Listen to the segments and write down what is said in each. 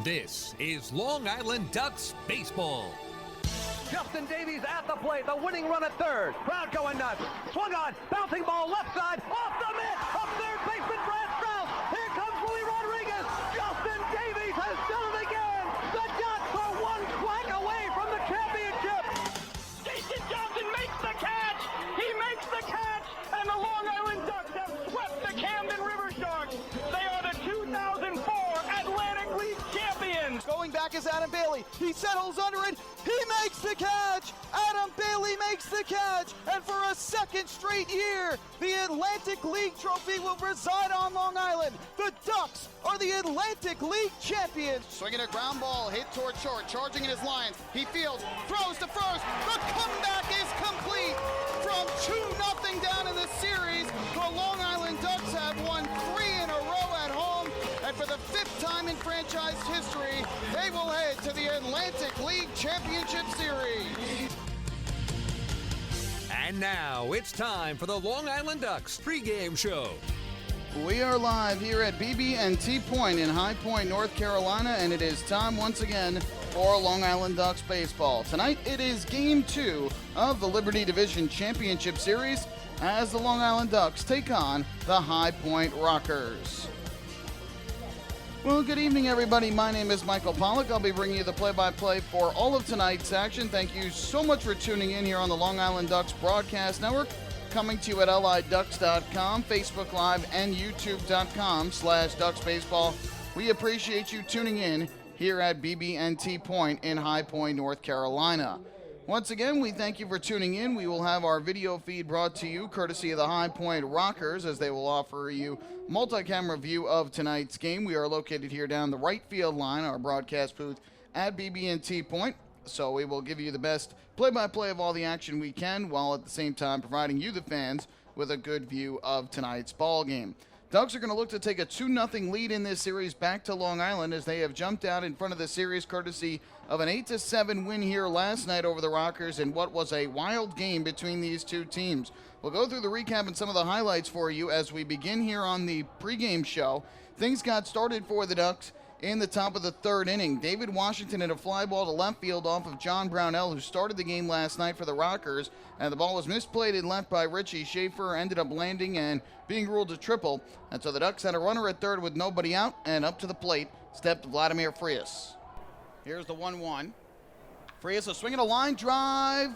This is Long Island Ducks baseball. Justin Davies at the plate, the winning run at third. Crowd going nuts. Swung on, bouncing ball left side, off the mitt, up third baseman Brad Strauss. Here comes Willie Rodriguez. Justin Davies has done it again. The Ducks are one quack away from the championship. Jason Johnson makes the catch. He makes the catch, and the Long Island Ducks have swept the Camden River Sharks. They are the 2004 Atlantic League champions. Going back is Adam Bailey. He settles under it. He makes the catch! Adam Bailey makes the catch! And for a second straight year, the Atlantic League trophy will reside on Long Island. The Ducks are the Atlantic League champions. Swinging a ground ball, hit toward short, charging in his lines. He fields, throws to first. The comeback is complete. From 2-0 down in the series, the Long Island Ducks have won 3 in a row at home. And for the 5th time in franchise history, they will head to the Atlantic League Championship Series. And now it's time for the Long Island Ducks pregame show. We are live here at BB&T Point in High Point, North Carolina, and it is time once again for Long Island Ducks baseball. Tonight it is Game 2 of the Liberty Division Championship Series as the Long Island Ducks take on the High Point Rockers. Well, good evening, everybody. My name is Michael Pollack. I'll be bringing you the play-by-play for all of tonight's action. Thank you so much for tuning in here on the Long Island Ducks Broadcast Network, coming to you at liducks.com, Facebook Live, and youtube.com/DucksBaseball. We appreciate you tuning in here at BB&T Point in High Point, North Carolina. Once again, we thank you for tuning in. We will have our video feed brought to you courtesy of the High Point Rockers, as they will offer you multi-camera view of tonight's game. We are located here down the right field line, our broadcast booth at BB&T Point. So we will give you the best play-by-play of all the action we can, while at the same time providing you, the fans, with a good view of tonight's ball game. Ducks are going to look to take a 2-0 lead in this series back to Long Island, as they have jumped out in front of the series courtesy of an 8-7 win here last night over the Rockers in what was a wild game between these two teams. We'll go through the recap and some of the highlights for you as we begin here on the pregame show. Things got started for the Ducks in the top of the third inning. David Washington hit a fly ball to left field off of John Brownell, who started the game last night for the Rockers, and the ball was misplayed in left by Richie Schaefer, ended up landing and being ruled a triple. And so the Ducks had a runner at third with nobody out, and up to the plate stepped Vladimir Frias. Here's the 1-1. Frias is swinging a line drive.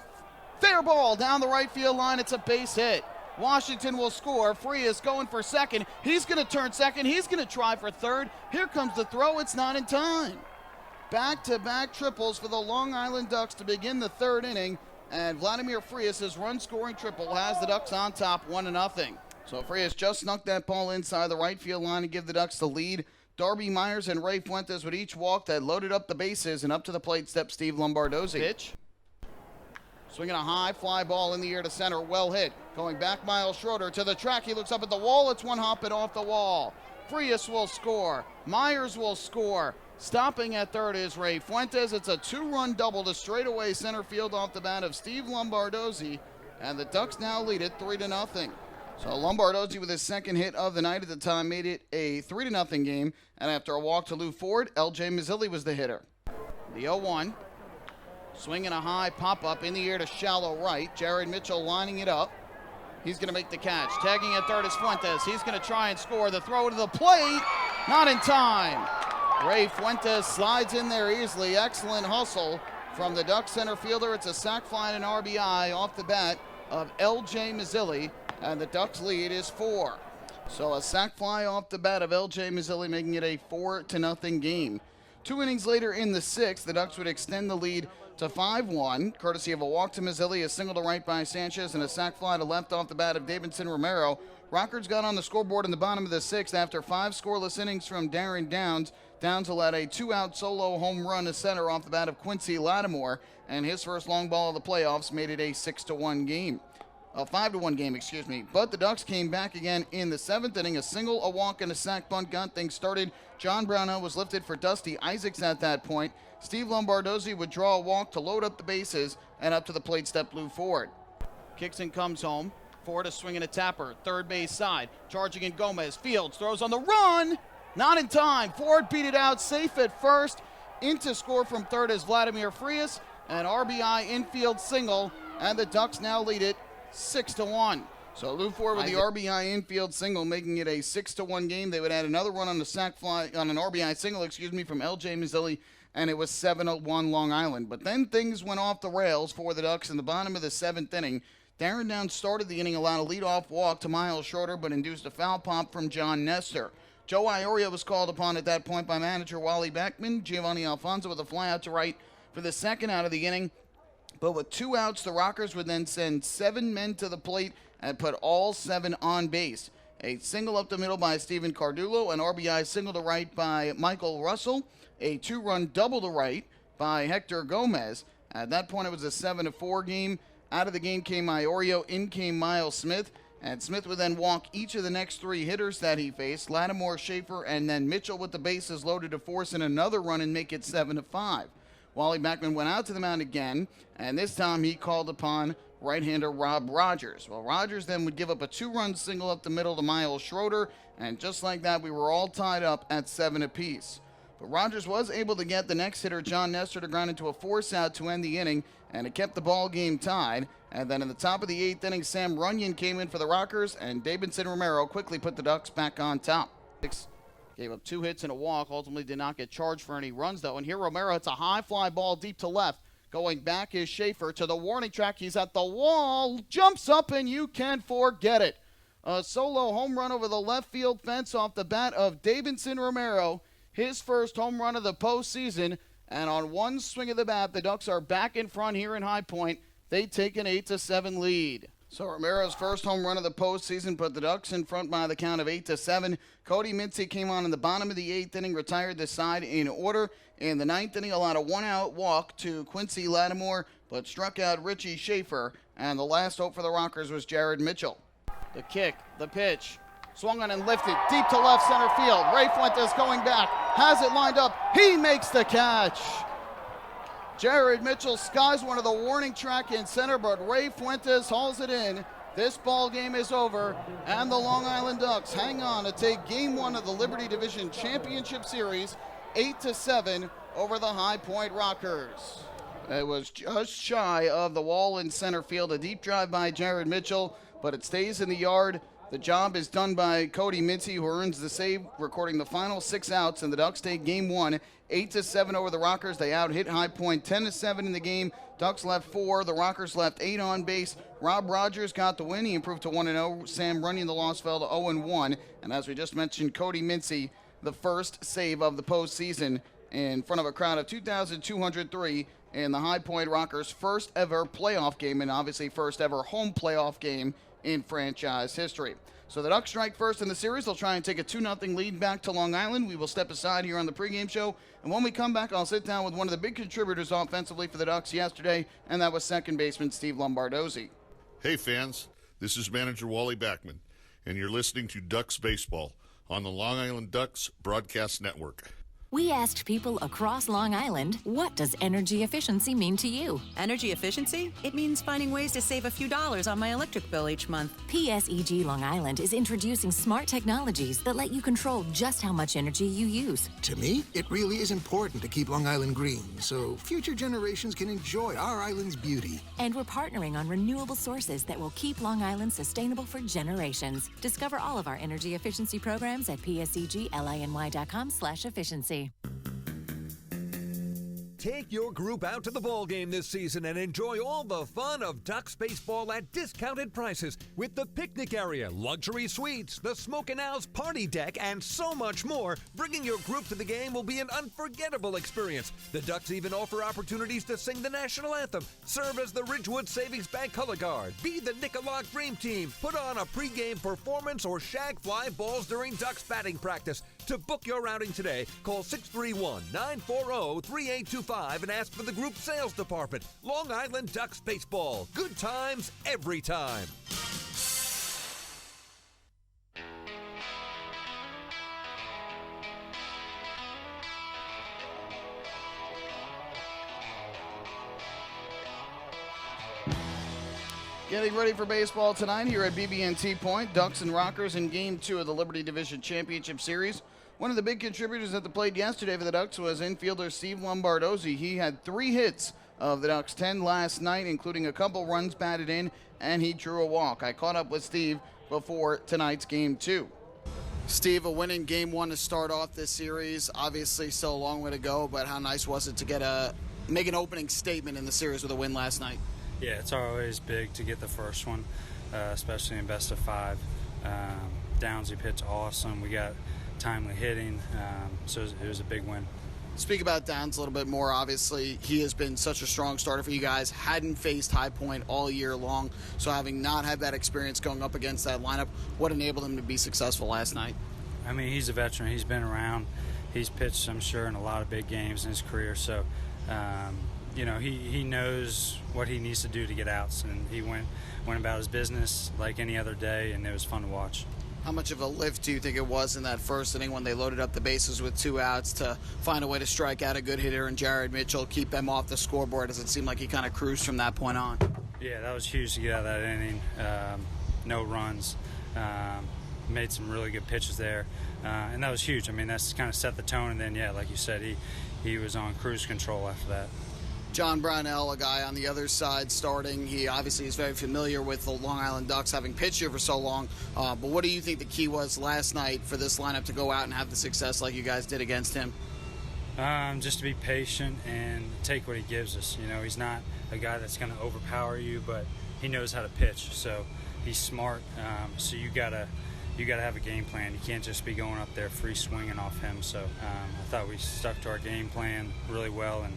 Fair ball down the right field line. It's a base hit. Washington will score. Frias going for second. He's going to turn second. He's going to try for third. Here comes the throw. It's not in time. Back-to-back triples for the Long Island Ducks to begin the third inning. And Vladimir Frias' run-scoring triple has the Ducks on top 1-0. So Frias just snuck that ball inside the right field line to give the Ducks the lead. Darby Myers and Ray Fuentes would each walk that loaded up the bases, and up to the plate stepped Steve Lombardozi. Pitch. Swinging a high fly ball in the air to center, well hit. Going back, Miles Schroeder to the track. He looks up at the wall. It's one hopping off the wall. Frias will score. Myers will score. Stopping at third is Ray Fuentes. It's a 2-run double to straightaway center field off the bat of Steve Lombardozi, and the Ducks now lead it 3-0. So Lombardozi, with his second hit of the night at the time, made it a 3-0 game. And after a walk to Lou Ford, L.J. Mazzilli was the hitter. The 0-1. Swinging a high pop-up in the air to shallow right. Jared Mitchell lining it up. He's going to make the catch. Tagging at third is Fuentes. He's going to try and score. The throw to the plate. Not in time. Ray Fuentes slides in there easily. Excellent hustle from the Ducks center fielder. It's a sac fly and an RBI off the bat of L.J. Mazzilli. And the Ducks lead is 4. So a sac fly off the bat of L.J. Mazzilli, making it a 4-0 game. 2 innings later in the 6th, the Ducks would extend the lead to 5-1, courtesy of a walk to Mazzilli, a single to right by Sanchez, and a sac fly to left off the bat of Davidson Romero. Rockers got on the scoreboard in the bottom of the 6th after 5 scoreless innings from Darren Downs. Downs allowed a 2-out solo home run to center off the bat of Quincy Lattimore, and his first long ball of the playoffs made it a 6-1 game. A 5-1 game, excuse me. But the Ducks came back again in the 7th inning. A single, a walk, and a sac bunt got things started. John Brownell was lifted for Dusty Isaacs at that point. Steve Lombardozi would draw a walk to load up the bases, and up to the plate stepped Lou Ford. Kicks and comes home. Ford is swinging a tapper, third base side. Charging in Gomez. Fields throws on the run. Not in time. Ford beat it out, safe at first. Into score from third is Vladimir Frias, an RBI infield single, and the Ducks now lead it 6-1. So Lou Ford with the RBI infield single, making it a 6-1 game. They would add another run on the sac fly, on an RBI single, from LJ Mazzilli, and it was 7-1 Long Island. But then things went off the rails for the Ducks in the bottom of the seventh inning. Darren Downs started the inning, allowed a leadoff walk to Miles Schroeder, but induced a foul pop from John Nestor. Joe Ioria was called upon at that point by manager Wally Beckman. Giovanni Alfonso with a flyout to right for the second out of the inning. But with 2 outs, the Rockers would then send 7 men to the plate and put all 7 on base. A single up the middle by Steven Cardullo, an RBI single to right by Michael Russell, a 2-run double to right by Hector Gomez. At that point, it was a 7-4 game. Out of the game came Iorio, in came Miles Smith. And Smith would then walk each of the next 3 hitters that he faced, Lattimore, Schaefer, and then Mitchell with the bases loaded to force in another run and make it 7-5. Wally Beckman went out to the mound again, and this time he called upon right-hander Rob Rogers. Well, Rogers then would give up a 2-run single up the middle to Miles Schroeder, and just like that, we were all tied up at 7 apiece. But Rogers was able to get the next hitter, John Nestor, to ground into a force out to end the inning, and it kept the ball game tied. And then in the top of the 8th inning, Sam Runyon came in for the Rockers, and Davidson Romero quickly put the Ducks back on top. Gave up 2 hits and a walk, ultimately did not get charged for any runs, though. And here Romero hits a high fly ball deep to left. Going back is Schaefer to the warning track. He's at the wall, jumps up, and you can forget it. A solo home run over the left field fence off the bat of Davidson Romero. His first home run of the postseason. And on one swing of the bat, the Ducks are back in front here in High Point. They take an 8-7 lead. So Romero's first home run of the postseason put the Ducks in front by the count of 8-7. Cody Mincy came on in the bottom of the 8th inning, retired the side in order. In the 9th inning, allowed a 1-out walk to Quincy Lattimore, but struck out Richie Schaefer. And the last hope for the Rockers was Jared Mitchell. The kick, the pitch, swung on and lifted deep to left center field. Ray Fuentes going back, has it lined up. He makes the catch. Jared Mitchell skies one of the warning track in center, but Ray Fuentes hauls it in. This ball game is over, and the Long Island Ducks hang on to take Game 1 of the Liberty Division Championship Series 8-7 over the High Point Rockers. It was just shy of the wall in center field, a deep drive by Jared Mitchell, but it stays in the yard. The job is done by Cody Mincy, who earns the save, recording the final 6 outs, and the Ducks take Game 1 8-7 over the Rockers. They out-hit High Point 10-7 in the game. Ducks left 4. The Rockers left 8 on base. Rob Rogers got the win. He improved to 1-0. Sam Runyon, the loss, fell to 0-1. And as we just mentioned, Cody Mincy, the first save of the postseason in front of a crowd of 2,203 in the High Point Rockers' first ever playoff game, and obviously first ever home playoff game in franchise history. So the Ducks strike first in the series. They'll try and take a 2-0 lead back to Long Island. We will step aside here on the pregame show, and when we come back, I'll sit down with one of the big contributors offensively for the Ducks yesterday, and that was second baseman Steve Lombardozi. Hey fans, this is manager Wally Backman, and you're listening to Ducks Baseball on the Long Island Ducks Broadcast Network. We asked people across Long Island, what does energy efficiency mean to you? Energy efficiency? It means finding ways to save a few dollars on my electric bill each month. PSEG Long Island is introducing smart technologies that let you control just how much energy you use. To me, it really is important to keep Long Island green so future generations can enjoy our island's beauty. And we're partnering on renewable sources that will keep Long Island sustainable for generations. Discover all of our energy efficiency programs at psegLINY.com/efficiency. Take your group out to the ball game this season and enjoy all the fun of Ducks baseball at discounted prices with the picnic area, luxury suites, the Smokin' Owls party deck, and so much more. Bringing your group to the game will be an unforgettable experience. The Ducks even offer opportunities to sing the national anthem, serve as the Ridgewood Savings Bank color guard, be the Nicolak Dream Team, put on a pregame performance, or shag fly balls during Ducks batting practice. To book your outing today, call 631-940-3825 and ask for the group sales department. Long Island Ducks Baseball. Good times every time. Getting ready for baseball tonight here at BB&T Point. Ducks and Rockers in Game 2 of the Liberty Division Championship Series. One of the big contributors at the plate yesterday for the Ducks was infielder Steve Lombardozi. He had 3 hits of the Ducks' 10 last night, including a couple runs batted in, and he drew a walk. I caught up with Steve before tonight's Game 2. Steve, a win in Game 1 to start off this series. Obviously still a long way to go, but how nice was it to make an opening statement in the series with a win last night? Yeah, it's always big to get the first one, especially in best of 5. Downsy pitched awesome. We got timely hitting, so it was a big win. Speak about Downs a little bit more. Obviously, he has been such a strong starter for you guys. Hadn't faced High Point all year long, so having not had that experience going up against that lineup, what enabled him to be successful last night? I mean, he's a veteran. He's been around. He's pitched, I'm sure, in a lot of big games in his career, so he knows what he needs to do to get outs, and he went about his business like any other day, and it was fun to watch. How much of a lift do you think it was in that first inning when they loaded up the bases with 2 outs to find a way to strike out a good hitter in Jared Mitchell, keep them off the scoreboard, as it seemed like he kind of cruised from that point on? Yeah, that was huge to get out of that inning. No runs. Made some really good pitches there, and that was huge. I mean, that's kind of set the tone, and then, yeah, like you said, he was on cruise control after that. John Brownell, a guy on the other side starting. He obviously is very familiar with the Long Island Ducks, having pitched here for so long. But what do you think the key was last night for this lineup to go out and have the success like you guys did against him? Just to be patient and take what he gives us. You know, he's not a guy that's going to overpower you, but he knows how to pitch. So he's smart. So you gotta have a game plan. You can't just be going up there free swinging off him. So I thought we stuck to our game plan really well and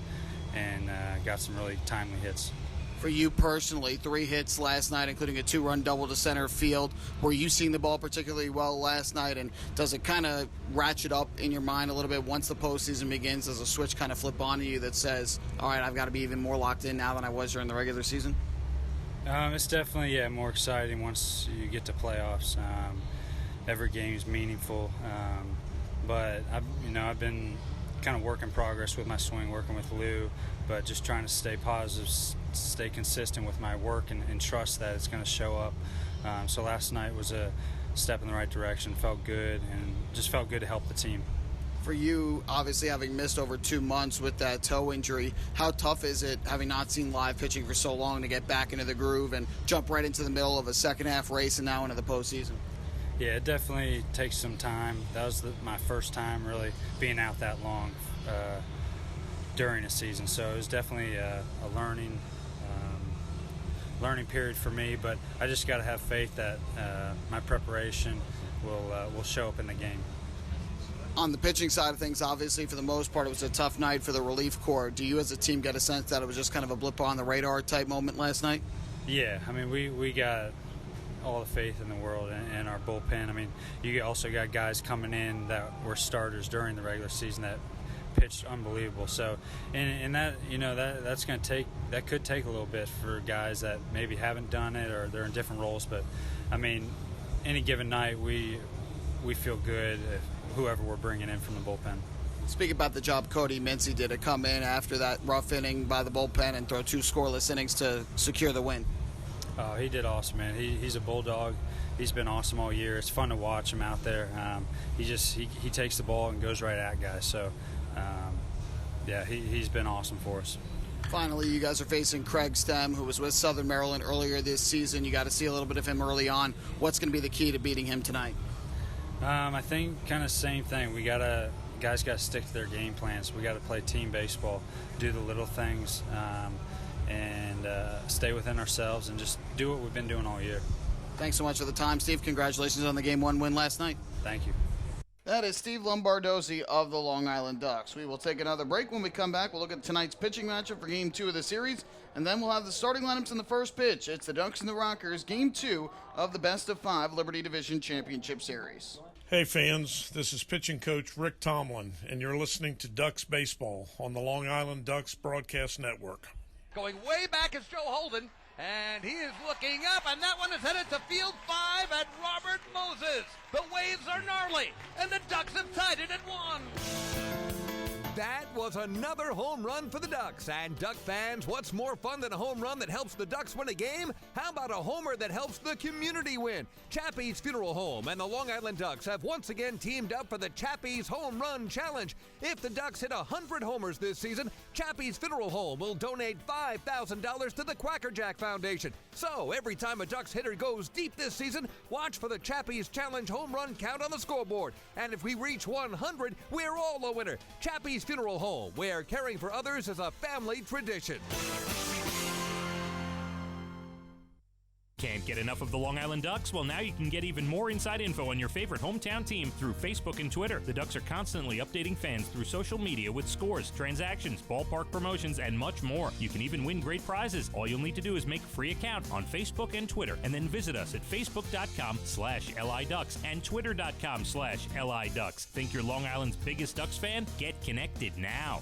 got some really timely hits. For you personally, 3 hits last night, including a 2-run double to center field. Were you seeing the ball particularly well last night, and does it kind of ratchet up in your mind a little bit once the postseason begins? Does a switch kind of flip on you that says, all right, I've got to be even more locked in now than I was during the regular season? It's definitely, more exciting once you get to playoffs. Every game is meaningful, but I've been kind of work in progress with my swing, working with Lou, but just trying to stay positive, stay consistent with my work, and trust that it's going to show up. So last night was a step in the right direction. Felt good, and just felt good to help the team. For you, obviously having missed over 2 months with that toe injury, how tough is it, having not seen live pitching for so long, to get back into the groove and jump right into the middle of a second-half race and now into the postseason? Yeah, it definitely takes some time. That was my first time really being out that long during a season, so it was definitely a learning period for me. But I just got to have faith that my preparation will show up in the game. On the pitching side of things, obviously, for the most part, it was a tough night for the relief corps. Do you as a team get a sense that it was just kind of a blip on the radar type moment last night? Yeah, I mean, we got all the faith in the world in our bullpen. I mean, you also got guys coming in that were starters during the regular season that pitched unbelievable. So, and that, that's going to take, that could take a little bit for guys that maybe haven't done it or they're in different roles. But I mean, any given night, we feel good if whoever we're bringing in from the bullpen. Speak about the job Cody Mincy did to come in after that rough inning by the bullpen and throw 2 scoreless innings to secure the win. Oh, he did awesome, man. He's a bulldog. He's been awesome all year. It's fun to watch him out there. He takes the ball and goes right at guys. So, he's been awesome for us. Finally, you guys are facing Craig Stem, who was with Southern Maryland earlier this season. You got to see a little bit of him early on. What's going to be the key to beating him tonight? I think kind of same thing. Guys got to stick to their game plans. We got to play team baseball, do the little things, and stay within ourselves and just do what we've been doing all year. Thanks so much for the time, Steve. Congratulations on the Game 1 win last night. Thank you. That is Steve Lombardozi of the Long Island Ducks. We will take another break. When we come back, we'll look at tonight's pitching matchup for Game 2 of the series, and then we'll have the starting lineups in the first pitch. It's the Ducks and the Rockers, Game 2 of the Best of 5 Liberty Division Championship Series. Hey fans, this is pitching coach Rick Tomlin, and you're listening to Ducks Baseball on the Long Island Ducks Broadcast Network. Going way back is Joe Holden, and he is looking up, and that one is headed to field 5 at Robert Moses. The waves are gnarly, and the Ducks have tied it at 1. That was was another home run for the Ducks. And Duck fans, what's more fun than a home run that helps the Ducks win a game? How about a homer that helps the community win? Chappies Funeral Home and the Long Island Ducks have once again teamed up for the Chappies Home Run Challenge. If the Ducks hit 100 homers this season, Chappies Funeral Home will donate $5,000 to the Quackerjack Foundation. So every time a Ducks hitter goes deep this season, watch for the Chappies Challenge home run count on the scoreboard. And if we reach 100, we're all a winner. Chappies Funeral Home, where caring for others is a family tradition. Can't get enough of the Long Island Ducks? Well, now you can get even more inside info on your favorite hometown team through Facebook and Twitter. The Ducks are constantly updating fans through social media with scores, transactions, ballpark promotions, and much more. You can even win great prizes. All you'll need to do is make a free account on Facebook and Twitter, and then visit us at facebook.com/LIDucks and twitter.com/LIDucks. Think you're Long Island's biggest Ducks fan? Get connected now.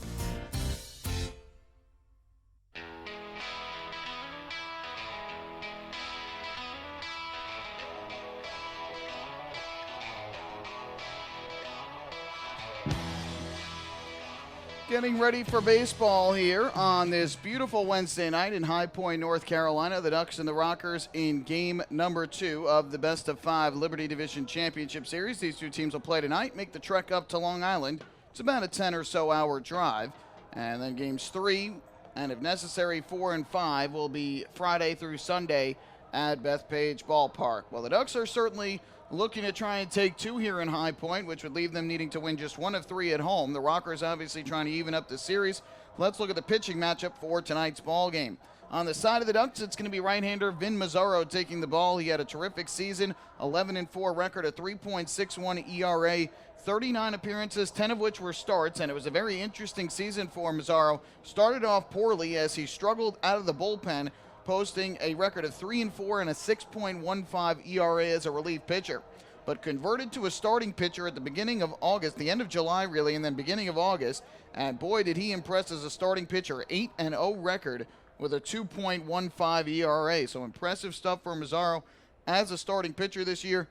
Getting ready for baseball here on this beautiful Wednesday night in High Point, North Carolina. The Ducks and the Rockers in game number 2 of the Best of 5 Liberty Division Championship Series. These two teams will play tonight, make the trek up to Long Island. It's about a 10 or so hour drive. And then games 3, and if necessary 4 and 5, will be Friday through Sunday at Bethpage Ballpark. Well, the Ducks are certainly looking to try and take 2 here in High Point, which would leave them needing to win just 1 of 3 at home. The Rockers obviously trying to even up the series. Let's look at the pitching matchup for tonight's ball game. On the side of the Ducks, it's going to be right-hander Vin Mazzaro taking the ball. He had a terrific season, 11-4 record, a 3.61 ERA, 39 appearances, 10 of which were starts, and it was a very interesting season for Mazzaro. Started off poorly as he struggled out of the bullpen, posting a record of 3-4 and a 6.15 ERA as a relief pitcher, but converted to a starting pitcher at the beginning of August, the end of July really, and then beginning of August, and boy did he impress as a starting pitcher. 8-0 record with a 2.15 ERA, so impressive stuff for Mazzaro as a starting pitcher this year.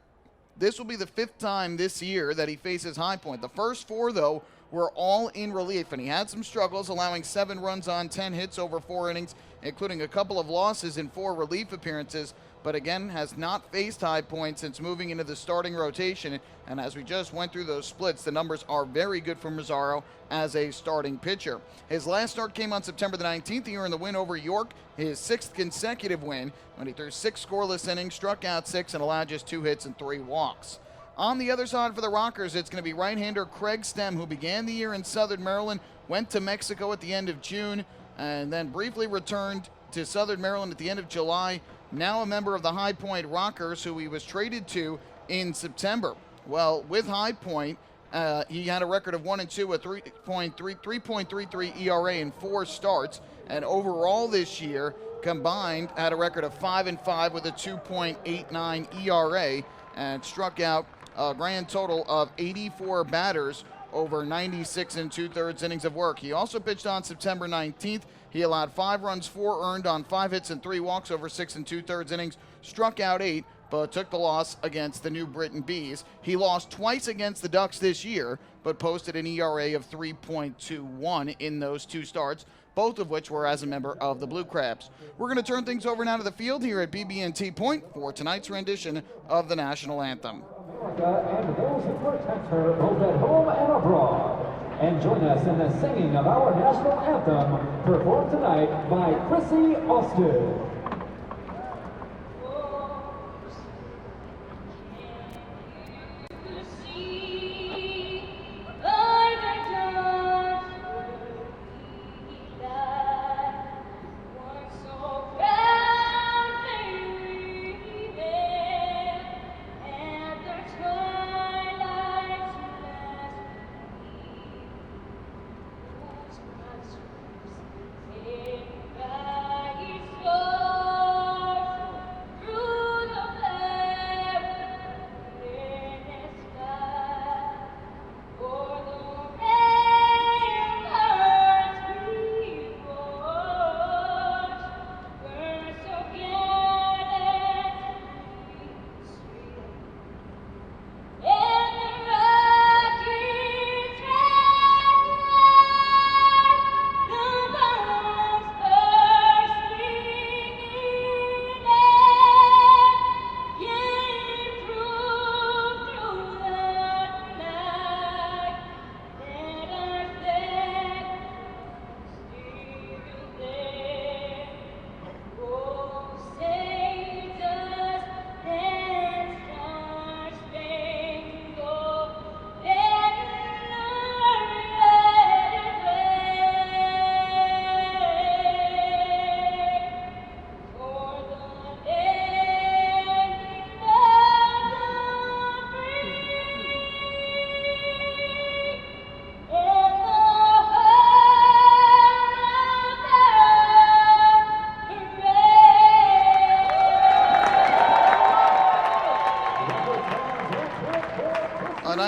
This will be the 5th time this year that he faces High Point. The first 4, though, were all in relief, and he had some struggles, allowing 7 runs on 10 hits over 4 innings, including a couple of losses in 4 relief appearances, but again has not faced High Point since moving into the starting rotation. And as we just went through those splits, the numbers are very good for Mazzaro as a starting pitcher. His last start came on September the 19th here in the win over York, his 6th consecutive win, when he threw 6 scoreless innings, struck out 6, and allowed just 2 hits and 3 walks. On the other side for the Rockers, it's going to be right-hander Craig Stem, who began the year in Southern Maryland, went to Mexico at the end of June, and then briefly returned to Southern Maryland at the end of July. Now a member of the High Point Rockers, who he was traded to in September. Well, with High Point, he had a record of 1-2, a 3.33 ERA in 4 starts, and overall this year, combined, had a record of 5-5 with a 2.89 ERA, and struck out a grand total of 84 batters over 96 2/3 innings of work. He also pitched on September 19th. He allowed 5 runs, 4 earned on 5 hits and 3 walks over 6 2/3 innings, struck out 8, but took the loss against the New Britain Bees. He lost twice against the Ducks this year, but posted an ERA of 3.21 in those 2 starts, both of which were as a member of the Blue Crabs. We're going to turn things over now to the field here at BB&T Point for tonight's rendition of the national anthem. And those who protect her both at home and abroad. And join us in the singing of our national anthem, performed tonight by Chrissy Austin. Oh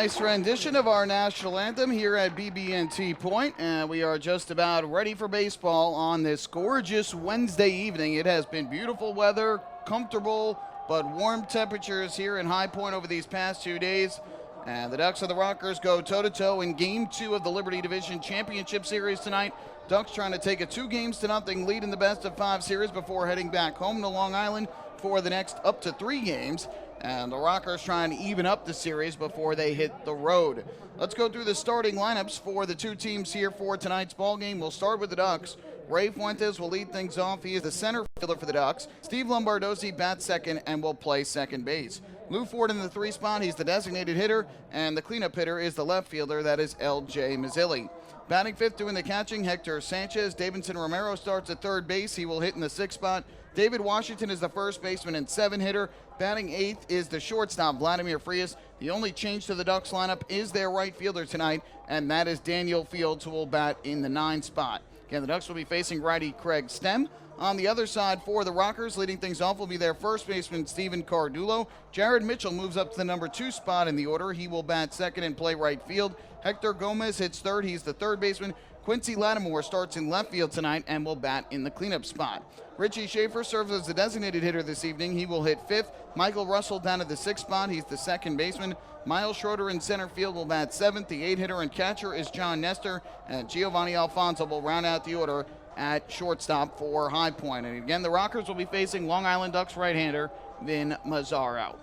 Nice rendition of our national anthem here at BB&T Point, and we are just about ready for baseball on this gorgeous Wednesday evening. It has been beautiful weather, comfortable but warm temperatures here in High Point over these past 2 days. And the Ducks and the Rockers go toe-to-toe in Game 2 of the Liberty Division Championship Series tonight. Ducks trying to take a 2-0 lead in the best-of-5 series before heading back home to Long Island for the next up to 3 games. And the Rockers trying to even up the series before they hit the road. Let's go through the starting lineups for the two teams here for tonight's ball game. We'll start with the Ducks. Ray Fuentes will lead things off. He is the center fielder for the Ducks. Steve Lombardozi bats second and will play second base. Lou Ford in the 3 spot. He's the designated hitter. And the cleanup hitter is the left fielder. That is L.J. Mazzilli. Batting fifth, doing the catching, Hector Sanchez. Davidson Romero starts at third base. He will hit in the 6th spot. David Washington is the first baseman and 7 hitter. Batting 8th is the shortstop, Vladimir Frias. The only change to the Ducks lineup is their right fielder tonight, and that is Daniel Fields, who will bat in the 9 spot. Again, the Ducks will be facing righty Craig Stem. On the other side for the Rockers, leading things off will be their first baseman, Steven Cardulo. Jared Mitchell moves up to the number 2 spot in the order. He will bat second and play right field. Hector Gomez hits third. He's the third baseman. Quincy Lattimore starts in left field tonight and will bat in the cleanup spot. Richie Schaefer serves as the designated hitter this evening. He will hit 5th. Michael Russell down at the 6th spot. He's the second baseman. Miles Schroeder in center field will bat 7th. The 8 hitter and catcher is John Nestor. And Giovanni Alfonso will round out the order at shortstop for High Point. And again, the Rockers will be facing Long Island Ducks right-hander Vin Mazzaro.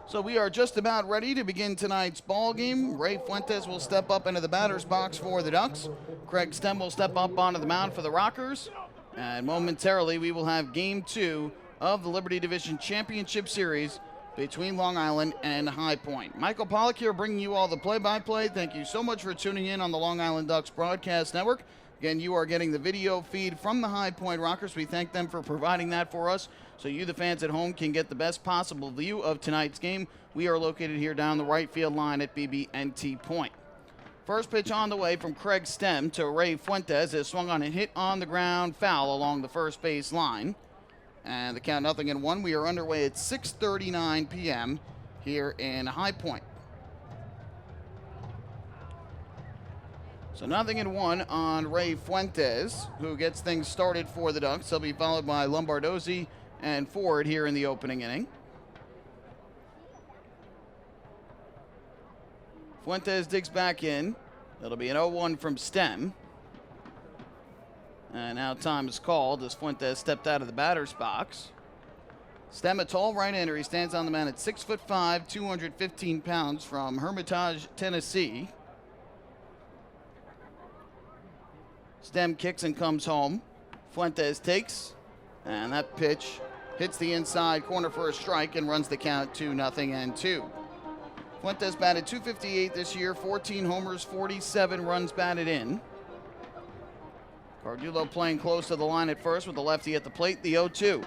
So we are just about ready to begin tonight's ball game. Ray Fuentes will step up into the batter's box for the Ducks. Craig Stem will step up onto the mound for the Rockers. And momentarily we will have Game 2 of the Liberty Division Championship Series between Long Island and High Point. Michael Pollack here bringing you all the play-by-play. Thank you so much for tuning in on the Long Island Ducks Broadcast Network. Again, you are getting the video feed from the High Point Rockers. We thank them for providing that for us so you, the fans at home, can get the best possible view of tonight's game. We are located here down the right field line at BB&T Point. First pitch on the way from Craig Stem to Ray Fuentes is swung on and hit on the ground, foul along the first base line. And the count 0-1. We are underway at 6:39 p.m. here in High Point. So 0-1 on Ray Fuentes, who gets things started for the Ducks. He'll be followed by Lombardozi and Ford here in the opening inning. Fuentes digs back in. It'll be an 0-1 from Stem. And now time is called as Fuentes stepped out of the batter's box. Stem, a tall right-hander. He stands on the mound at 6'5", 215 pounds from Hermitage, Tennessee. Stem kicks and comes home. Fuentes takes, and that pitch hits the inside corner for a strike and runs the count to 0-2. Fuentes batted .258 this year, 14 homers, 47 runs batted in. Cardulo playing close to the line at first with the lefty at the plate. The 0-2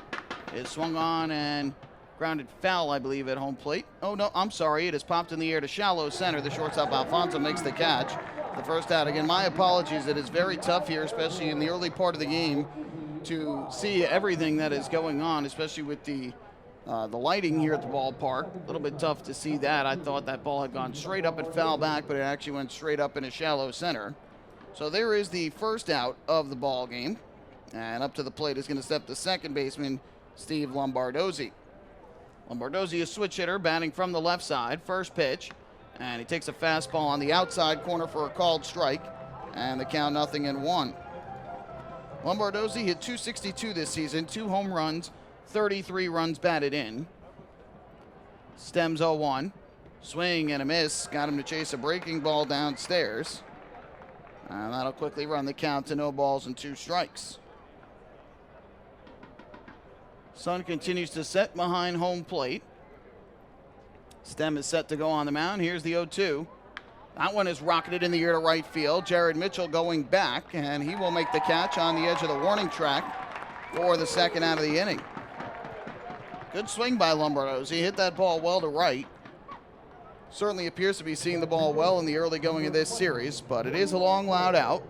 is swung on and grounded foul, I believe, at home plate. Oh, no, I'm sorry. It is popped in the air to shallow center. The shortstop Alfonso makes the catch. The first out. Again, my apologies. It is very tough here, especially in the early part of the game, to see everything that is going on, especially with the lighting here at the ballpark. A little bit tough to see that. I thought that ball had gone straight up and foul back, but it actually went straight up in a shallow center. So there is the first out of the ball game. And up to the plate is going to step the second baseman, Steve Lombardozi. Lombardozi, a switch hitter, batting from the left side. First pitch. And he takes a fastball on the outside corner for a called strike. And the count 0-1. Lombardozi hit .262 this season, 2 home runs, 33 runs batted in. Stems 0-1. Swing and a miss. Got him to chase a breaking ball downstairs. And that'll quickly run the count to 0-2 strikes. Sun continues to set behind home plate. Stem is set to go on the mound. Here's the 0-2. That one is rocketed in the air to right field. Jared Mitchell going back, and he will make the catch on the edge of the warning track for the second out of the inning. Good swing by Lombardozi. He hit that ball well to right. Certainly appears to be seeing the ball well in the early going of this series, but it is a long, loud out.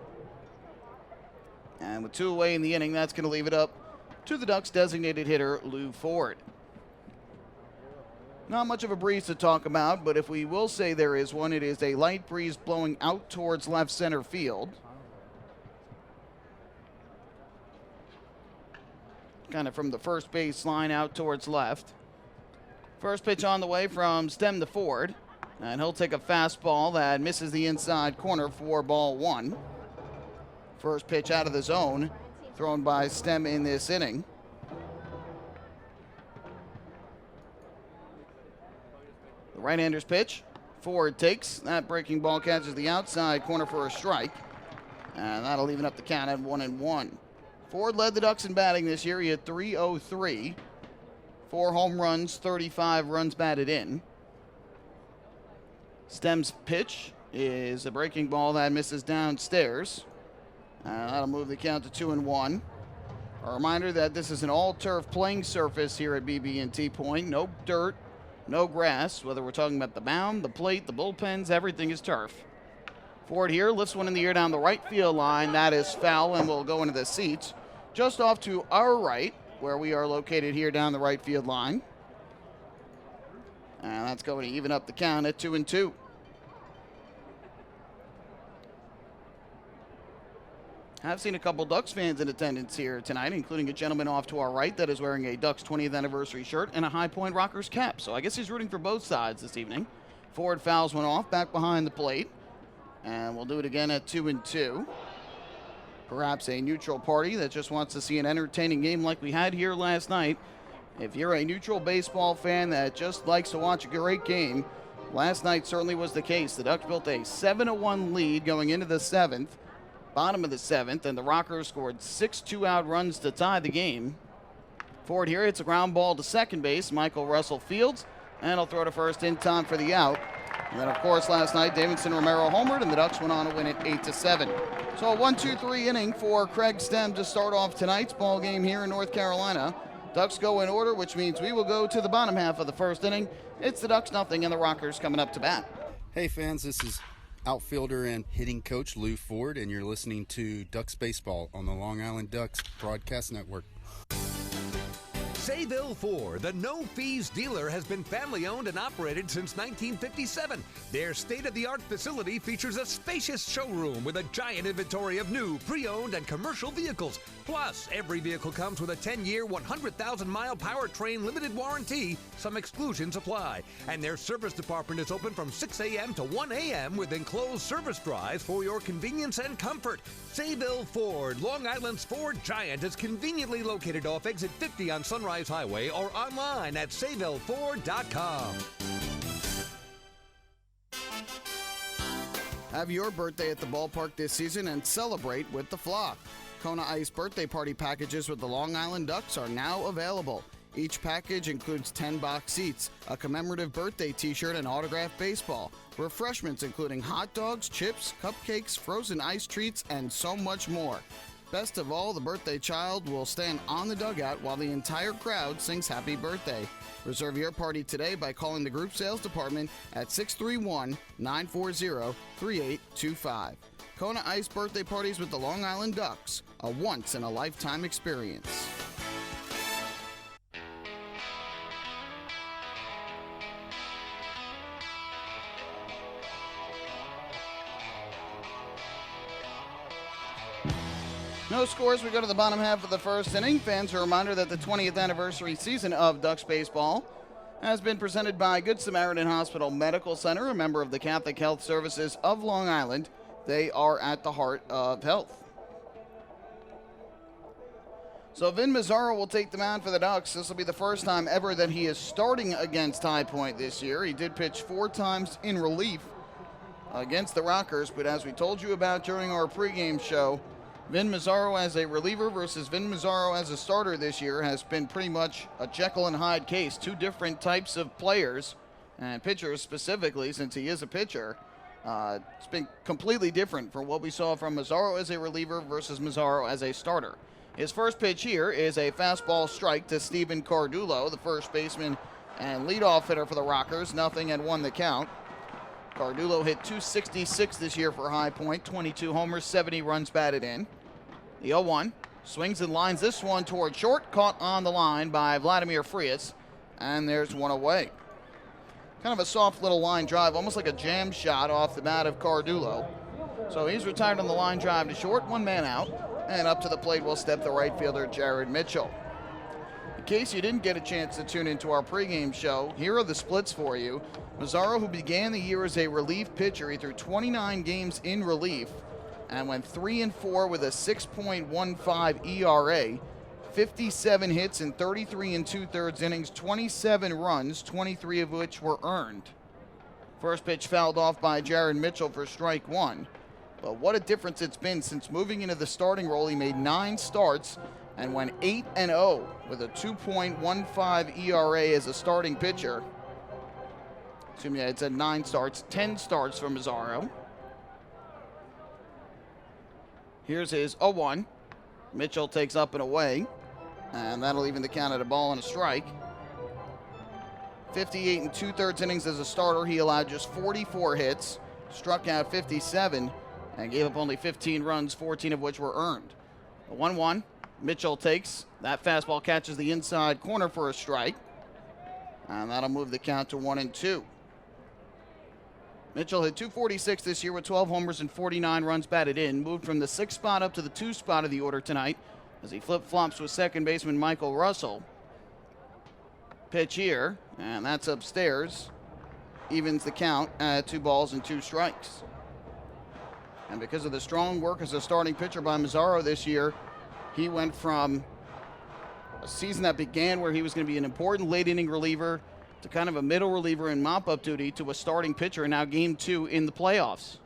And with 2 away in the inning, that's going to leave it up to the Ducks' designated hitter, Lou Ford. Not much of a breeze to talk about, but if we will say there is one, it is a light breeze blowing out towards left center field. Kind of from the first base line out towards left. First pitch on the way from Stem to Ford. And he'll take a fastball that misses the inside corner for ball one. First pitch out of the zone, thrown by Stem in this inning. The right-hander's pitch. Ford takes. That breaking ball catches the outside corner for a strike. And that'll even up the count at 1-1. Ford led the Ducks in batting this year. He had .303. 4 home runs, 35 runs batted in. Stem's pitch is a breaking ball that misses downstairs. That'll move the count to 2-1. A reminder that this is an all-turf playing surface here at BB&T Point. No dirt, no grass. Whether we're talking about the mound, the plate, the bullpens, everything is turf. Ford here lifts one in the air down the right field line. That is foul and will go into the seats. Just off to our right, where we are located here down the right field line. And that's going to even up the count at 2-2. I've seen a couple Ducks fans in attendance here tonight, including a gentleman off to our right that is wearing a Ducks 20th anniversary shirt and a High Point Rockers cap. So I guess he's rooting for both sides this evening. Ford fouls one off back behind the plate. And we'll do it again at 2-2. Perhaps a neutral party that just wants to see an entertaining game like we had here last night. If you're a neutral baseball fan that just likes to watch a great game, last night certainly was the case. The Ducks built a 7-1 lead going into the 7th, bottom of the 7th, and the Rockers scored 6 two-out runs to tie the game. Ford here hits a ground ball to second base. Michael Russell fields, and he'll throw to first in time for the out. And then, of course, last night, Davidson Romero homered, and the Ducks went on to win it 8-7. So a 1-2-3 inning for Craig Stem to start off tonight's ball game here in North Carolina. Ducks go in order, which means we will go to the bottom half of the first inning. It's the Ducks nothing, and the Rockers coming up to bat. Hey fans, this is outfielder and hitting coach Lou Ford, and you're listening to Ducks Baseball on the Long Island Ducks Broadcast Network. Sayville Ford, the no-fees dealer, has been family-owned and operated since 1957. Their state-of-the-art facility features a spacious showroom with a giant inventory of new, pre-owned, and commercial vehicles. Plus, every vehicle comes with a 10-year, 100,000-mile powertrain limited warranty. Some exclusions apply. And their service department is open from 6 a.m. to 1 a.m. with enclosed service drives for your convenience and comfort. Sayville Ford, Long Island's Ford giant, is conveniently located off exit 50 on Sunrise Highway or online at SayvilleFord.com. Have your birthday at the ballpark this season and celebrate with the Flock. Kona Ice birthday party packages with the Long Island Ducks are now available. Each package includes 10 box seats, a commemorative birthday t-shirt, and autographed baseball. Refreshments including hot dogs, chips, cupcakes, frozen ice treats, and so much more. Best of all, the birthday child will stand on the dugout while the entire crowd sings happy birthday. Reserve your party today by calling the group sales department at 631-940-3825. Kona Ice birthday parties with the Long Island Ducks, a once-in-a-lifetime experience. No scores. We go to the bottom half of the first inning. Fans, a reminder that the 20th anniversary season of Ducks Baseball has been presented by Good Samaritan Hospital Medical Center, a member of the Catholic Health Services of Long Island. They are at the heart of health. So Vin Mazzaro will take the mound for the Ducks. This will be the first time ever that he is starting against High Point this year. He did pitch 4 times in relief against the Rockers, but as we told you about during our pregame show, Vin Mazzaro as a reliever versus Vin Mazzaro as a starter this year has been pretty much a Jekyll and Hyde case. 2 different types of players and pitchers specifically, since he is a pitcher. It's been completely different from what we saw from Mazzaro as a reliever versus Mazzaro as a starter. His first pitch here is a fastball strike to Steven Cardulo, the first baseman and leadoff hitter for the Rockers. 0-1 the count. Cardulo hit .266 this year for High Point, 22 homers, 70 runs batted in. The 0-1 swings and lines this one toward short, caught on the line by Vladimir Frias, and there's one away. Kind of a soft little line drive, almost like a jam shot off the bat of Cardullo. So he's retired on the line drive to short, 1 man out. And up to the plate will step the right fielder, Jared Mitchell. In case you didn't get a chance to tune into our pregame show, here are the splits for you. Mazzaro, who began the year as a relief pitcher, he threw 29 games in relief and went 3-4 with a 6.15 ERA, 57 hits in 33 2/3 innings, 27 runs, 23 of which were earned. First pitch fouled off by Jared Mitchell for strike 1. But what a difference it's been since moving into the starting role. He made 9 starts and went 8-0 with a 2.15 ERA as a starting pitcher. Excuse me, it said 9 starts, 10 starts for Mazzaro. Here's his 0-1. Mitchell takes up and away, and that'll even the count at a ball and a strike. 58 2/3 innings as a starter. He allowed just 44 hits, struck out 57, and gave up only 15 runs, 14 of which were earned. The 1-1, Mitchell takes. That fastball catches the inside corner for a strike, and that'll move the count to 1-2. Mitchell hit .246 this year with 12 homers and 49 runs batted in. Moved from the 6th spot up to the 2 spot of the order tonight as he flip-flops with second baseman Michael Russell. Pitch here, and that's upstairs. Evens the count at 2 balls and 2 strikes. And because of the strong work as a starting pitcher by Mazzaro this year, he went from a season that began where he was going to be an important late-inning reliever to kind of a middle reliever in mop-up duty to a starting pitcher, and now game 2 in the playoffs.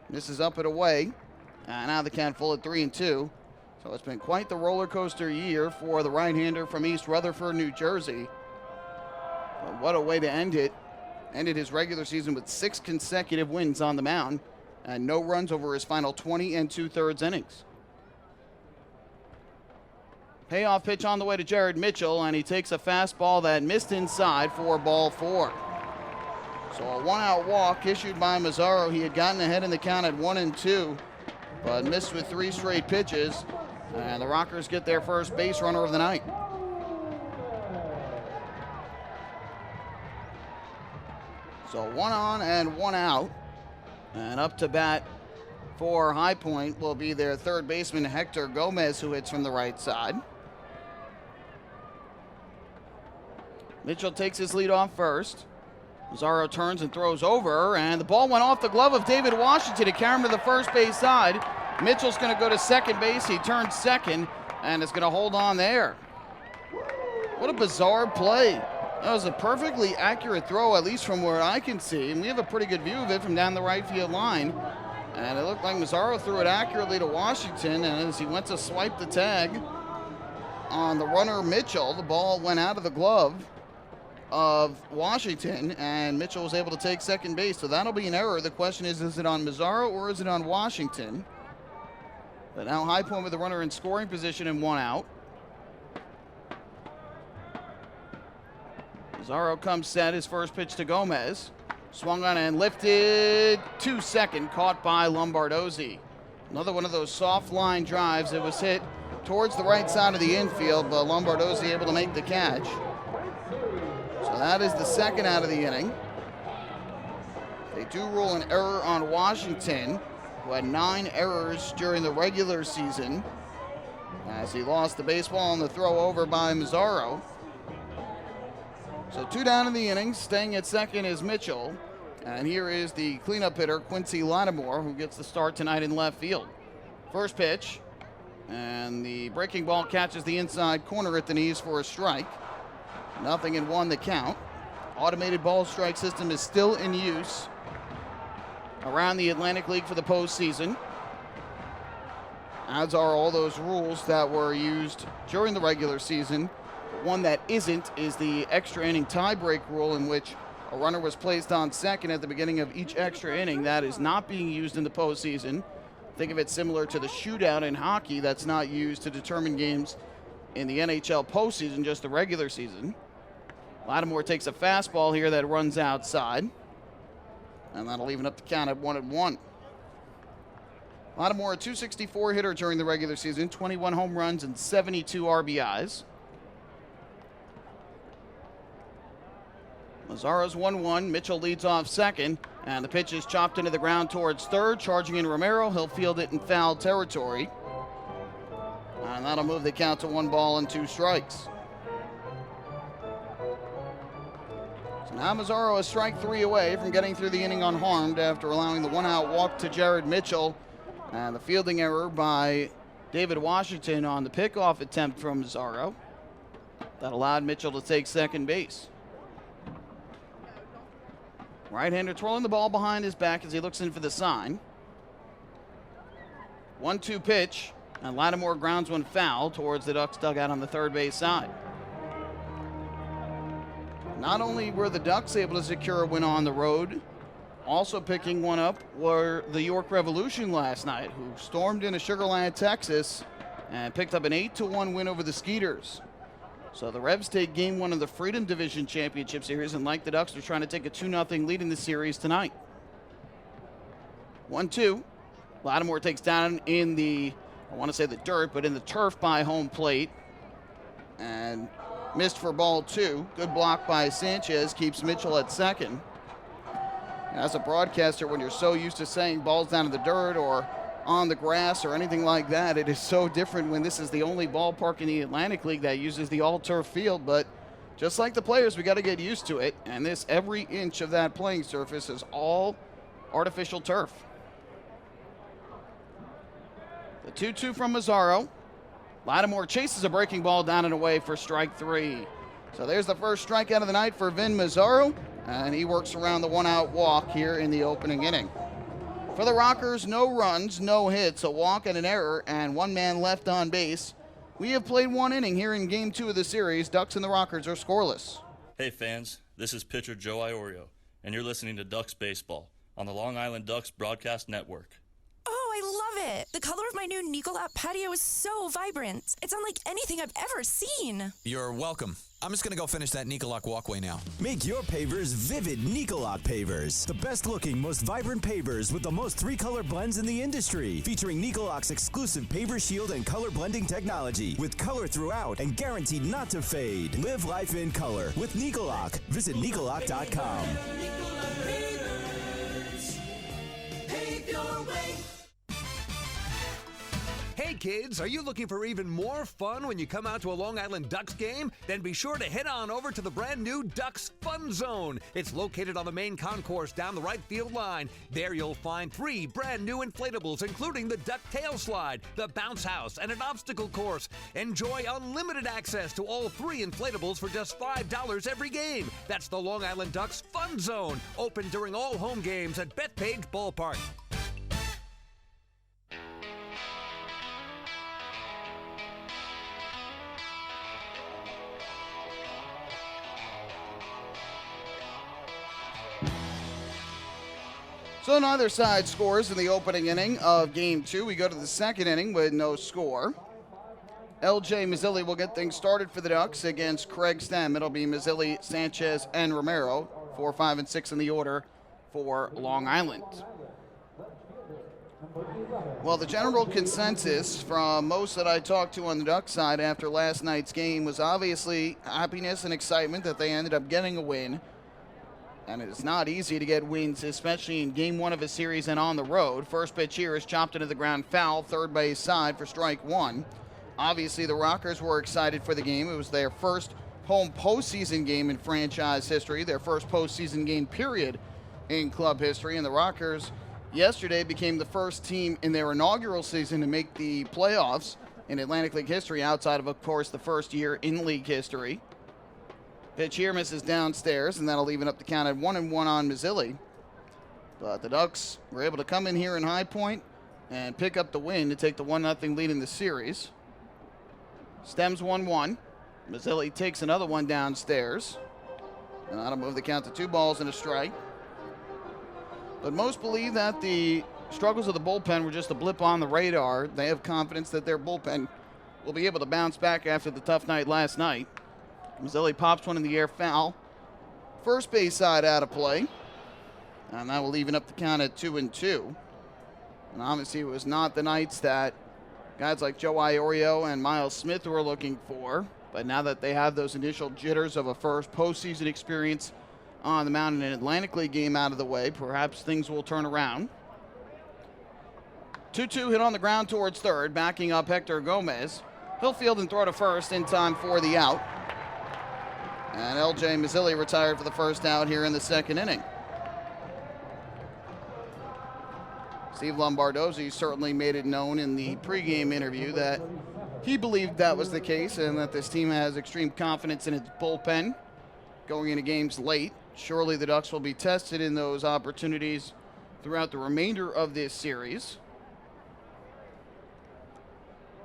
This is up and away, and now the count full at 3-2. So it's been quite the roller coaster year for the right-hander from East Rutherford, New Jersey. But what a way to end it. Ended his regular season with 6 consecutive wins on the mound and no runs over his final 20 2/3 innings. Payoff pitch on the way to Jared Mitchell, and he takes a fastball that missed inside for ball 4. So a 1-out walk issued by Mazzaro. He had gotten ahead in the count at 1-2, but missed with 3 straight pitches, and the Rockers get their first base runner of the night. So 1 on and 1 out, and up to bat for High Point will be their third baseman Hector Gomez, who hits from the right side. Mitchell takes his lead off first. Mazzaro turns and throws over, and the ball went off the glove of David Washington to carry him to the first base side. Mitchell's going to go to second base. He turns second and is going to hold on there. What a bizarre play. That was a perfectly accurate throw, at least from where I can see, and we have a pretty good view of it from down the right field line. And it looked like Mazzaro threw it accurately to Washington, and as he went to swipe the tag on the runner Mitchell, the ball went out of the glove of Washington, and Mitchell was able to take second base. So that'll be an error. The question is it on Mazzaro or is it on Washington? But now High Point with the runner in scoring position and 1 out. Mazzaro comes set, his first pitch to Gomez. Swung on and lifted to second, caught by Lombardozi. Another one of those soft line drives. It was hit towards the right side of the infield, but Lombardozi able to make the catch. So that is the second out of the inning. They do rule an error on Washington, who had 9 errors during the regular season, as he lost the baseball on the throw over by Mazzaro. So 2 down in the innings. Staying at second is Mitchell. And here is the cleanup hitter, Quincy Lattimore, who gets the start tonight in left field. First pitch, and the breaking ball catches the inside corner at the knees for a strike. 0-1 the count. Automated ball strike system is still in use around the Atlantic League for the postseason, as are all those rules that were used during the regular season. One that isn't is the extra inning tiebreak rule, in which a runner was placed on second at the beginning of each extra inning. That is not being used in the postseason. Think of it similar to the shootout in hockey that's not used to determine games in the NHL postseason, just the regular season. Lattimore takes a fastball here that runs outside, and that'll even up the count at 1-1. Lattimore, a .264 hitter during the regular season, 21 home runs and 72 RBIs. Mazzaro's 1-1. Mitchell leads off second, and the pitch is chopped into the ground towards third. Charging in Romero. He'll field it in foul territory. And that'll move the count to 1 ball and 2 strikes. So now Mazzaro is strike 3 away from getting through the inning unharmed after allowing the 1-out walk to Jared Mitchell. And the fielding error by David Washington on the pickoff attempt from Mazzaro. That allowed Mitchell to take second base. Right-hander twirling the ball behind his back as he looks in for the sign. 1-2 pitch, and Lattimore grounds one foul towards the Ducks dugout on the third base side. Not only were the Ducks able to secure a win on the road, also picking one up were the York Revolution last night, who stormed into Sugar Land, Texas, and picked up an 8-1 win over the Skeeters. So the Revs take game 1 of the Freedom Division Championship Series, and like the Ducks, they're trying to take a 2-0 lead in the series tonight. 1-2. Lattimore takes down in the, I want to say the dirt, but in the turf by home plate. And missed for ball 2. Good block by Sanchez, keeps Mitchell at second. As a broadcaster, when you're so used to saying balls down in the dirt or on the grass or anything like that, it is so different when this is the only ballpark in the Atlantic League that uses the all-turf field. But just like the players, we got to get used to it. And every inch of that playing surface is all artificial turf. The 2-2 from Mazzaro. Lattimore chases a breaking ball down and away for strike 3. So there's the first strikeout of the night for Vin Mazzaro, and he works around the 1-out walk here in the opening inning. For the Rockers, no runs, no hits, a walk and an error, and 1 man left on base. We have played 1 inning here in Game 2 of the series. Ducks and the Rockers are scoreless. Hey fans, this is pitcher Joe Iorio, and you're listening to Ducks Baseball on the Long Island Ducks Broadcast Network. Oh, I love it! The color of my new Nicolot patio is so vibrant. It's unlike anything I've ever seen. You're welcome. I'm just going to go finish that Nicolot walkway now. Make your pavers vivid Nicolot pavers. The best looking, most vibrant pavers with the most 3-color blends in the industry. Featuring Nicolot's exclusive paver shield and color blending technology. With color throughout and guaranteed not to fade. Live life in color with Nicolot. Visit Nicolot.com. Pave your way. Hey kids, are you looking for even more fun when you come out to a Long Island Ducks game? Then be sure to head on over to the brand new Ducks Fun Zone. It's located on the main concourse down the right field line. There you'll find 3 brand new inflatables, including the Duck Tail Slide, the Bounce House, and an obstacle course. Enjoy unlimited access to all 3 inflatables for just $5 every game. That's the Long Island Ducks Fun Zone, open during all home games at Bethpage Ballpark. So neither side scores in the opening inning of Game 2. We go to the second inning with no score. LJ Mazzilli will get things started for the Ducks against Craig Stem. It'll be Mazzilli, Sanchez, and Romero, 4, 5, and 6 in the order for Long Island. Well, the general consensus from most that I talked to on the Ducks side after last night's game was obviously happiness and excitement that they ended up getting a win. And it's not easy to get wins, especially in Game 1 of a series and on the road. First pitch here is chopped into the ground foul, third base side for strike 1. Obviously, the Rockers were excited for the game. It was their first home postseason game in franchise history, their first postseason game, period, in club history. And the Rockers yesterday became the first team in their inaugural season to make the playoffs in Atlantic League history, outside of course, the first year in league history. Pitch here misses downstairs, and that'll even up the count at 1-1 on Mazzilli. But the Ducks were able to come in here in High Point and pick up the win to take the 1-0 lead in the series. Stems 1-1. Mazzilli takes another one downstairs, and that'll move the count to 2 balls and a strike. But most believe that the struggles of the bullpen were just a blip on the radar. They have confidence that their bullpen will be able to bounce back after the tough night last night. Mazzilli pops one in the air foul. First base side out of play. And that will even up the count at 2-2. And obviously it was not the nights that guys like Joe Iorio and Miles Smith were looking for. But now that they have those initial jitters of a first postseason experience on the mound in an Atlantic League game out of the way. Perhaps things will turn around. 2-2 hit on the ground towards third, backing up Hector Gomez. He'll field and throw to first in time for the out. And L.J. Mazzilli retired for the first out here in the second inning. Steve Lombardozi certainly made it known in the pregame interview that he believed that was the case and that this team has extreme confidence in its bullpen going into games late. Surely the Ducks will be tested in those opportunities throughout the remainder of this series.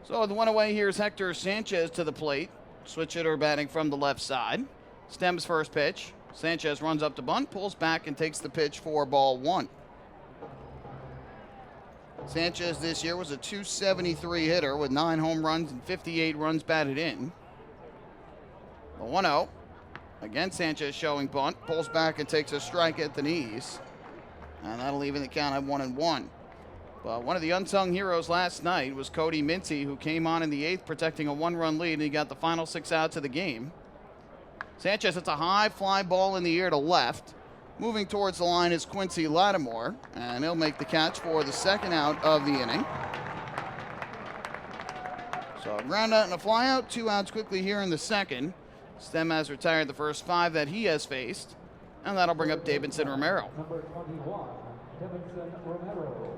So the one away here is Hector Sanchez to the plate. Switch hitter batting from the left side. Stems first pitch. Sanchez runs up to bunt, pulls back, and takes the pitch for ball one. Sanchez this year was a .273 hitter with 9 home runs and 58 runs batted in. The 1-0. Again, Sanchez showing bunt, pulls back and takes a strike at the knees. And that'll even the count at 1-1. But one of the unsung heroes last night was Cody Mincy, who came on in the 8th, protecting a 1-run lead, and he got the final 6 outs of the game. Sanchez hits a high fly ball in the air to left. Moving towards the line is Quincy Lattimore, and he'll make the catch for the second out of the inning. So a ground out and a fly out, 2 outs quickly here in the second. Stem has retired the first 5 that he has faced, and that'll bring up Davidson Romero. Number 21, Davidson Romero.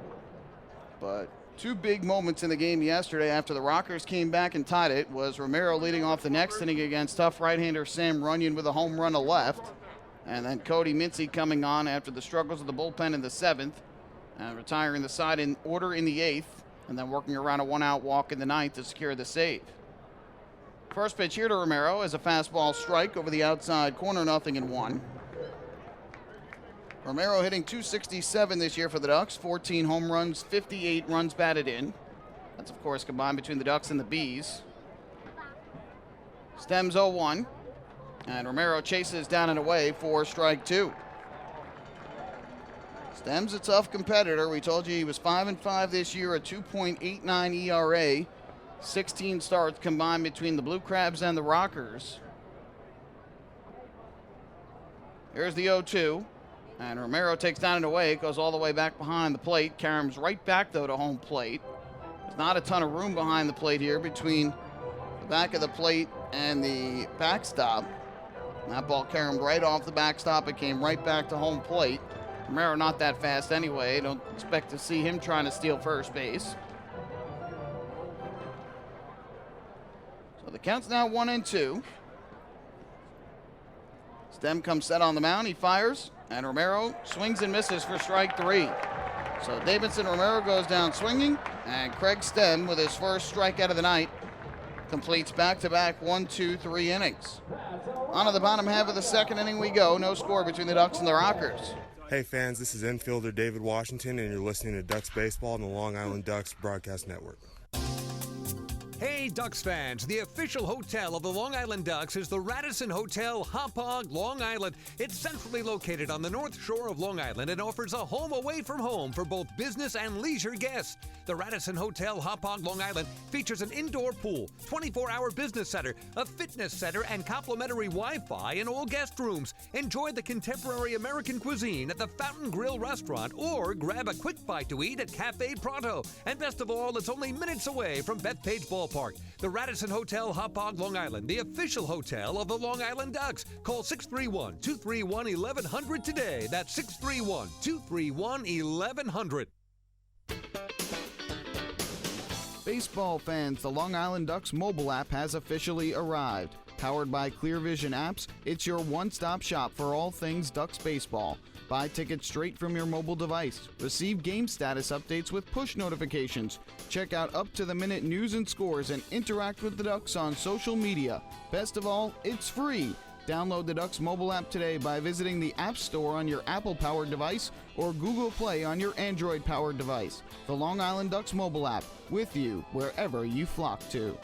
But 2 big moments in the game yesterday after the Rockers came back and tied it was Romero leading off the next inning against tough right-hander Sam Runyon with a home run to left. And then Cody Mincy coming on after the struggles of the bullpen in the 7th and retiring the side in order in the 8th and then working around a 1-out walk in the 9th to secure the save. First pitch here to Romero is a fastball strike over the outside corner, 0-1. Romero hitting .267 this year for the Ducks, 14 home runs, 58 runs batted in. That's, of course, combined between the Ducks and the Bees. Stems 0-1, and Romero chases down and away for strike 2. Stems a tough competitor. We told you he was 5-5 this year, a 2.89 ERA, 16 starts combined between the Blue Crabs and the Rockers. Here's the 0-2. And Romero takes down and away, goes all the way back behind the plate. Karam's right back, though, to home plate. There's not a ton of room behind the plate here between the back of the plate and the backstop. And that ball caromed right off the backstop. It came right back to home plate. Romero not that fast anyway. Don't expect to see him trying to steal first base. So the count's now 1-2. Stem comes set on the mound. He fires. And Romero swings and misses for strike 3. So Davidson Romero goes down swinging, and Craig Stem, with his first strikeout of the night, completes back-to-back 1-2-3 innings. On to the bottom half of the second inning we go. No score between the Ducks and the Rockers. Hey fans, this is infielder David Washington, and you're listening to Ducks Baseball on the Long Island Ducks Broadcast Network. Hey, Ducks fans, the official hotel of the Long Island Ducks is the Radisson Hotel, Hauppauge, Long Island. It's centrally located on the north shore of Long Island and offers a home away from home for both business and leisure guests. The Radisson Hotel, Hauppauge, Long Island features an indoor pool, 24-hour business center, a fitness center, and complimentary Wi-Fi in all guest rooms. Enjoy the contemporary American cuisine at the Fountain Grill restaurant or grab a quick bite to eat at Cafe Pronto. And best of all, it's only minutes away from Bethpage Ballpark. The Radisson Hotel, Hauppauge, Long Island, the official hotel of the Long Island Ducks. Call 631-231-1100 today. That's 631-231-1100. Baseball fans, the Long Island Ducks mobile app has officially arrived. Powered by Clear Vision Apps, it's your one-stop shop for all things Ducks baseball. Buy tickets straight from your mobile device. Receive game status updates with push notifications. Check out up-to-the-minute news and scores and interact with the Ducks on social media. Best of all, it's free. Download the Ducks mobile app today by visiting the App Store on your Apple-powered device or Google Play on your Android-powered device. The Long Island Ducks mobile app, with you wherever you flock to.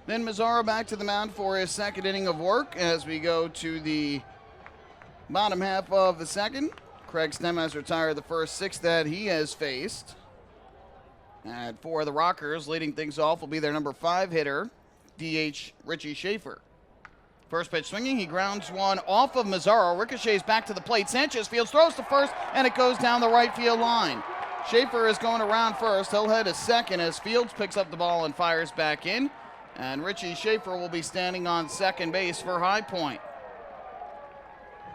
Then Mazzaro back to the mound for his second inning of work as we go to the bottom half of the second. Craig Stem has retired the first 6 that he has faced. And for the Rockers, leading things off will be their number 5 hitter, DH Richie Schaefer. First pitch swinging, he grounds one off of Mazzaro, ricochets back to the plate. Sanchez fields, throws to first, and it goes down the right field line. Schaefer is going around first. He'll head to second as Fields picks up the ball and fires back in. And Richie Schaefer will be standing on second base for High Point.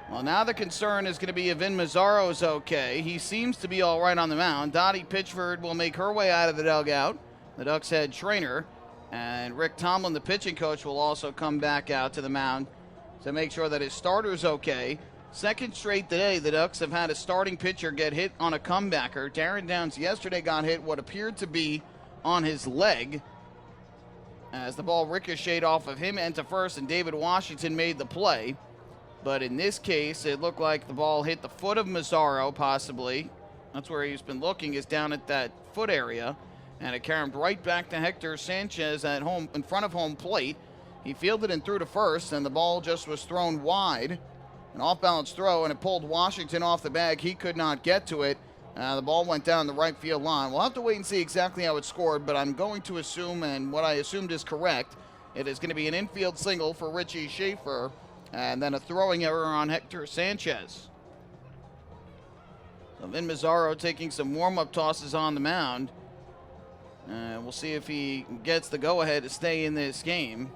Well, now the concern is going to be if Vin Mazzaro is okay. He seems to be all right on the mound. Dottie Pitchford will make her way out of the dugout, the Ducks head trainer. And Rick Tomlin, the pitching coach, will also come back out to the mound to make sure that his starter's okay. Second straight today, the Ducks have had a starting pitcher get hit on a comebacker. Darren Downs yesterday got hit what appeared to be on his leg as the ball ricocheted off of him and to first, and David Washington made the play. But in this case, it looked like the ball hit the foot of Mazzaro, possibly. That's where he's been looking, is down at that foot area. And it carried right back to Hector Sanchez at home, in front of home plate. He fielded and threw to first, and the ball just was thrown wide. An off-balance throw, and it pulled Washington off the bag. He could not get to it. The ball went down the right field line. We'll have to wait and see exactly how it scored, but I'm going to assume, and what I assumed is correct, it is going to be an infield single for Richie Schaefer, and then a throwing error on Hector Sanchez. So Vin Mazzaro taking some warm-up tosses on the mound. We'll see if he gets the go-ahead to stay in this game.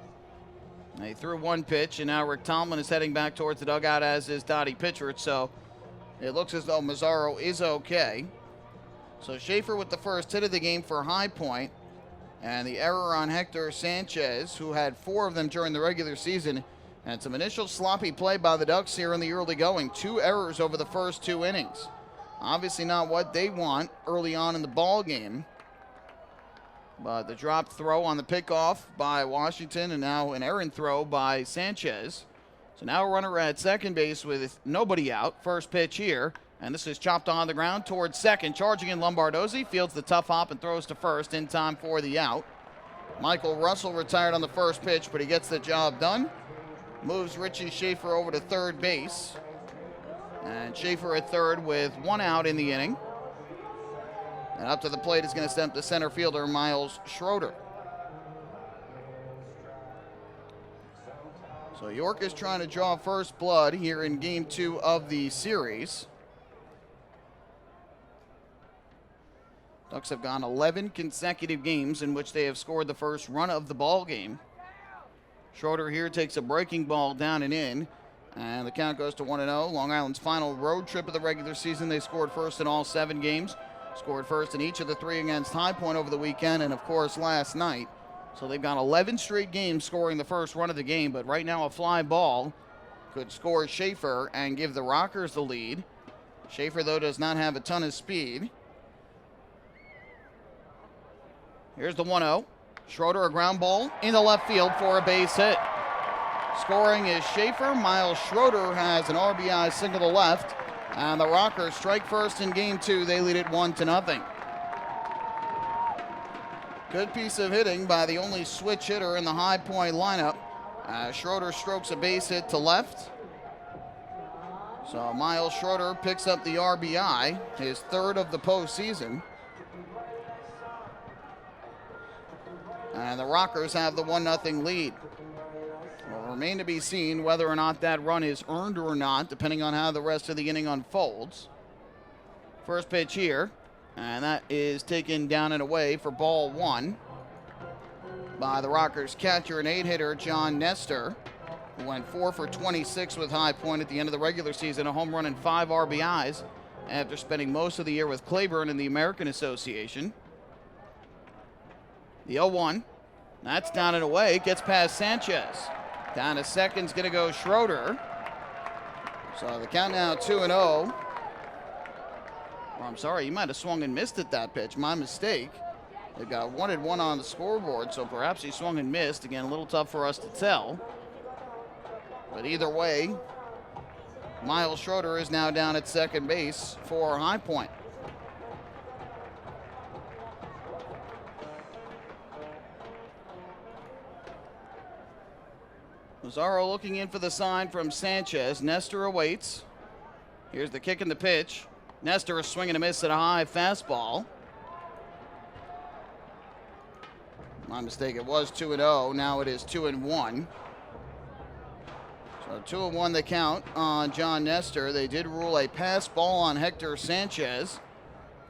He threw one pitch, and now Rick Tomlin is heading back towards the dugout, as is Dottie Pitchford. So it looks as though Mazzaro is okay. So Schaefer with the first hit of the game for High Point, and the error on Hector Sanchez, who had 4 of them during the regular season. And some initial sloppy play by the Ducks here in the early going. 2 errors over the first 2 innings. Obviously not what they want early on in the ball game. But the dropped throw on the pickoff by Washington, and now an errant throw by Sanchez. So now a runner at second base with nobody out. First pitch here, and this is chopped on the ground towards second. Charging in Lombardozi, fields the tough hop and throws to first in time for the out. Michael Russell retired on the first pitch, but he gets the job done. Moves Richie Schaefer over to third base. And Schaefer at third with 1 out in the inning. And up to the plate is going to step the center fielder, Miles Schroeder. So York is trying to draw first blood here in Game 2 of the series. Ducks have gone 11 consecutive games in which they have scored the first run of the ball game. Schroeder here takes a breaking ball down and in. And the count goes to 1-0. Long Island's final road trip of the regular season. They scored first in all 7 games. Scored first in each of the 3 against High Point over the weekend and, of course, last night. So they've got 11 straight games scoring the first run of the game. But right now a fly ball could score Schaefer and give the Rockers the lead. Schaefer, though, does not have a ton of speed. Here's the 1-0. Schroeder, a ground ball in the left field for a base hit. Scoring is Schaefer. Miles Schroeder has an RBI single to left. And the Rockers strike first in Game 2. They lead it 1-0. Good piece of hitting by the only switch hitter in the High Point lineup. Schroeder strokes a base hit to left. So Miles Schroeder picks up the RBI, his 3rd of the postseason. And the Rockers have the 1-0 lead. Will remain to be seen whether or not that run is earned or not, depending on how the rest of the inning unfolds. First pitch here, and that is taken down and away for ball 1 by the Rockers catcher and 8-hitter John Nestor, who went 4 for 26 with High Point at the end of the regular season, a home run and 5 RBIs after spending most of the year with Claiborne in the American Association. The 0-1, that's down and away, gets past Sanchez. Down to second's going to go Schroeder. So the count now 2-0. Oh, I'm sorry, he might have swung and missed at that pitch. My mistake. They got 1-1 on the scoreboard, so perhaps he swung and missed. Again, a little tough for us to tell. But either way, Miles Schroeder is now down at second base for High Point. Mazzaro looking in for the sign from Sanchez. Nestor awaits. Here's the kick and the pitch. Nestor is swinging a miss at a high fastball. My mistake, it was 2-0. Now it is 2-1. So 2-1 the count on John Nestor. They did rule a pass ball on Hector Sanchez.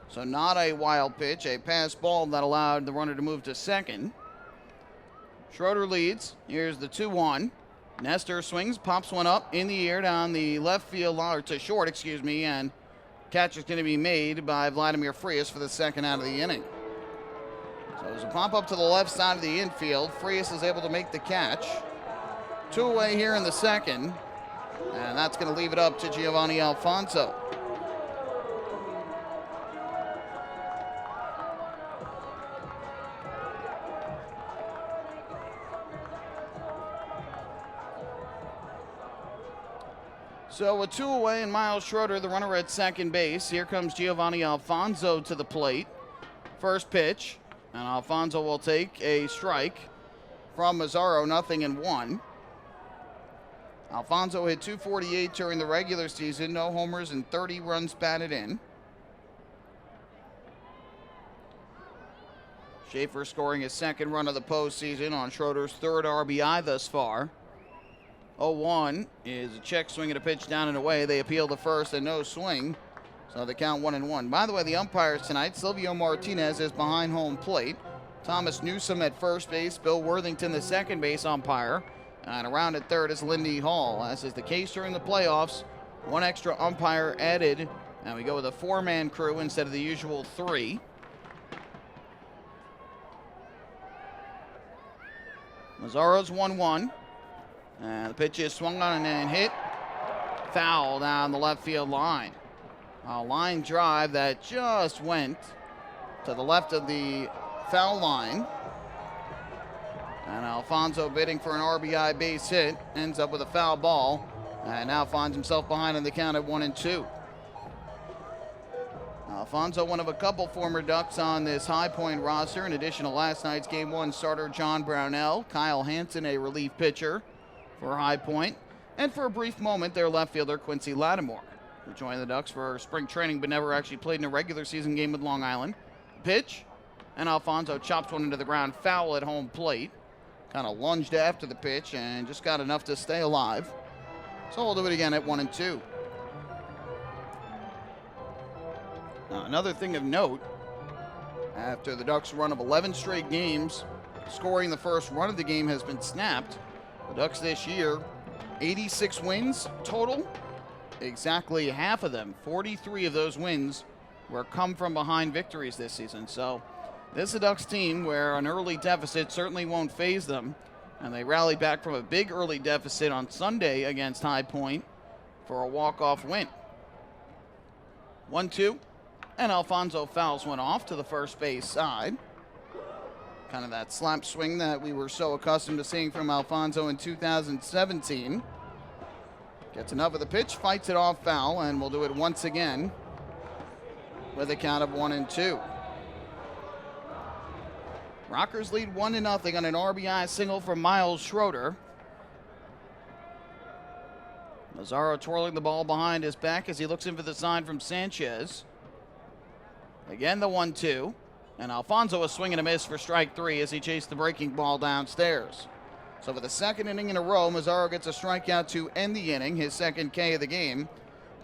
So not a wild pitch, a pass ball that allowed the runner to move to second. Schroeder leads. Here's the 2-1. Nestor swings, pops one up in the air down the left field, or to short, and catch is going to be made by Vladimir Frias for the second out of the inning. So there's a pop up to the left side of the infield. Frias is able to make the catch. 2 away here in the second, and that's going to leave it up to Giovanni Alfonso. So with 2 away and Miles Schroeder, the runner at second base. Here comes Giovanni Alfonso to the plate. First pitch, and Alfonso will take a strike from Mazzaro, 0-1. Alfonso hit .248 during the regular season, no homers and 30 runs batted in. Schaefer scoring his second run of the postseason on Schroeder's third RBI thus far. 0-1 is a check swing and a pitch down and away. They appeal to first and no swing. So they count 1-1. By the way, the umpires tonight, Silvio Martinez is behind home plate. Thomas Newsom at first base. Bill Worthington, the second base umpire. And around at third is Lindy Hall. As is the case during the playoffs, 1 extra umpire added. And we go with a 4-man crew instead of the usual 3. Mazzaro's 1-1. And the pitch is swung on and hit. Foul down the left field line. A line drive that just went to the left of the foul line. And Alfonso bidding for an RBI base hit. Ends up with a foul ball. And now finds himself behind in the count at 1-2. Alfonso, one of a couple former Ducks on this High Point roster. In addition to last night's Game 1 starter John Brownell. Kyle Hansen, a relief pitcher for High Point, and for a brief moment their left fielder Quincy Lattimore, who joined the Ducks for spring training but never actually played in a regular season game with Long Island. Pitch, and Alfonso chops one into the ground, foul at home plate. Kind of lunged after the pitch and just got enough to stay alive. So we'll do it again at 1-2. Now, another thing of note, after the Ducks' run of 11 straight games, scoring the first run of the game has been snapped. The Ducks this year, 86 wins total. Exactly half of them, 43 of those wins, were come from behind victories this season. So this is a Ducks team where an early deficit certainly won't faze them. And they rallied back from a big early deficit on Sunday against High Point for a walk-off win. 1-2, and Alfonso fouls one off to the first base side. Kind of that slap swing that we were so accustomed to seeing from Alfonso in 2017. Gets enough of the pitch, fights it off foul, and we'll do it once again with a count of 1-2. Rockers lead 1-0 on an RBI single from Miles Schroeder. Mazzaro twirling the ball behind his back as he looks in for the sign from Sanchez. Again, the 1-2. And Alfonso a swing and a miss for strike 3 as he chased the breaking ball downstairs. So for the second inning in a row, Mazzaro gets a strikeout to end the inning, his second K of the game.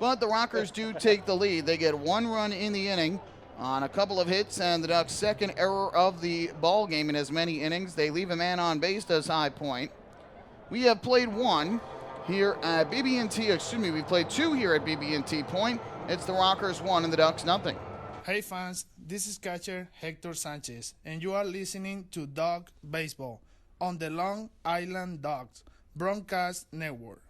But the Rockers do take the lead. They get 1 run in the inning on a couple of hits, and the Ducks' second error of the ball game in as many innings. They leave a man on base, does High Point. We have played 1 here at BB&T. We played 2 here at BB&T Point. It's the Rockers 1 and the Ducks nothing. Hey fans, this is catcher Hector Sanchez, and you are listening to Duck Baseball on the Long Island Ducks Broadcast Network.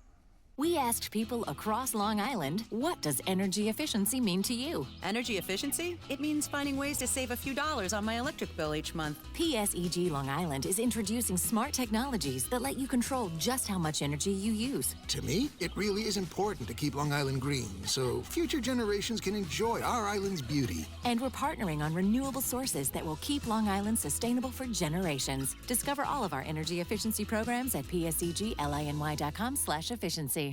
We asked people across Long Island, what does energy efficiency mean to you? Energy efficiency? It means finding ways to save a few dollars on my electric bill each month. PSEG Long Island is introducing smart technologies that let you control just how much energy you use. To me, it really is important to keep Long Island green so future generations can enjoy our island's beauty. And we're partnering on renewable sources that will keep Long Island sustainable for generations. Discover all of our energy efficiency programs at psegLiny.com/efficiency.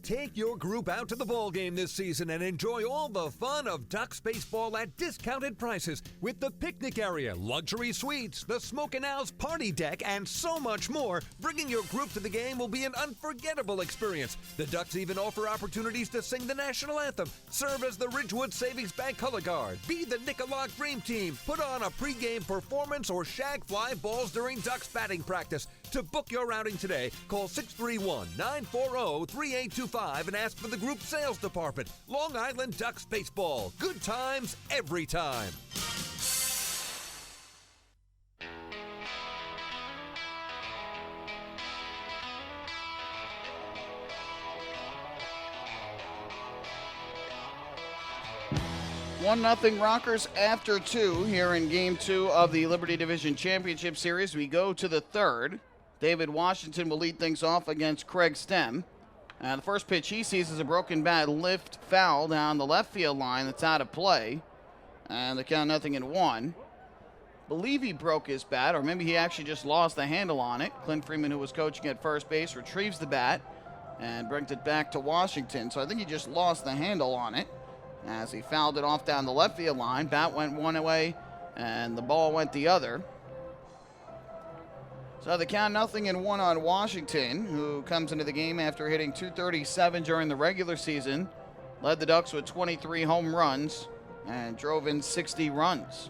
Take your group out to the ball game this season and enjoy all the fun of Ducks baseball at discounted prices with the picnic area, luxury suites, the Smokin' Owl's party deck, and so much more. Bringing your group to the game will be an unforgettable experience. The Ducks even offer opportunities to sing the national anthem, serve as the Ridgewood Savings Bank color guard, be the Nickolock Dream Team, put on a pregame performance, or shag fly balls during Ducks batting practice. To book your outing today, call 631-940-3825 and ask for the group sales department. Long Island Ducks baseball. Good times every time. One nothing Rockers after 2 here in Game 2 of the Liberty Division Championship Series. We go to the third. David Washington will lead things off against Craig Stem. The first pitch he sees is a broken bat lift foul down the left field line that's out of play. And the count 0-1. Believe he broke his bat, or maybe he actually just lost the handle on it. Clint Freeman, who was coaching at first base, retrieves the bat and brings it back to Washington. So I think he just lost the handle on it as he fouled it off down the left field line. Bat went one way and the ball went the other. So the count 0-1 on Washington, who comes into the game after hitting .237 during the regular season, led the Ducks with 23 home runs and drove in 60 runs.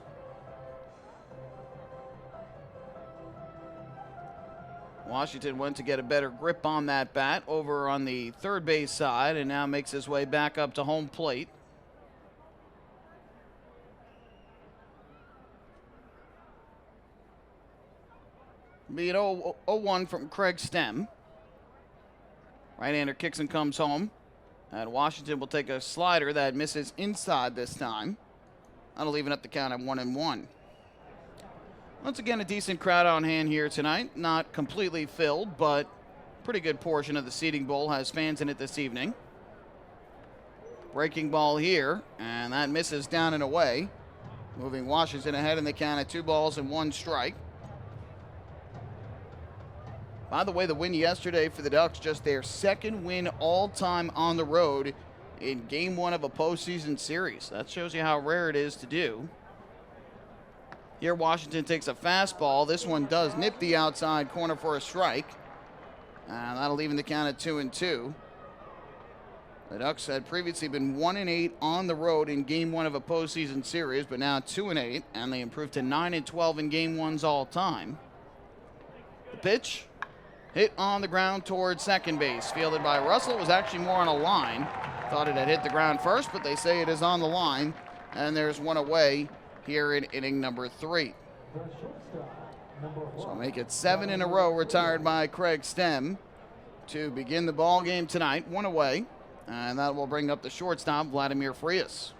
Washington went to get a better grip on that bat over on the third base side and now makes his way back up to home plate. Be an 0-1 from Craig Stem. Right-hander kicks and comes home. And Washington will take a slider that misses inside this time. That'll even up the count at 1-1. Once again, a decent crowd on hand here tonight. Not completely filled, but pretty good portion of the seating bowl has fans in it this evening. Breaking ball here, and that misses down and away. Moving Washington ahead in the count at 2-1 strike. By the way, the win yesterday for the Ducks, just their second win all-time on the road in Game 1 of a postseason series. That shows you how rare it is to do. Here Washington takes a fastball. This one does nip the outside corner for a strike. And that'll even the count at 2-2. The Ducks had previously been 1-8 on the road in Game 1 of a postseason series, but now 2-8, and they improved to 9-12 in Game 1s all time. The pitch. Hit on the ground towards second base. Fielded by Russell. It was actually more on a line. Thought it had hit the ground first, but they say it is on the line. And there's one away here in inning number 3. So make it 7 in a row retired by Craig Stem to begin the ball game tonight. One away. And that will bring up the shortstop, Vladimir Frias.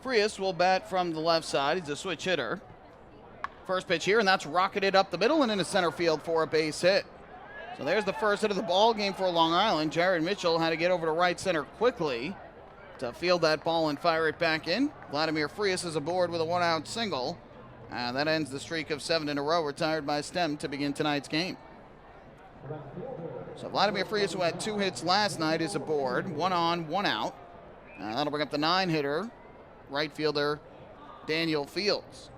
Frias will bat from the left side. He's a switch hitter. First pitch here, and that's rocketed up the middle and into center field for a base hit. So there's the first hit of the ball game for Long Island. Jared Mitchell had to get over to right center quickly to field that ball and fire it back in. Vladimir Frias is aboard with a 1-out single. And that ends the streak of 7 in a row retired by Stem to begin tonight's game. So Vladimir Frias, who had 2 hits last night, is aboard. 1 on, 1 out. And that'll bring up the 9-hitter. Right fielder Daniel Fields.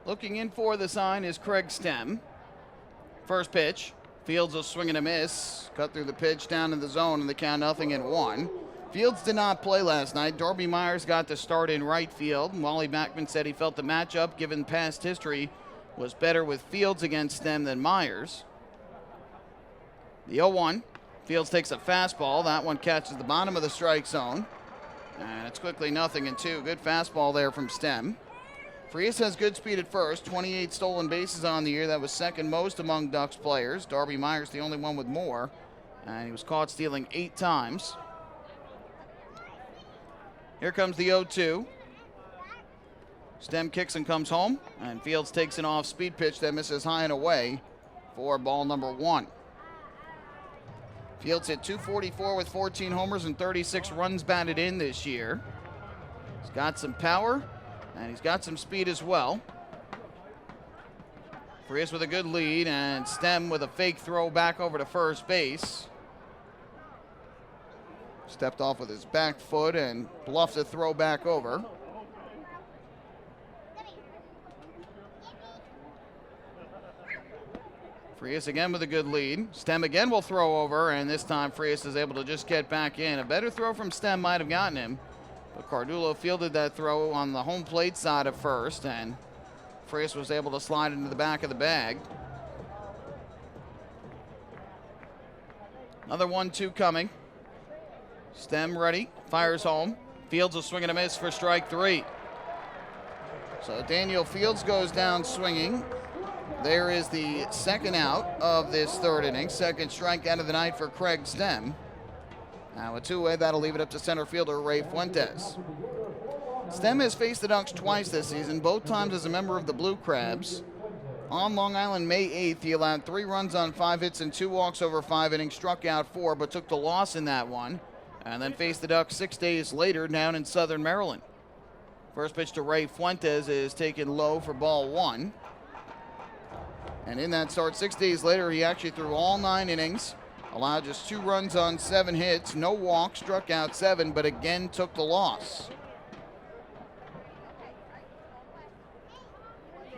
Looking in for the sign is Craig Stem. First pitch. Fields will swing and a miss. Cut through the pitch down in the zone and the count 0-1. Fields did not play last night. Dorby Myers got the start in right field. Wally Backman said he felt the matchup, given past history, was better with Fields against Stem than Myers. The 0-1. Fields takes a fastball. That one catches the bottom of the strike zone. And it's quickly 0-2. Good fastball there from Stem. Frias has good speed at first. 28 stolen bases on the year. That was second most among Ducks players. Darby Myers the only one with more. And he was caught stealing 8 times. Here comes the 0-2. Stem kicks and comes home. And Fields takes an off-speed pitch that misses high and away for ball number 1. Fields hit .244 with 14 homers and 36 runs batted in this year. He's got some power, and he's got some speed as well. Frias with a good lead, and Stem with a fake throw back over to first base. Stepped off with his back foot and bluffed the throw back over. Frias again with a good lead. Stem again will throw over, and this time Frias is able to just get back in. A better throw from Stem might have gotten him, but Cardullo fielded that throw on the home plate side of first, and Frias was able to slide into the back of the bag. Another 1-2 coming. Stem ready, fires home. Fields will swing and a miss for strike 3. So Daniel Fields goes down swinging. There is the second out of this third inning. Second strikeout of the night for Craig Stem. Now a two-way, that'll leave it up to center fielder Ray Fuentes. Stem has faced the Ducks twice this season, both times as a member of the Blue Crabs. On Long Island May 8th, he allowed 3 runs on 5 hits and 2 walks over 5 innings, struck out 4, but took the loss in that one, and then faced the Ducks 6 days later down in Southern Maryland. First pitch to Ray Fuentes is taken low for ball 1. And in that start 6 days later, he actually threw all 9 innings, allowed just 2 runs on 7 hits, no walks, struck out 7, but again took the loss.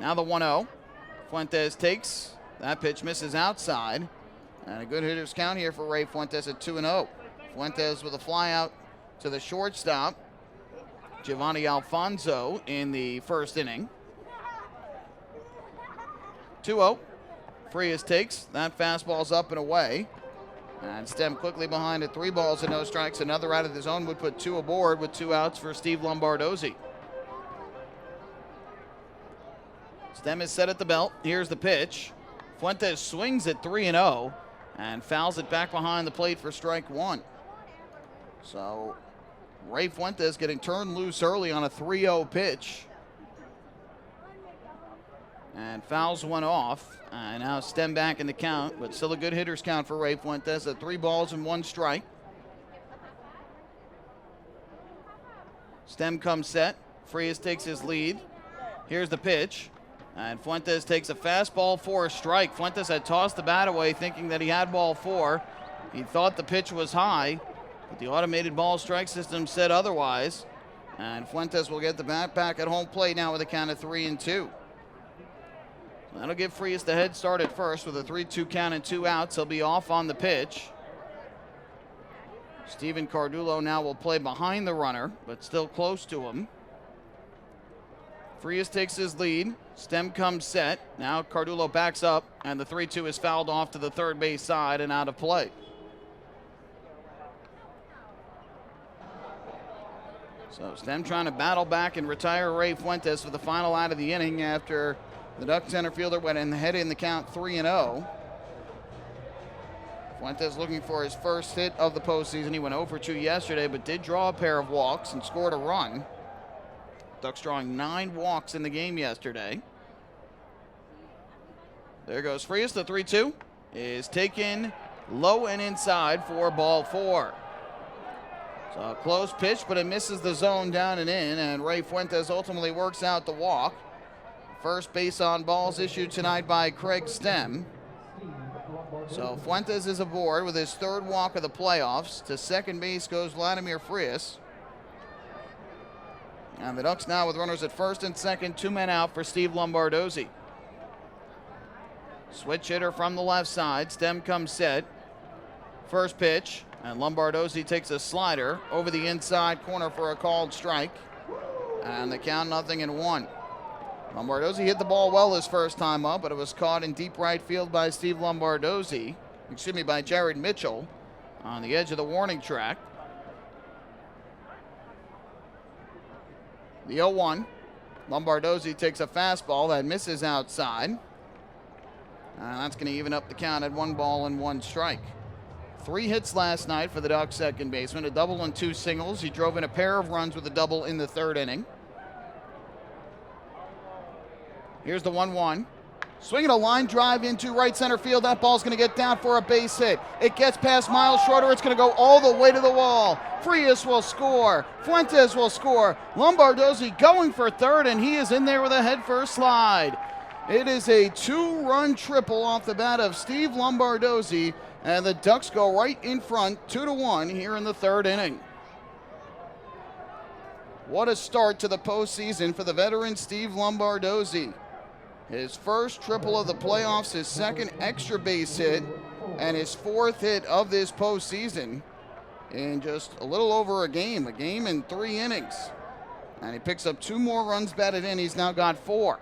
Now the 1-0. Fuentes takes. That pitch misses outside. And a good hitter's count here for Ray Fuentes at 2-0. Fuentes with a fly out to the shortstop, Giovanni Alfonso, in the first inning. 2-0. Frias takes. That fastball's up and away. And Stem quickly behind at 3 balls and no strikes. Another out of the zone would put 2 aboard with 2 outs for Steve Lombardozi. Stem is set at the belt. Here's the pitch. Fuentes swings at 3-0 and fouls it back behind the plate for strike 1. So Ray Fuentes getting turned loose early on a 3-0 pitch. And fouls one off. And now Stem back in the count, but still a good hitter's count for Ray Fuentes at 3 balls and 1 strike. Stem comes set. Frias takes his lead. Here's the pitch. And Fuentes takes a fastball for a strike. Fuentes had tossed the bat away thinking that he had ball 4. He thought the pitch was high, but the automated ball strike system said otherwise. And Fuentes will get the bat back at home plate now with a count of 3-2. That'll give Frias the head start at first with a 3-2 count and 2 outs. He'll be off on the pitch. Steven Cardullo now will play behind the runner, but still close to him. Frias takes his lead. Stem comes set. Now Cardullo backs up, and the 3-2 is fouled off to the third base side and out of play. So Stem trying to battle back and retire Ray Fuentes for the final out of the inning after the Duck center fielder went ahead in the count 3-0. Fuentes looking for his first hit of the postseason. He went 0 for 2 yesterday, but did draw a pair of walks and scored a run. Ducks drawing 9 walks in the game yesterday. There goes Frias. The 3-2 is taken low and inside for ball 4. So a close pitch, but it misses the zone down and in, and Ray Fuentes ultimately works out the walk. First base on balls issued tonight by Craig Stem. So Fuentes is aboard with his 3rd walk of the playoffs. To second base goes Vladimir Frias. And the Ducks now with runners at first and second, 2 men out for Steve Lombardozi. Switch hitter from the left side. Stem comes set. First pitch, and Lombardozi takes a slider over the inside corner for a called strike. And the count 0-1. Lombardozi hit the ball well his first time up, but it was caught in deep right field by by Jared Mitchell on the edge of the warning track. The 0-1. Lombardozi takes a fastball that misses outside. And that's going to even up the count at 1 ball and 1 strike. 3 hits last night for the Ducks second baseman, a double and 2 singles. He drove in a pair of runs with a double in the 3rd inning. Here's the 1-1. Swinging a line drive into right center field. That ball's going to get down for a base hit. It gets past Miles Schroeder. It's going to go all the way to the wall. Frias will score. Fuentes will score. Lombardozi going for 3rd, and he is in there with a head-first slide. It is a 2-run triple off the bat of Steve Lombardozi, and the Ducks go right in front, 2-1 here in the 3rd inning. What a start to the postseason for the veteran Steve Lombardozi. His first triple of the playoffs, his 2nd extra base hit, and his 4th hit of this postseason in just a little over a game in 3 innings. And he picks up 2 more runs batted in. He's now got 4.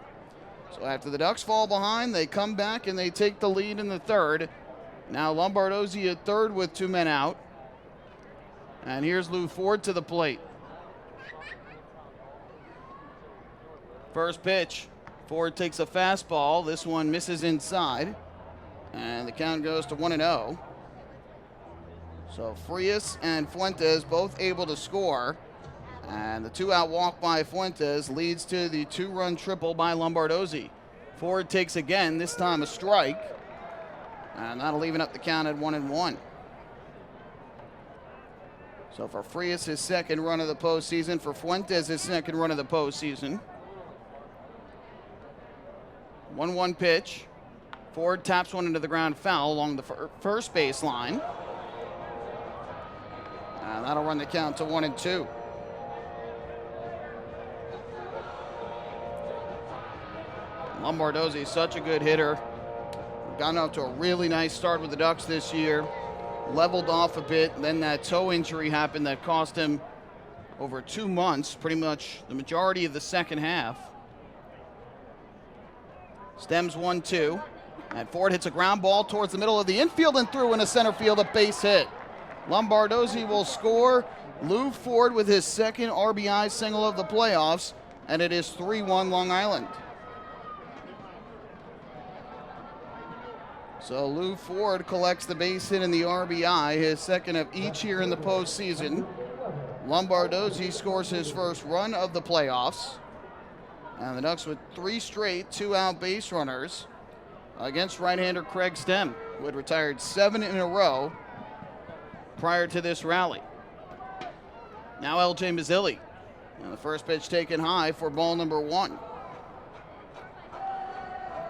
So after the Ducks fall behind, they come back and they take the lead in the 3rd. Now Lombardozi at 3rd with 2 men out. And here's Lou Ford to the plate. First pitch. Ford takes a fastball. This one misses inside. And the count goes to 1-0. So Frias and Fuentes both able to score. And the 2-out walk by Fuentes leads to the 2-run triple by Lombardozi. Ford takes again, this time a strike. And that'll even up the count at 1-1. So for Frias, his 2nd run of the postseason. For Fuentes, his 2nd run of the postseason. 1-1 pitch. Ford taps one into the ground foul along the first base line. And that'll run the count to 1-2. Lombardozi is such a good hitter. Gotten off to a really nice start with the Ducks this year. Leveled off a bit. Then that toe injury happened that cost him over 2 months, pretty much the majority of the second half. Stems 1-2. And Ford hits a ground ball towards the middle of the infield and through into center field, a base hit. Lombardozi will score. Lou Ford with his 2nd RBI single of the playoffs, and it is 3-1 Long Island. So Lou Ford collects the base hit and the RBI, his 2nd of each here in the postseason. Lombardozi scores his first run of the playoffs. And the Ducks with 3 straight 2-out base runners against right-hander Craig Stem, who had retired 7 in a row prior to this rally. Now L.J. Mazzilli. And the first pitch taken high for ball number 1.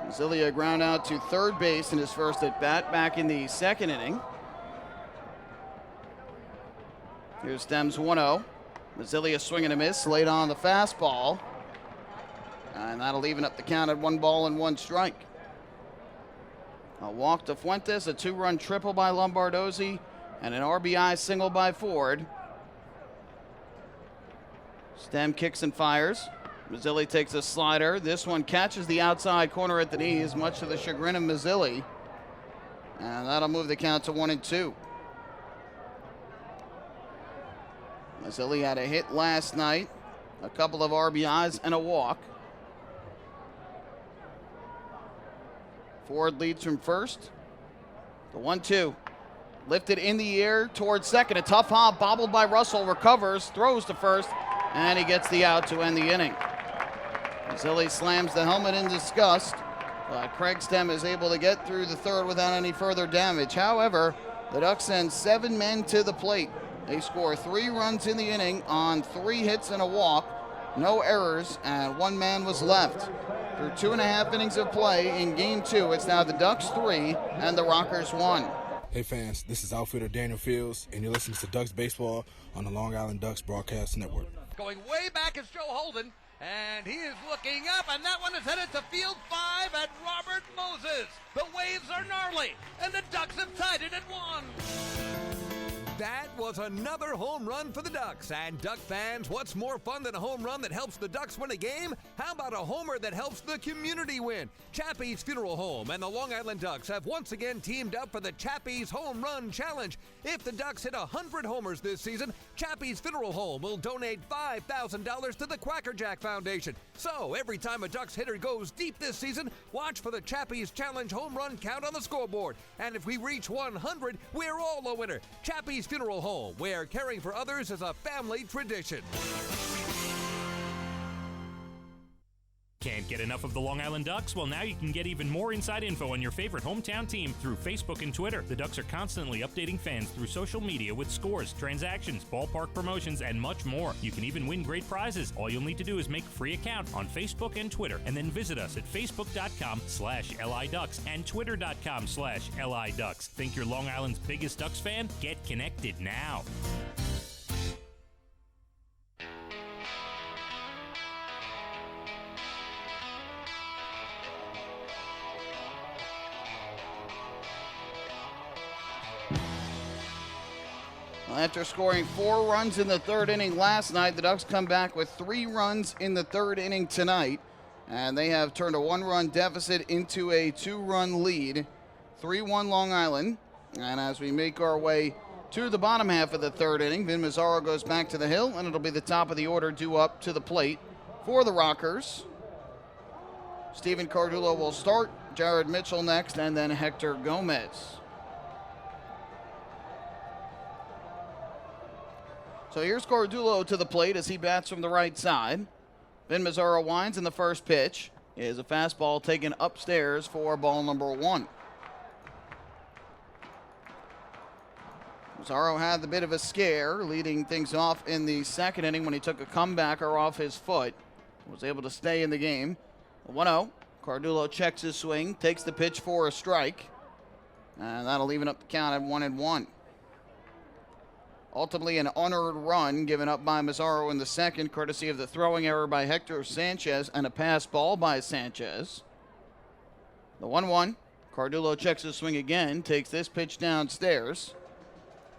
Mazzilli a ground out to 3rd base in his first at-bat back in the 2nd inning. Here's Stem's 1-0. Mazzilli a swing and a miss, laid on the fastball. And that'll even up the count at 1 ball and 1 strike. A walk to Fuentes, a 2-run triple by Lombardozi, and an RBI single by Ford. Stem kicks and fires. Mazzilli takes a slider. This one catches the outside corner at the knees, much to the chagrin of Mazzilli. And that'll move the count to 1-2. Mazzilli had a hit last night, a couple of RBIs and a walk. Ford leads from first. The 1-2. Lifted in the air towards second. A tough hop, bobbled by Russell, recovers, throws to first, and he gets the out to end the inning. Mazzilli slams the helmet in disgust, but Craig Stem is able to get through the 3rd without any further damage. However, the Ducks send 7 men to the plate. They score 3 runs in the inning on 3 hits and a walk, no errors, and 1 man was left. Through 2.5 innings of play in Game 2, it's now the Ducks 3 and the Rockers 1. Hey fans, this is outfielder Daniel Fields, and you're listening to Ducks Baseball on the Long Island Ducks Broadcast Network. Going way back is Joe Holden, and he is looking up, and that one is headed to field 5 at Robert Moses. The waves are gnarly, and the Ducks have tied it at 1. That was was another home run for the Ducks. And Duck fans, what's more fun than a home run that helps the Ducks win a game? How about a homer that helps the community win? Chappies Funeral Home and the Long Island Ducks have once again teamed up for the Chappies Home Run Challenge. If the Ducks hit 100 homers this season, Chappies Funeral Home will donate $5,000 to the Quackerjack Foundation. So every time a Ducks hitter goes deep this season, watch for the Chappies Challenge home run count on the scoreboard. And if we reach 100, we're all a winner. Chappies Funeral Home, where caring for others is a family tradition. Can't get enough of the Long Island Ducks? Well, now you can get even more inside info on your favorite hometown team through Facebook and Twitter. The Ducks are constantly updating fans through social media with scores, transactions, ballpark promotions, and much more. You can even win great prizes. All you'll need to do is make a free account on Facebook and Twitter, and then visit us at facebook.com/LIDucks and twitter.com/LIDucks. Think you're Long Island's biggest Ducks fan? Get connected now. After scoring 4 runs in the third inning last night, the Ducks come back with 3 runs in the third inning tonight. And they have turned a 1-run deficit into a 2-run lead. 3-1 Long Island. And as we make our way to the bottom half of the third inning, Vin Mazzaro goes back to the hill, and it'll be the top of the order due up to the plate for the Rockers. Steven Cardullo will start, Jared Mitchell next, and then Hector Gomez. So here's Cardullo to the plate as he bats from the right side. Vin Mazzaro winds, and the first pitch is a fastball taken upstairs for ball number 1. Mazzaro had the bit of a scare, leading things off in the second inning when he took a comebacker off his foot. Was able to stay in the game. 1-0. Cardullo checks his swing, takes the pitch for a strike, and that'll even up the count at 1-1. Ultimately, an unearned run given up by Mazzaro in the second, courtesy of the throwing error by Hector Sanchez and a pass ball by Sanchez. The 1-1. Cardullo checks his swing again, takes this pitch downstairs,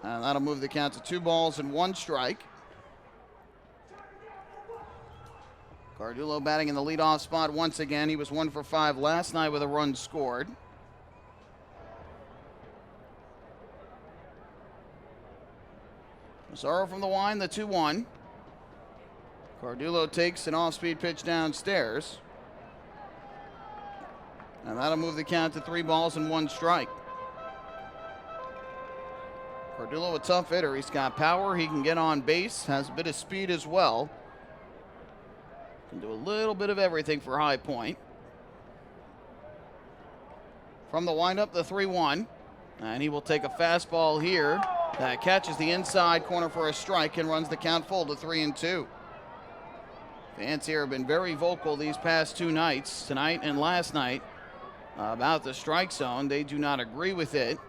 and that'll move the count to 2 balls and 1 strike. Cardullo batting in the leadoff spot once again. He was 1 for 5 last night with a run scored. Mazzaro from the wind, the 2-1. Cardullo takes an off-speed pitch downstairs, and that'll move the count to 3 balls and 1 strike. Cardullo, a tough hitter. He's got power. He can get on base. Has a bit of speed as well. Can do a little bit of everything for High Point. From the windup, the 3-1. And he will take a fastball here that catches the inside corner for a strike and runs the count full to 3-2. Fans here have been very vocal these past 2 nights, tonight and last night, about the strike zone. They do not agree with it.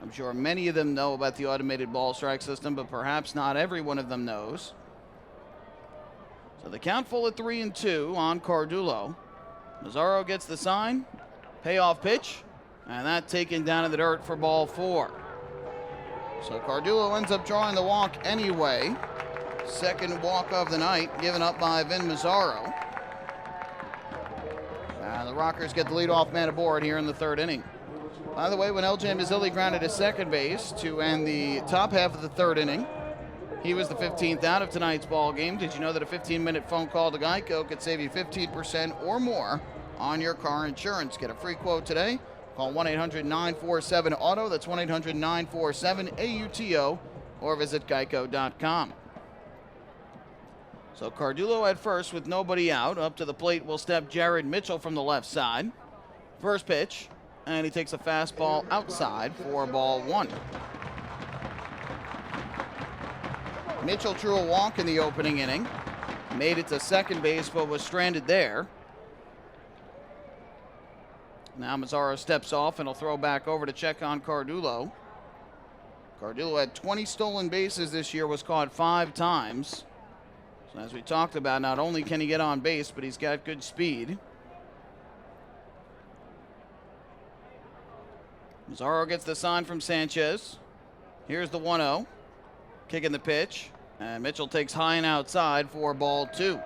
I'm sure many of them know about the automated ball strike system, but perhaps not every one of them knows. So the count full at 3-2 on Cardullo. Mazzaro gets the sign, payoff pitch, and that taken down in the dirt for ball 4. So Cardullo ends up drawing the walk anyway. Second walk of the night given up by Vin Mazzaro. And the Rockers get the leadoff man aboard here in the third inning. By the way, when LJ Mazzilli grounded to second base to end the top half of the third inning, he was the 15th out of tonight's ball game. Did you know that a 15-minute phone call to Geico could save you 15% or more on your car insurance? Get a free quote today. Call 1-800-947-AUTO. That's 1-800-947-AUTO, or visit geico.com. So Cardullo at first with nobody out. Up to the plate will step Jared Mitchell from the left side. First pitch, and he takes a fastball outside for ball 1. Mitchell drew a walk in the opening inning. Made it to second base, but was stranded there. Now Mazzaro steps off and he'll throw back over to check on Cardullo. Cardullo had 20 stolen bases this year, was caught 5 times. So as we talked about, not only can he get on base, but he's got good speed. Mazzaro gets the sign from Sanchez. Here's the 1-0. Kicking the pitch. And Mitchell takes high and outside for ball 2.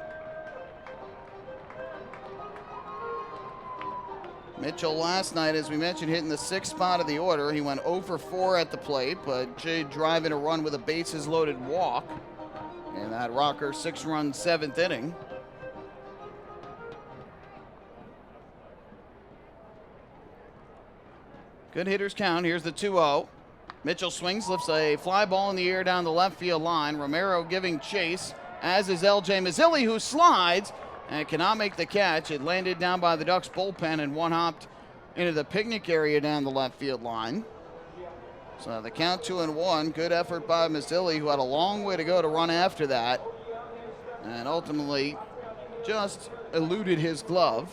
Mitchell last night, as we mentioned, hitting the 6th spot of the order. He went 0 for 4 at the plate, but Jay driving a run with a bases-loaded walk in that rocker 6-run 7th inning. Good hitters count. Here's the 2-0. Mitchell swings, lifts a fly ball in the air down the left field line. Romero giving chase, as is L.J. Mazzilli, who slides and cannot make the catch. It landed down by the Ducks bullpen and one-hopped into the picnic area down the left field line. So the count 2-1. Good effort by Mazzilli, who had a long way to go to run after that, and ultimately just eluded his glove.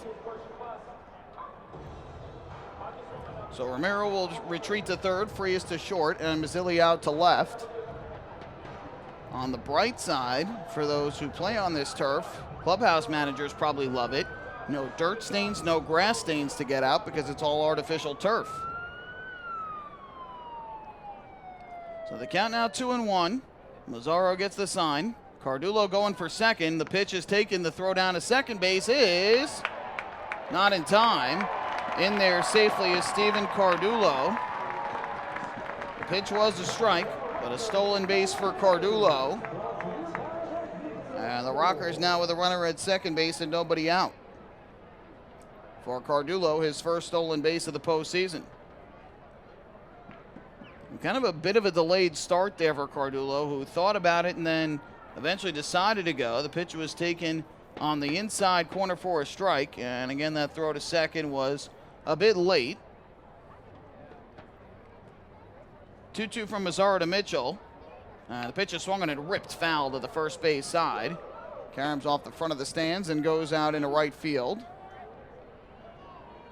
So Romero will retreat to third, Frias to short, and Mazzilli out to left. On the bright side, for those who play on this turf, clubhouse managers probably love it. No dirt stains, no grass stains to get out because it's all artificial turf. So the count now 2-1. Mazzaro gets the sign. Cardullo going for second. The pitch is taken. The throw down to second base is not in time. In there safely is Steven Cardullo. The pitch was a strike, but a stolen base for Cardullo. And the Rockers now with a runner at second base and nobody out. For Cardullo, his first stolen base of the postseason. Kind of a bit of a delayed start there for Cardullo, who thought about it and then eventually decided to go. The pitch was taken on the inside corner for a strike, and again that throw to second was a bit late. 2-2 from Mazzaro to Mitchell. The pitch is swung on and ripped foul to the first base side. Karam's off the front of the stands and goes out into right field.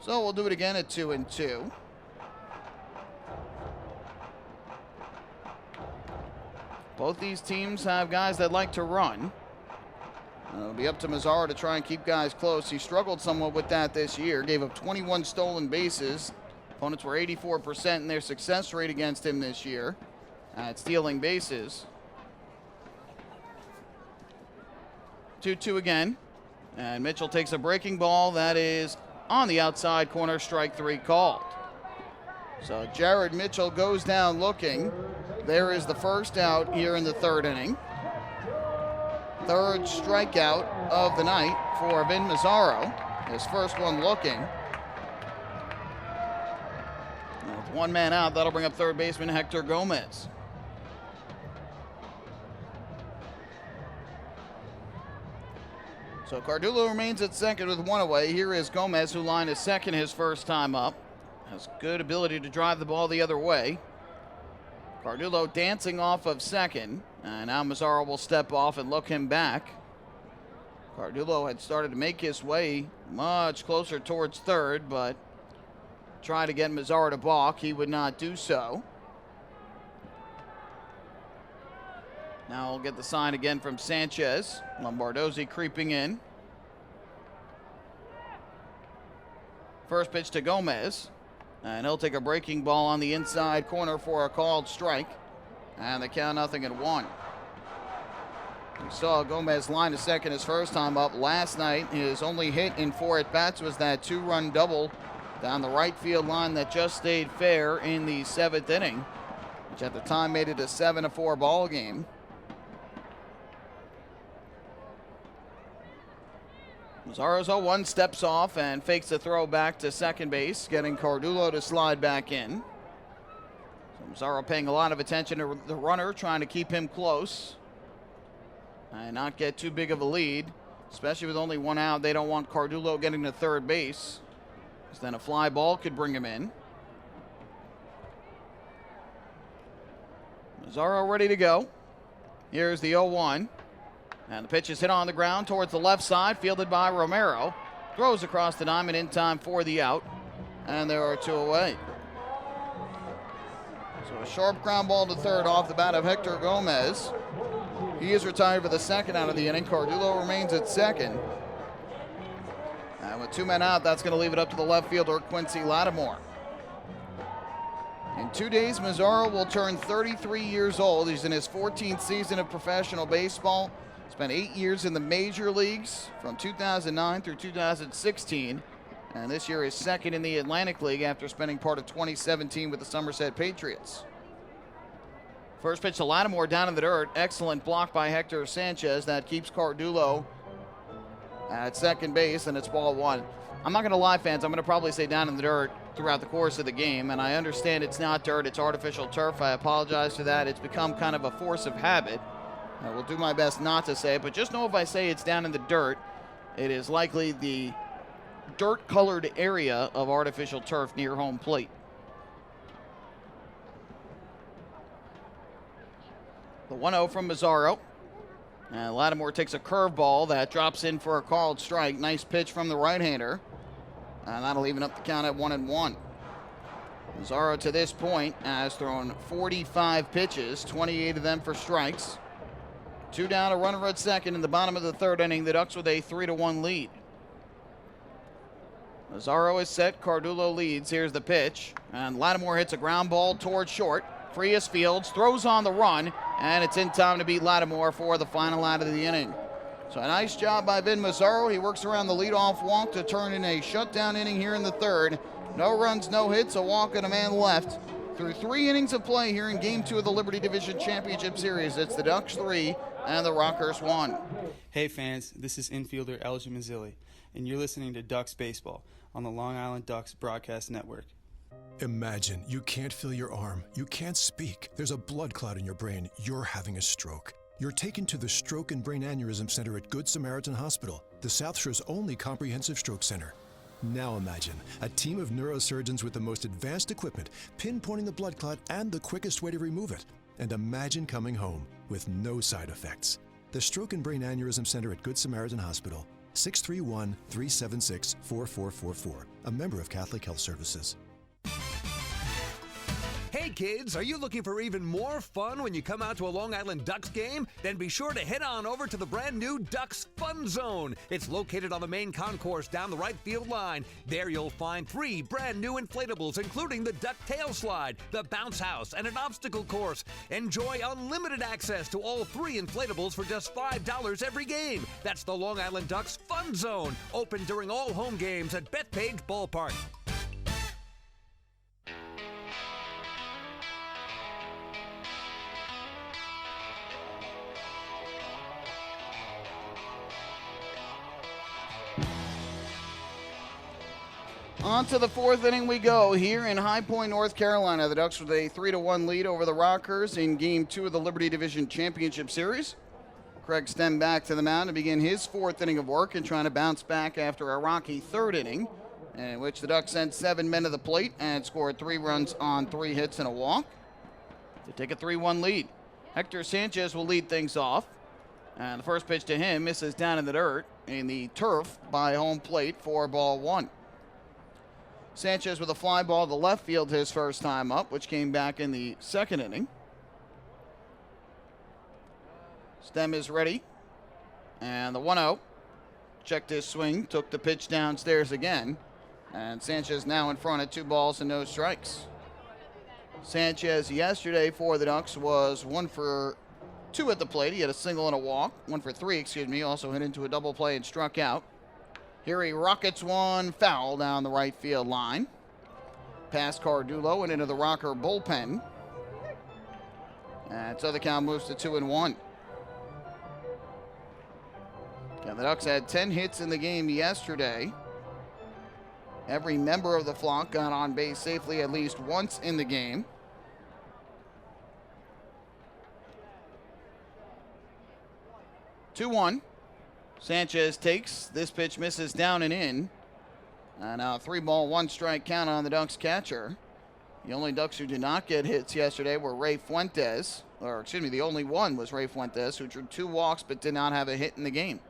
So we'll do it again at 2-2. Both these teams have guys that like to run. It'll be up to Mazzaro to try and keep guys close. He struggled somewhat with that this year. Gave up 21 stolen bases. Opponents were 84% in their success rate against him this year at stealing bases. 2-2 again. And Mitchell takes a breaking ball. That is on the outside corner, strike 3 called. So Jared Mitchell goes down looking. There is the first out here in the 3rd inning. 3rd strikeout of the night for Vin Mazzaro. His first one looking. With one man out, that'll bring up 3rd baseman Hector Gomez. So Cardullo remains at second with one away. Here is Gomez, who lined his second his first time up. Has good ability to drive the ball the other way. Cardullo dancing off of second, and now Mazzaro will step off and look him back. Cardullo had started to make his way much closer towards third, but tried to get Mazzaro to balk. He would not do so. Now we'll get the sign again from Sanchez. Lombardozi creeping in. First pitch to Gomez. And he'll take a breaking ball on the inside corner for a called strike. And the count 0-1. We saw Gomez line to second his first time up last night. His only hit in 4 at-bats was that 2-run double down the right field line that just stayed fair in the 7th inning, which at the time made it a 7-4 ball game. Mazzaro's 0-1, steps off and fakes the throw back to second base, getting Cardullo to slide back in. So Mazzaro paying a lot of attention to the runner, trying to keep him close and not get too big of a lead, especially with only one out. They don't want Cardullo getting to third base, because then a fly ball could bring him in. Mazzaro ready to go. Here's the 0-1. And the pitch is hit on the ground towards the left side, fielded by Romero. Throws across the diamond in time for the out. And there are 2 away. So a sharp ground ball to third off the bat of Hector Gomez. He is retired for the second out of the inning. Cardullo remains at second. And with 2 men out, that's going to leave it up to the left fielder, Quincy Lattimore. In 2 days, Mazzaro will turn 33 years old. He's in his 14th season of professional baseball. Spent 8 years in the major leagues from 2009 through 2016. And this year is second in the Atlantic League after spending part of 2017 with the Somerset Patriots. First pitch to Lattimore down in the dirt. Excellent block by Hector Sanchez. That keeps Cardullo at second base, and it's ball one. I'm not going to lie, fans. I'm going to probably say down in the dirt throughout the course of the game, and I understand it's not dirt. It's artificial turf. I apologize for that. It's become kind of a force of habit. I will do my best not to say it, but just know if I say it's down in the dirt, it is likely the dirt-colored area of artificial turf near home plate. The 1-0 from Mazzaro. And Lattimore takes a curveball that drops in for a called strike. Nice pitch from the right-hander. And that'll even up the count at 1-1. Mazzaro to this point has thrown 45 pitches, 28 of them for strikes. 2 down, a runner at second in the bottom of the third inning. The Ducks with a 3-1 lead. Mazzaro is set. Cardullo leads. Here's the pitch. And Lattimore hits a ground ball towards short. Frias Fields throws on the run, and it's in time to beat Lattimore for the final out of the inning. So a nice job by Vin Mazzaro. He works around the leadoff walk to turn in a shutdown inning here in the third. No runs, no hits, a walk and a man left. Through 3 innings of play here in Game 2 of the Liberty Division Championship Series, it's the Ducks 3 and the Rockers 1. Hey fans, this is infielder Elgin Mazzilli, and you're listening to Ducks Baseball on the Long Island Ducks Broadcast Network. Imagine you can't feel your arm, you can't speak, there's a blood clot in your brain, you're having a stroke. You're taken to the Stroke and Brain Aneurysm Center at Good Samaritan Hospital, the South Shore's only comprehensive stroke center. Now imagine a team of neurosurgeons with the most advanced equipment, pinpointing the blood clot and the quickest way to remove it. And imagine coming home with no side effects. The Stroke and Brain Aneurysm Center at Good Samaritan Hospital, 631-376-4444, a member of Catholic Health Services. Hey kids, are you looking for even more fun when you come out to a Long Island Ducks game? Then be sure to head on over to the brand new Ducks Fun Zone. It's located on the main concourse down the right field line. There you'll find 3 brand new inflatables, including the Duck Tail Slide, the Bounce House, and an obstacle course. Enjoy unlimited access to all 3 inflatables for just $5 every game. That's the Long Island Ducks Fun Zone, open during all home games at Bethpage Ballpark. On to the 4th inning we go here in High Point, North Carolina. The Ducks with a 3-1 lead over the Rockers in Game 2 of the Liberty Division Championship Series. Craig Stem back to the mound to begin his 4th inning of work and trying to bounce back after a rocky 3rd inning, in which the Ducks sent 7 men to the plate and scored 3 runs on 3 hits and a walk to take a 3-1 lead. Hector Sanchez will lead things off, and the first pitch to him misses down in the dirt in the turf by home plate for ball 1. Sanchez with a fly ball to left field his first time up, which came back in the 2nd inning. Stem is ready. And the 1-0. Checked his swing, took the pitch downstairs again. And Sanchez now in front at 2 balls and no strikes. Sanchez yesterday for the Ducks was 1 for 2 at the plate. He had a single and a walk. 1 for 3, also hit into a double play and struck out. Here he rockets one foul down the right field line. Past Cardullo and into the Rocker bullpen. And so the count moves to 2-1. And the Ducks had 10 hits in the game yesterday. Every member of the flock got on base safely at least once in the game. Two-1. Sanchez takes. This pitch misses down and in. And now 3-ball, 1-strike count on the Ducks catcher. The only Ducks who did not get hits yesterday were Ray Fuentes. The only one was Ray Fuentes, who drew 2 walks but did not have a hit in the game.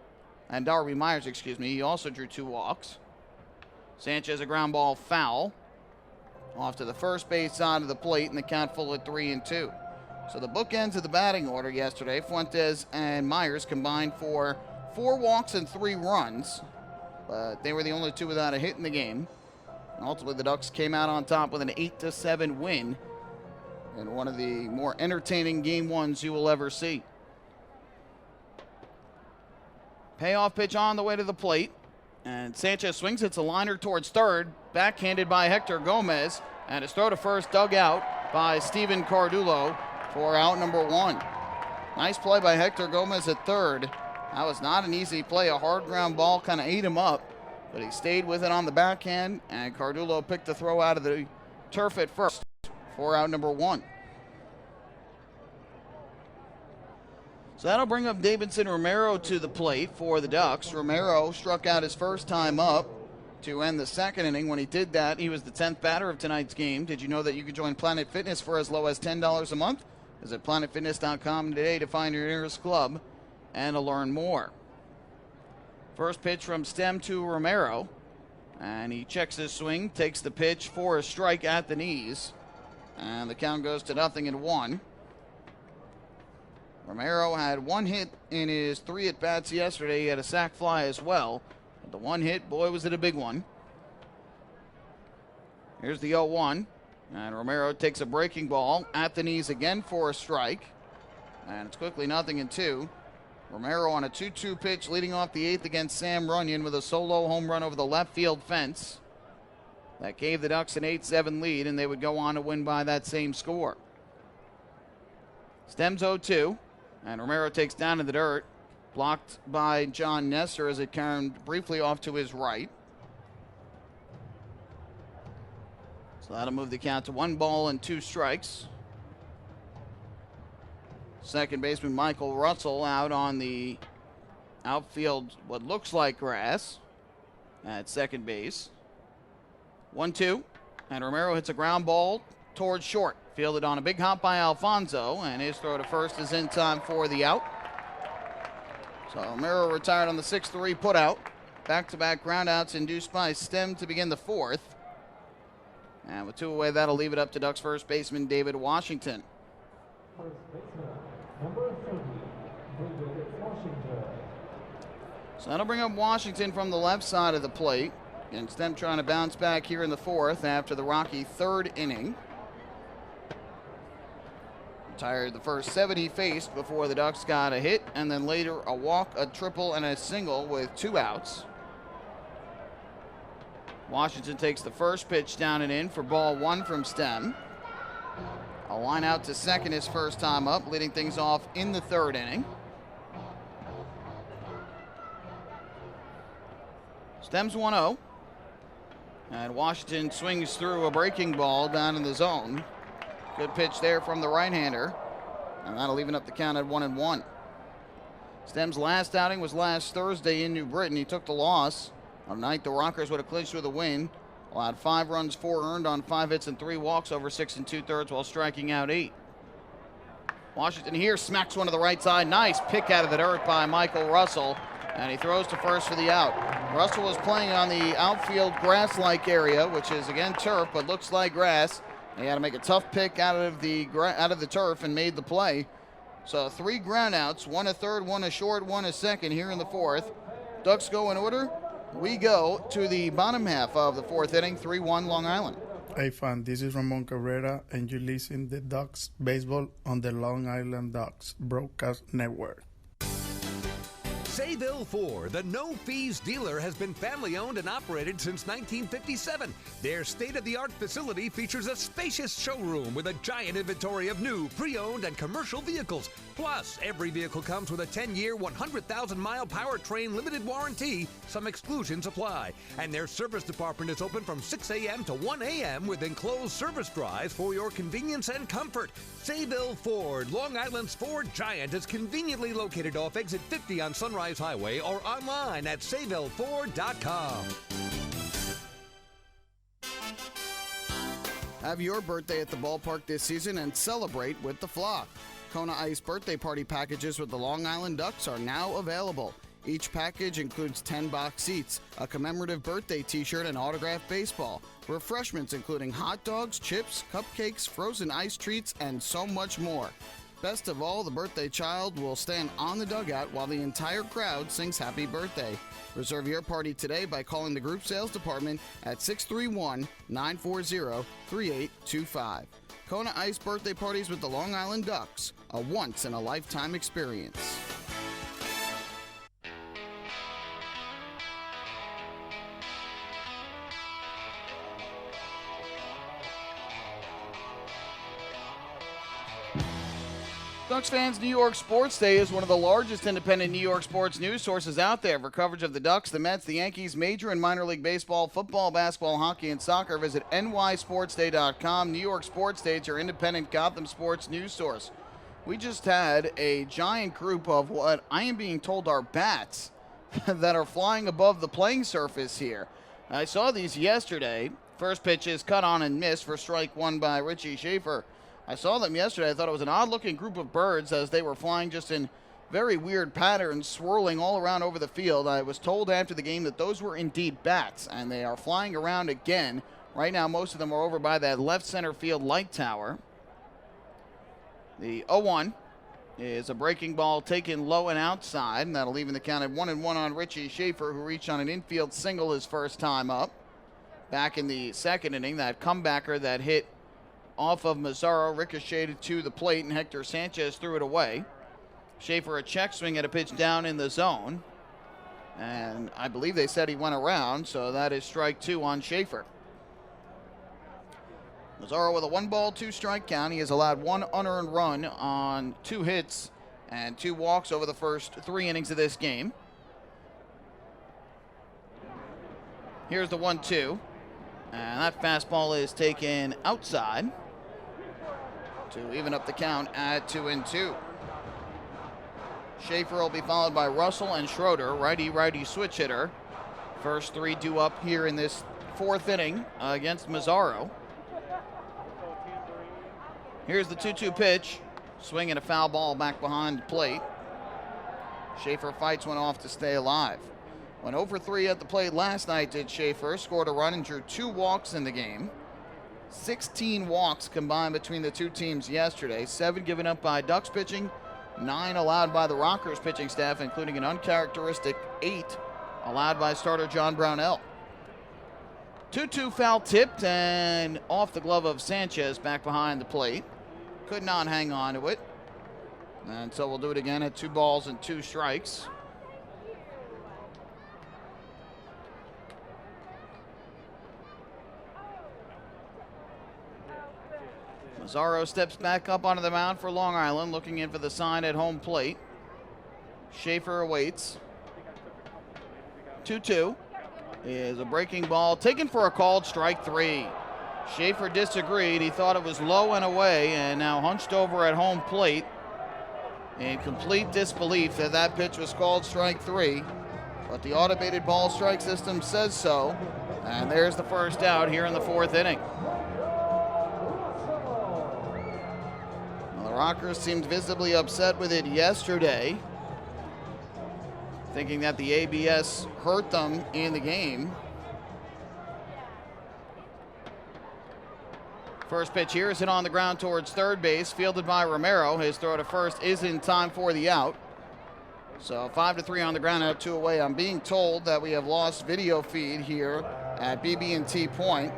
And Darby Myers, he also drew 2 walks. Sanchez a ground ball foul. Off to the first base side of the plate, and the count full at 3-2. So the bookends of the batting order yesterday, Fuentes and Myers combined for 4 walks and 3 runs, but they were the only 2 without a hit in the game. And ultimately, the Ducks came out on top with an 8-7 win in one of the more entertaining game ones you will ever see. Payoff pitch on the way to the plate. And Sanchez swings, hits a liner towards third, backhanded by Hector Gomez, and his throw to first dug out by Steven Cardullo for out number 1. Nice play by Hector Gomez at third. That was not an easy play. A hard ground ball kind of ate him up, but he stayed with it on the backhand, and Cardullo picked the throw out of the turf at first for out number 1. So that'll bring up Davidson Romero to the plate for the Ducks. Romero struck out his first time up to end the second inning. When he did that, he was the 10th batter of tonight's game. Did you know that you could join Planet Fitness for as low as $10 a month? Visit planetfitness.com today to find your nearest club and to learn more. First pitch from Stem to Romero, and he checks his swing, takes the pitch for a strike at the knees, and the count goes to 0-1. Romero had one hit in his 3 at-bats yesterday. He had a sac fly as well. But the one hit, boy, was it a big one. Here's the 0-1. And Romero takes a breaking ball at the knees again for a strike. And it's quickly 0-2. Romero on a 2-2 pitch leading off the 8th against Sam Runyon with a solo home run over the left field fence. That gave the Ducks an 8-7 lead, and they would go on to win by that same score. Stems 0-2. And Romero takes down to the dirt, blocked by John Nestor as it turned briefly off to his right. So that'll move the count to 1-2 strikes. Second baseman Michael Russell out on the outfield, what looks like grass, at second base. 1-2, and Romero hits a ground ball towards short. Fielded on a big hop by Alfonso, and his throw to first is in time for the out. So Romero retired on the 6-3 putout. Back-to-back groundouts induced by Stem to begin the 4th. And with 2 away, that'll leave it up to Ducks first baseman David Washington. First baseman, number 30, David Washington. So that'll bring up Washington from the left side of the plate. And Stem trying to bounce back here in the 4th after the rocky 3rd inning. Retired the first 7 he faced before the Ducks got a hit, and then later a walk, a triple, and a single with 2 outs. Washington takes the first pitch down and in for ball 1 from Stem. A line out to second his first time up, leading things off in the 3rd inning. Stem's 1-0. And Washington swings through a breaking ball down in the zone. Good pitch there from the right-hander, and that'll even up the count at 1-1. Stem's last outing was last Thursday in New Britain. He took the loss. On the night, the Rockers would have clinched with a win. Allowed 5 runs, 4 earned on 5 hits and 3 walks over 6 2/3 while striking out 8. Washington here smacks one to the right side. Nice pick out of the dirt by Michael Russell, and he throws to first for the out. Russell was playing on the outfield grass-like area, which is again turf, but looks like grass. He had to make a tough pick out of the turf and made the play. So 3 groundouts, 1 a third, 1 a short, 1 a second here in the 4th. Ducks go in order. We go to the bottom half of the 4th inning, 3-1 Long Island. Hey fan, this is Ramon Carrera, and you listen to Ducks Baseball on the Long Island Ducks Broadcast Network. Sayville Ford, the no-fees dealer, has been family-owned and operated since 1957. Their state-of-the-art facility features a spacious showroom with a giant inventory of new, pre-owned, and commercial vehicles. Plus, every vehicle comes with a 10-year, 100,000-mile powertrain limited warranty. Some exclusions apply. And their service department is open from 6 a.m. to 1 a.m. with enclosed service drives for your convenience and comfort. Sayville Ford, Long Island's Ford giant, is conveniently located off exit 50 on Sunrise Highway or online at SayvilleFord.com. Have your birthday at the ballpark this season and celebrate with the flock. Kona Ice birthday party packages with the Long Island Ducks are now available. Each package includes 10 box seats, a commemorative birthday t-shirt, and autographed baseball. Refreshments including hot dogs, chips, cupcakes, frozen ice treats, and so much more. Best of all, the birthday child will stand on the dugout while the entire crowd sings happy birthday. Reserve your party today by calling the group sales department at 631-940-3825. Kona Ice birthday parties with the Long Island Ducks, a once-in-a-lifetime experience. Ducks fans, New York Sports Day is one of the largest independent New York sports news sources out there. For coverage of the Ducks, the Mets, the Yankees, major and minor league baseball, football, basketball, hockey, and soccer, visit nysportsday.com. New York Sports Day is your independent Gotham sports news source. We just had a giant group of what I am being told are bats that are flying above the playing surface here. I saw these yesterday. First pitch is cut on and missed for strike one by Richie Schaefer. I saw them yesterday. I thought it was an odd-looking group of birds as they were flying just in very weird patterns, swirling all around over the field. I was told after the game that those were indeed bats, and they are flying around again. Right now, most of them are over by that left center field light tower. The 0-1 is a breaking ball taken low and outside, and that'll even the count at 1-1 on Richie Schaefer, who reached on an infield single his first time up. Back in the second inning, that comebacker that hit off of Mazzaro ricocheted to the plate, and Hector Sanchez threw it away. Schaefer a check swing at a pitch down in the zone, and I believe they said he went around, so that is strike two on Schaefer. Mazzaro with a 1-ball, 2-strike count. He has allowed one unearned run on 2 hits and 2 walks over the first 3 innings of this game. Here's the 1-2, and that fastball is taken outside to even up the count at 2-2. Schaefer will be followed by Russell and Schroeder, righty-righty switch hitter. First 3 due up here in this 4th inning against Mazzaro. Here's the 2-2 pitch. Swinging a foul ball back behind the plate. Schaefer fights one off to stay alive. Went 0 for 3 at the plate last night, did Schaefer. Scored a run and drew 2 walks in the game. 16 walks combined between the two teams yesterday. 7 given up by Ducks pitching, 9 allowed by the Rockers pitching staff, including an uncharacteristic 8 allowed by starter John Brownell. 2-2 foul tipped and off the glove of Sanchez back behind the plate. Could not hang on to it. And so we'll do it again at 2 balls and 2 strikes. Mazzaro steps back up onto the mound for Long Island, looking in for the sign at home plate. Schaefer awaits. 2-2 is a breaking ball taken for a called strike 3. Schaefer disagreed. He thought it was low and away, and now hunched over at home plate in complete disbelief that that pitch was called strike 3. But the automated ball strike system says so, and there's the first out here in the 4th inning. The Rockers seemed visibly upset with it yesterday, thinking that the ABS hurt them in the game. First pitch here is hit on the ground towards third base, fielded by Romero. His throw to first is in time for the out. So 5-3 on the ground, out 2 away. I'm being told that we have lost video feed here at BB&T Point.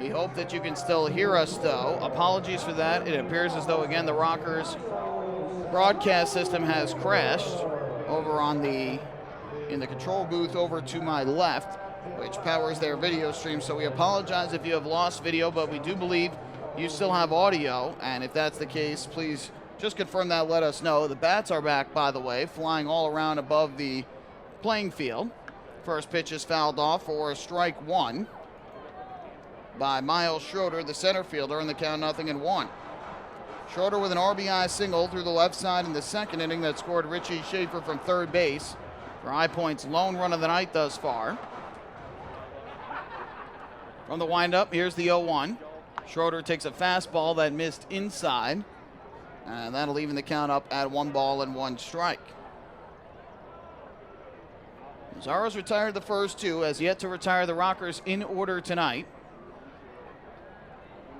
We hope that you can still hear us, though. Apologies for that. It appears as though, again, the Rockers broadcast system has crashed over in the control booth over to my left, which powers their video stream. So we apologize if you have lost video, but we do believe you still have audio. And if that's the case, please just confirm that, let us know. The bats are back, by the way, flying all around above the playing field. First pitch is fouled off for strike 1 by Miles Schroeder, the center fielder, and the count 0-1. Schroeder with an RBI single through the left side in the second inning that scored Richie Schaefer from third base for High Point's lone run of the night thus far. From the windup, here's the 0-1. Schroeder takes a fastball that missed inside, and that'll even the count up at 1 ball and 1 strike. Mazzaro's retired the first 2, has yet to retire the Rockers in order tonight.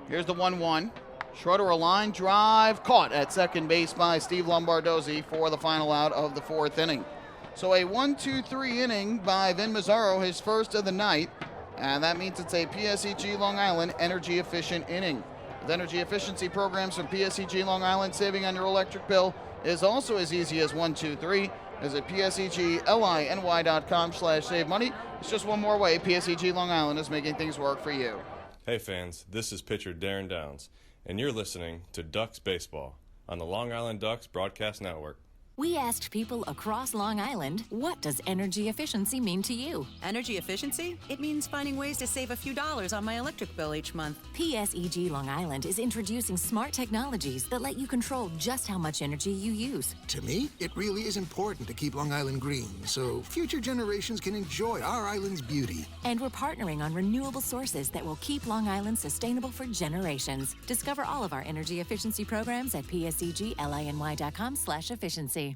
Here's the 1-1. Schroeder a line drive caught at second base by Steve Lombardozi for the final out of the 4th inning. So a 1-2-3 inning by Vin Mazzaro, his first of the night, and that means it's a PSEG Long Island energy efficient inning. With energy efficiency programs from PSEG Long Island, saving on your electric bill is also as easy as 1, 2, 3. Visit PSEGLINY.com/save money. It's just one more way PSEG Long Island is making things work for you. Hey fans, this is pitcher Darren Downs, and you're listening to Ducks Baseball on the Long Island Ducks Broadcast Network. We asked people across Long Island, what does energy efficiency mean to you? Energy efficiency? It means finding ways to save a few dollars on my electric bill each month. PSEG Long Island is introducing smart technologies that let you control just how much energy you use. To me, it really is important to keep Long Island green so future generations can enjoy our island's beauty. And we're partnering on renewable sources that will keep Long Island sustainable for generations. Discover all of our energy efficiency programs at psegLiny.com/efficiency.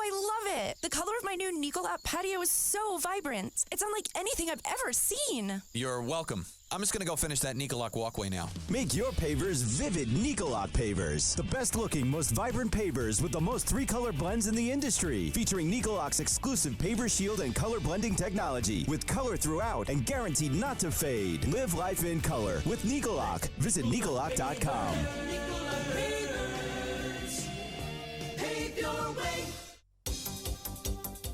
I love it. The color of my new Nicolette patio is so vibrant. It's unlike anything I've ever seen. You're welcome. I'm just going to go finish that Nicolak walkway now. Make your pavers vivid Nicolak pavers. The best looking, most vibrant pavers with the most 3-color blends in the industry. Featuring Nicolak's exclusive paver shield and color blending technology. With color throughout and guaranteed not to fade. Live life in color with Nicolak. Visit Nicolak.com.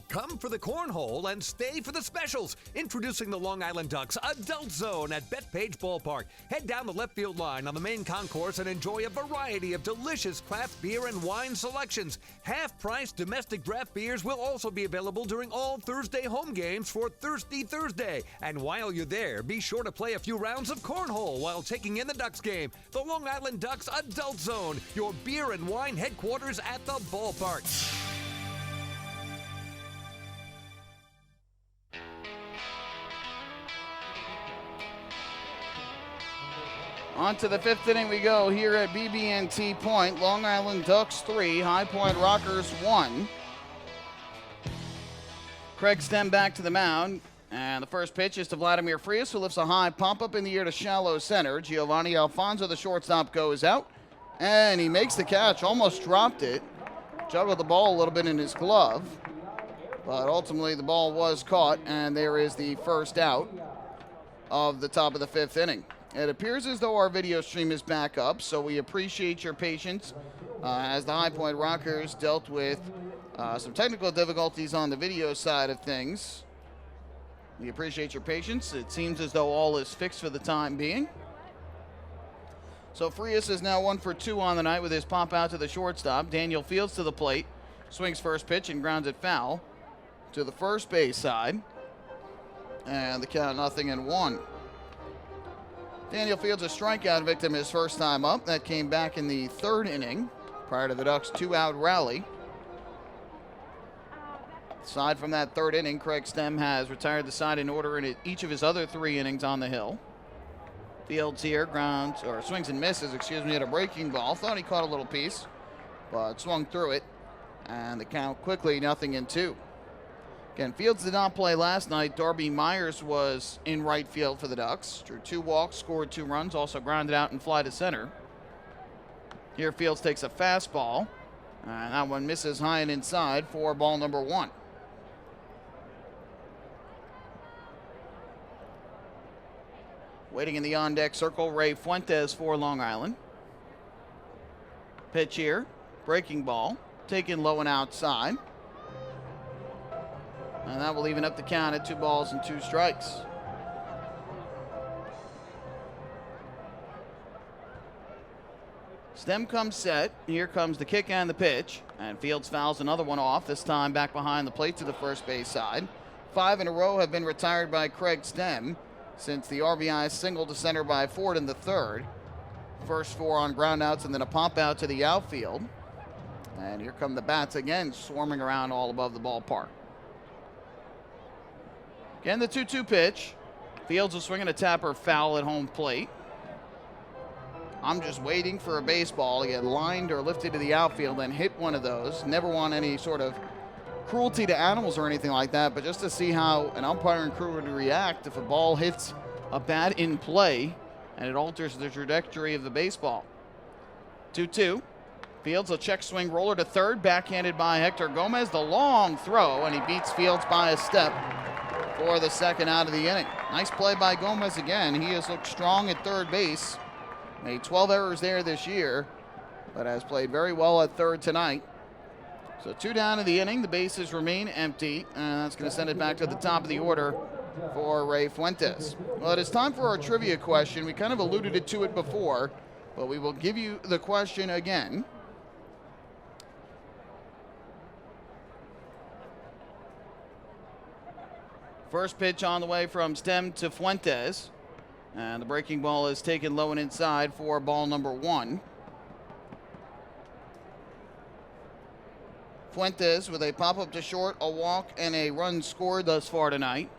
Come for the cornhole and stay for the specials. Introducing the Long Island Ducks Adult Zone at Bethpage Ballpark. Head down the left field line on the main concourse and enjoy a variety of delicious craft beer and wine selections. Half-price domestic draft beers will also be available during all Thursday home games for Thirsty Thursday. And while you're there, be sure to play a few rounds of cornhole while taking in the Ducks game. The Long Island Ducks Adult Zone, your beer and wine headquarters at the ballpark. On to the 5th inning we go here at BB&T Point. Long Island Ducks 3, High Point Rockers 1. Craig Stem back to the mound. And the first pitch is to Vladimir Frias, who lifts a high pump up in the air to shallow center. Giovanni Alfonso, the shortstop, goes out. And he makes the catch, almost dropped it. Juggled the ball a little bit in his glove. But ultimately the ball was caught, and there is the first out of the top of the 5th inning. It appears as though our video stream is back up, so we appreciate your patience as the High Point Rockers dealt with some technical difficulties on the video side of things. We appreciate your patience. It seems as though all is fixed for the time being. So Frias is now 1 for 2 on the night with his pop out to the shortstop. Daniel Fields to the plate, swings first pitch and grounds it foul to the first base side. And the count 0-1. Daniel Fields a strikeout victim his first time up. That came back in the 3rd inning prior to the Ducks' 2-out rally. Aside from that 3rd inning, Craig Stem has retired the side in order in each of his other 3 innings on the hill. Fields here swings and misses, at a breaking ball. Thought he caught a little piece, but swung through it. And the count quickly 0-2. Again, Fields did not play last night. Darby Myers was in right field for the Ducks. Drew 2 walks, scored 2 runs, also grounded out and fly to center. Here Fields takes a fastball, and that one misses high and inside for ball number 1. Waiting in the on-deck circle, Ray Fuentes for Long Island. Pitch here, breaking ball, taken low and outside. And that will even up the count at 2 balls and 2 strikes. Stem comes set. Here comes the kick and the pitch. And Fields fouls another one off, this time back behind the plate to the first base side. 5 in a row have been retired by Craig Stem since the RBI single to center by Ford in the 3rd. First 4 on groundouts and then a pop out to the outfield. And here come the bats again, swarming around all above the ballpark. Again, the 2-2 pitch. Fields will swing and a tapper foul at home plate. I'm just waiting for a baseball to get lined or lifted to the outfield and hit one of those. Never want any sort of cruelty to animals or anything like that, but just to see how an umpire and crew would react if a ball hits a bat in play and it alters the trajectory of the baseball. 2-2. Fields a check swing roller to third, backhanded by Hector Gomez. The long throw, and he beats Fields by a step for the second out of the inning. Nice play by Gomez again. He has looked strong at third base. Made 12 errors there this year, but has played very well at third tonight. So 2 down in the inning. The bases remain empty, and that's going to send it back to the top of the order for Ray Fuentes. Well, it is time for our trivia question. We kind of alluded to it before, but we will give you the question again. First pitch on the way from Stem to Fuentes. And the breaking ball is taken low and inside for ball number 1. Fuentes with a pop-up to short, a walk, and a run scored thus far tonight.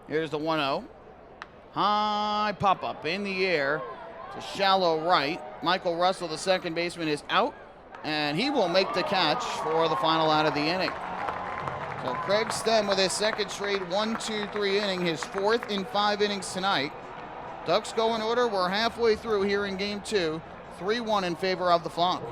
Here's the 1-0. High pop-up in the air to shallow right. Michael Russell, the second baseman, is out, and he will make the catch for the final out of the inning. So Craig Stem with his second straight 1-2-3 inning, his 4th in 5 innings tonight. Ducks go in order. We're halfway through here in Game 2. 3-1 in favor of the Flunk.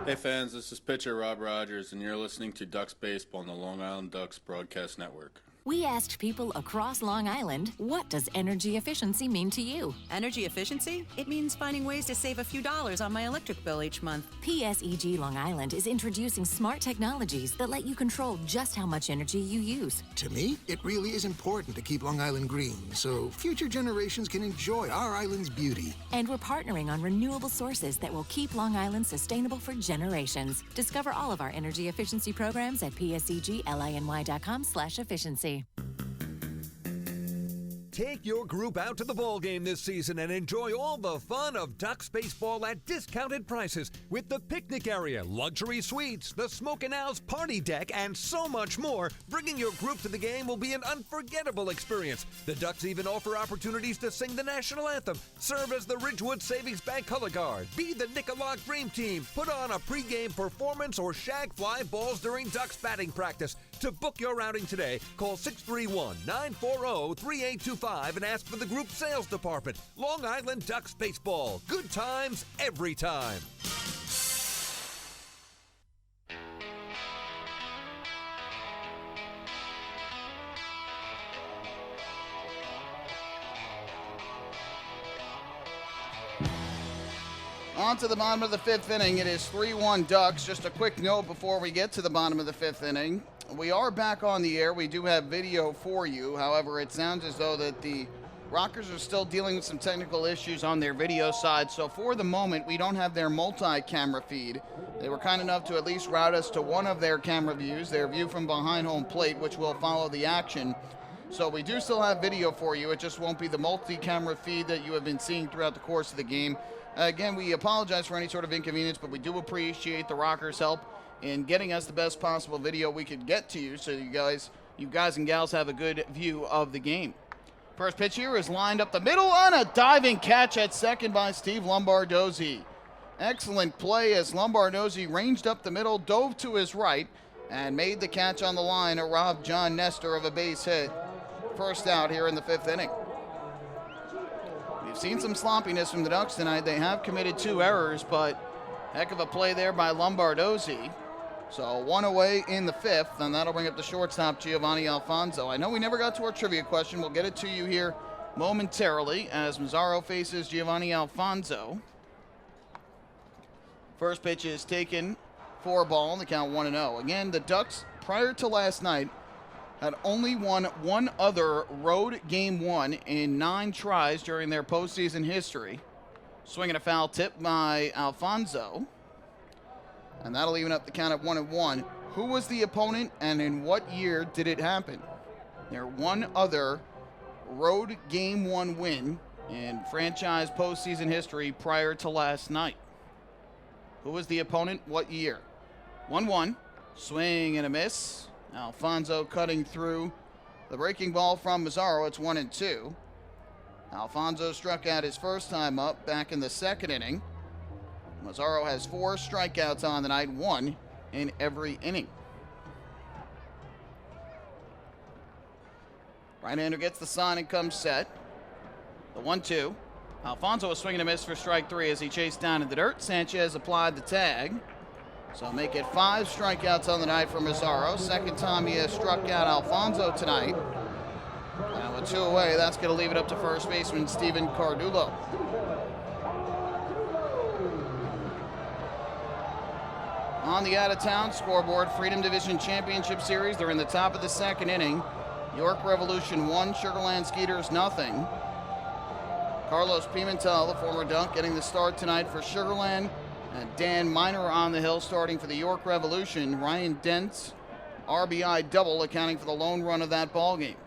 Hey fans, this is pitcher Rob Rogers, and you're listening to Ducks Baseball on the Long Island Ducks Broadcast Network. We asked people across Long Island, what does energy efficiency mean to you? Energy efficiency? It means finding ways to save a few dollars on my electric bill each month. PSEG Long Island is introducing smart technologies that let you control just how much energy you use. To me, it really is important to keep Long Island green so future generations can enjoy our island's beauty. And we're partnering on renewable sources that will keep Long Island sustainable for generations. Discover all of our energy efficiency programs at psegLiny.com/efficiency. Take your group out to the ball game this season and enjoy all the fun of Ducks baseball at discounted prices with the picnic area, luxury suites, the Smokin' Owls party deck, and so much more. Bringing your group to the game will be an unforgettable experience. The Ducks even offer opportunities to sing the national anthem, serve as the Ridgewood Savings Bank color guard, be the Nicolak Dream Team, put on a pregame performance, or shag fly balls during Ducks batting practice. To book your outing today, call 631-940-3825 and ask for the group sales department. Long Island Ducks Baseball. Good times every time. On to the bottom of the 5th inning. It is 3-1 Ducks. Just a quick note before we get to the bottom of the 5th inning. We are back on the air. We do have video for you. However, it sounds as though that the Rockers are still dealing with some technical issues on their video side. So for the moment, we don't have their multi-camera feed. They were kind enough to at least route us to one of their camera views, their view from behind home plate, which will follow the action. So we do still have video for you. It just won't be the multi-camera feed that you have been seeing throughout the course of the game. Again, we apologize for any sort of inconvenience, but we do appreciate the Rockers' help in getting us the best possible video we could get to you, so you guys and gals have a good view of the game. First pitch here is lined up the middle on a diving catch at second by Steve Lombardozi. Excellent play as Lombardozi ranged up the middle, dove to his right, and made the catch on the line to rob John Nestor of a base hit. First out here in the 5th inning. We've seen some sloppiness from the Ducks tonight. They have committed 2 errors, but heck of a play there by Lombardozi. So 1 away in the 5th, and that'll bring up the shortstop, Giovanni Alfonso. I know we never got to our trivia question. We'll get it to you here momentarily as Mazzaro faces Giovanni Alfonso. First pitch is taken for a ball, the count 1-0. Again, the Ducks, prior to last night, had only won one other road game 1 in 9 tries during their postseason history. Swinging a foul tip by Alfonso. And that'll even up the count at 1-1. Who was the opponent and in what year did it happen? Their one other road game 1 win in franchise postseason history prior to last night. Who was the opponent? What year? 1-1. Swing and a miss. Alfonso cutting through the breaking ball from Mazzaro. It's 1-2. Alfonso struck out his first time up back in the 2nd inning. Mazzaro has 4 strikeouts on the night, 1 in every inning. Right-hander gets the sign and comes set. The 1-2. Alfonso was swinging a miss for strike 3 as he chased down in the dirt. Sanchez applied the tag. So make it 5 strikeouts on the night for Mazzaro. Second time he has struck out Alfonso tonight. And with 2 away, that's going to leave it up to first baseman Steven Cardullo. On the out-of-town scoreboard, Freedom Division Championship Series, they're in the top of the second inning. York Revolution 1, Sugarland Skeeters nothing. Carlos Pimentel, the former Dunk, getting the start tonight for Sugarland. And Dan Miner on the hill starting for the York Revolution. Ryan Dent's RBI double accounting for the lone run of that ball game.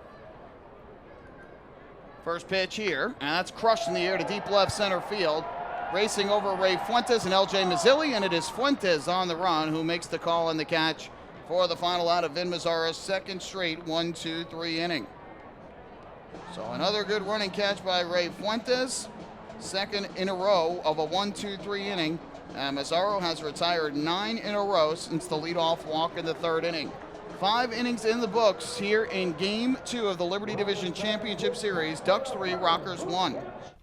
First pitch here, and that's crushed in the air to deep left center field. Racing over Ray Fuentes and LJ Mazzilli, and it is Fuentes on the run who makes the call and the catch for the final out of Vin Mazzaro's second straight 1-2-3 inning. So another good running catch by Ray Fuentes. Second in a row of a 1-2-3 inning. And Mazzaro has retired 9 in a row since the leadoff walk in the third inning. 5 innings in the books here in Game 2 of the Liberty Division Championship Series. Ducks 3, Rockers 1.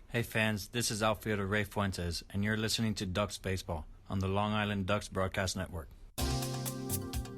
Hey fans, this is outfielder Ray Fuentes, and you're listening to Ducks Baseball on the Long Island Ducks Broadcast Network.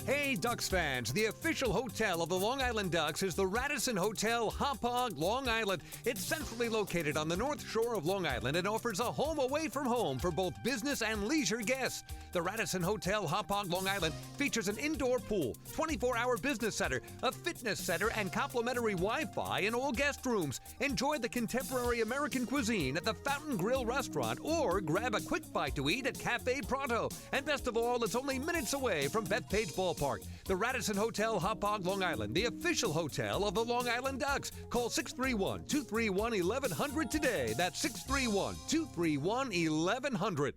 Hey Ducks fans, the official hotel of the Long Island Ducks is the Radisson Hotel, Hauppauge, Long Island. It's centrally located on the north shore of Long Island and offers a home away from home for both business and leisure guests. The Radisson Hotel, Hauppauge, Long Island features an indoor pool, 24-hour business center, a fitness center, and complimentary Wi-Fi in all guest rooms. Enjoy the contemporary American cuisine at the Fountain Grill restaurant or grab a quick bite to eat at Cafe Pronto. And best of all, it's only minutes away from Bethpage Ballpark. The Radisson Hotel, Hauppauge, Long Island, the official hotel of the Long Island Ducks. Call 631-231-1100 today. That's 631-231-1100.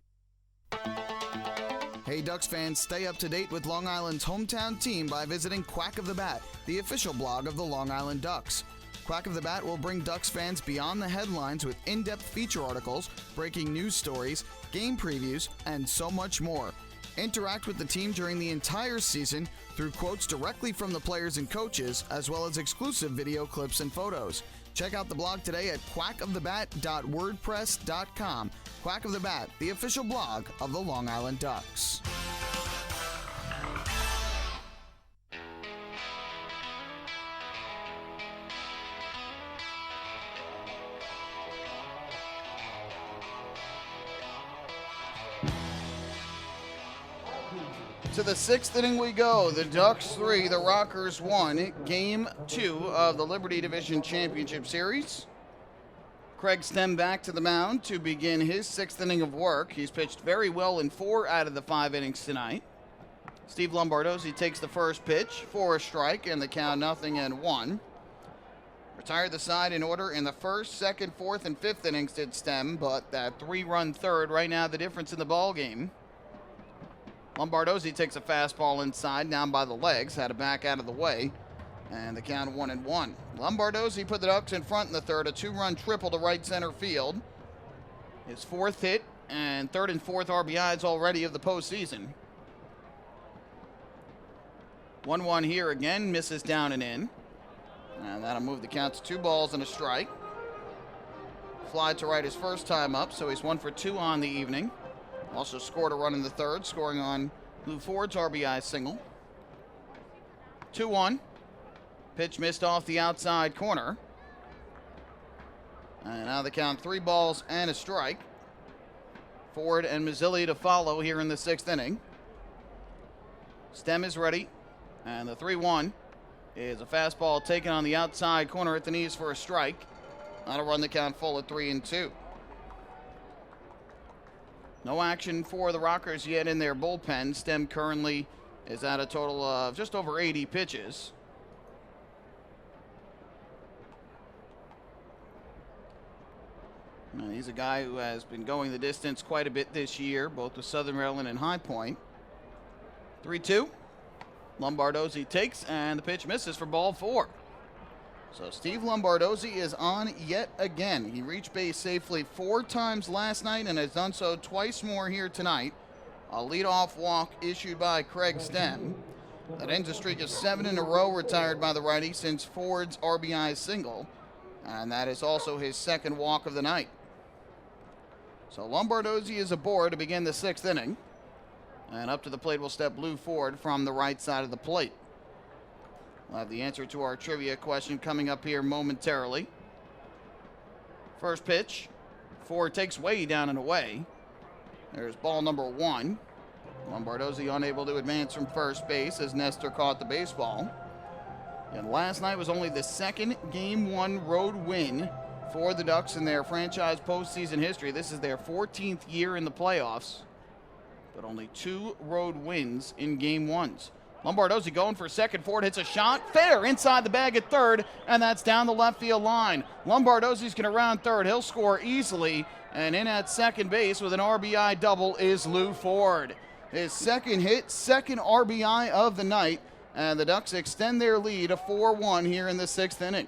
Hey Ducks fans, stay up to date with Long Island's hometown team by visiting Quack of the Bat, the official blog of the Long Island Ducks. Quack of the Bat will bring Ducks fans beyond the headlines with in-depth feature articles, breaking news stories, game previews, and so much more. Interact with the team during the entire season through quotes directly from the players and coaches, as well as exclusive video clips and photos. Check out the blog today at quackofthebat.wordpress.com. Quack of the Bat, the official blog of the Long Island Ducks. To the 6th inning we go. The Ducks 3, the Rockers 1. Game 2 of the Liberty Division Championship Series. Craig Stem back to the mound to begin his 6th inning of work. He's pitched very well in 4 out of the 5 innings tonight. Steve Lombardozi takes the first pitch for a strike, and the count 0-1. Retired the side in order in the 1st, 2nd, 4th, and 5th innings did Stem, but that 3-run third right now the difference in the ball game. Lombardozi takes a fastball inside, down by the legs, had it back out of the way, and the count 1-1. Lombardozi put the Ducks in front in the third, a 2-run triple to right center field. His 4th hit and 3rd and 4th RBIs already of the postseason. 1-1 here again, misses down and in. And that'll move the count to 2 balls and a strike. Fly to right his first time up, so he's 1 for 2 on the evening. Also scored a run in the third, scoring on Lou Ford's RBI single. 2-1. Pitch missed off the outside corner. And now the count 3 balls and a strike. Ford and Mazzilli to follow here in the 6th inning. Stem is ready. And the 3-1 is a fastball taken on the outside corner at the knees for a strike. That'll run the count full at 3-2. No action for the Rockers yet in their bullpen. Stem currently is at a total of just over 80 pitches. Now, he's a guy who has been going the distance quite a bit this year, both with Southern Maryland and High Point. 3-2. Lombardozi takes, and the pitch misses for ball 4. So Steve Lombardozi is on yet again. He reached base safely 4 times last night and has done so twice more here tonight. A leadoff walk issued by Craig Stem. That ends a streak of 7 in a row retired by the righty since Ford's RBI single. And that is also his 2nd walk of the night. So Lombardozi is aboard to begin the 6th inning. And up to the plate will step Lou Ford from the right side of the plate. We'll have the answer to our trivia question coming up here momentarily. First pitch. Ford takes way down and away. There's ball number 1. Lombardozi unable to advance from first base as Nestor caught the baseball. And last night was only the second Game 1 road win for the Ducks in their franchise postseason history. This is their 14th year in the playoffs, but only 2 road wins in Game 1s. Lombardozi going for second. Ford hits a shot. Fair inside the bag at third, and that's down the left field line. Lombardozi's going to round third. He'll score easily, and in at second base with an RBI double is Lou Ford. His second hit, second RBI of the night, and the Ducks extend their lead to 4-1 here in the 6th inning.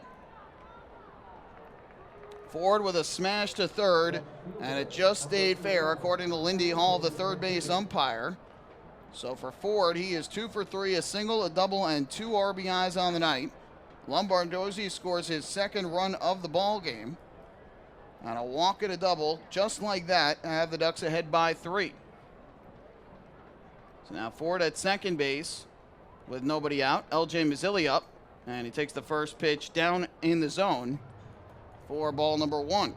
Ford with a smash to third, and it just stayed fair according to Lindy Hall, the third base umpire. So for Ford, he is 2 for 3, a single, a double, and 2 RBIs on the night. Lombardozi scores his second run of the ball game. And a walk and a double, just like that, have the Ducks ahead by 3. So now Ford at second base with nobody out. LJ Mazzilli up, and he takes the first pitch down in the zone for ball number 1.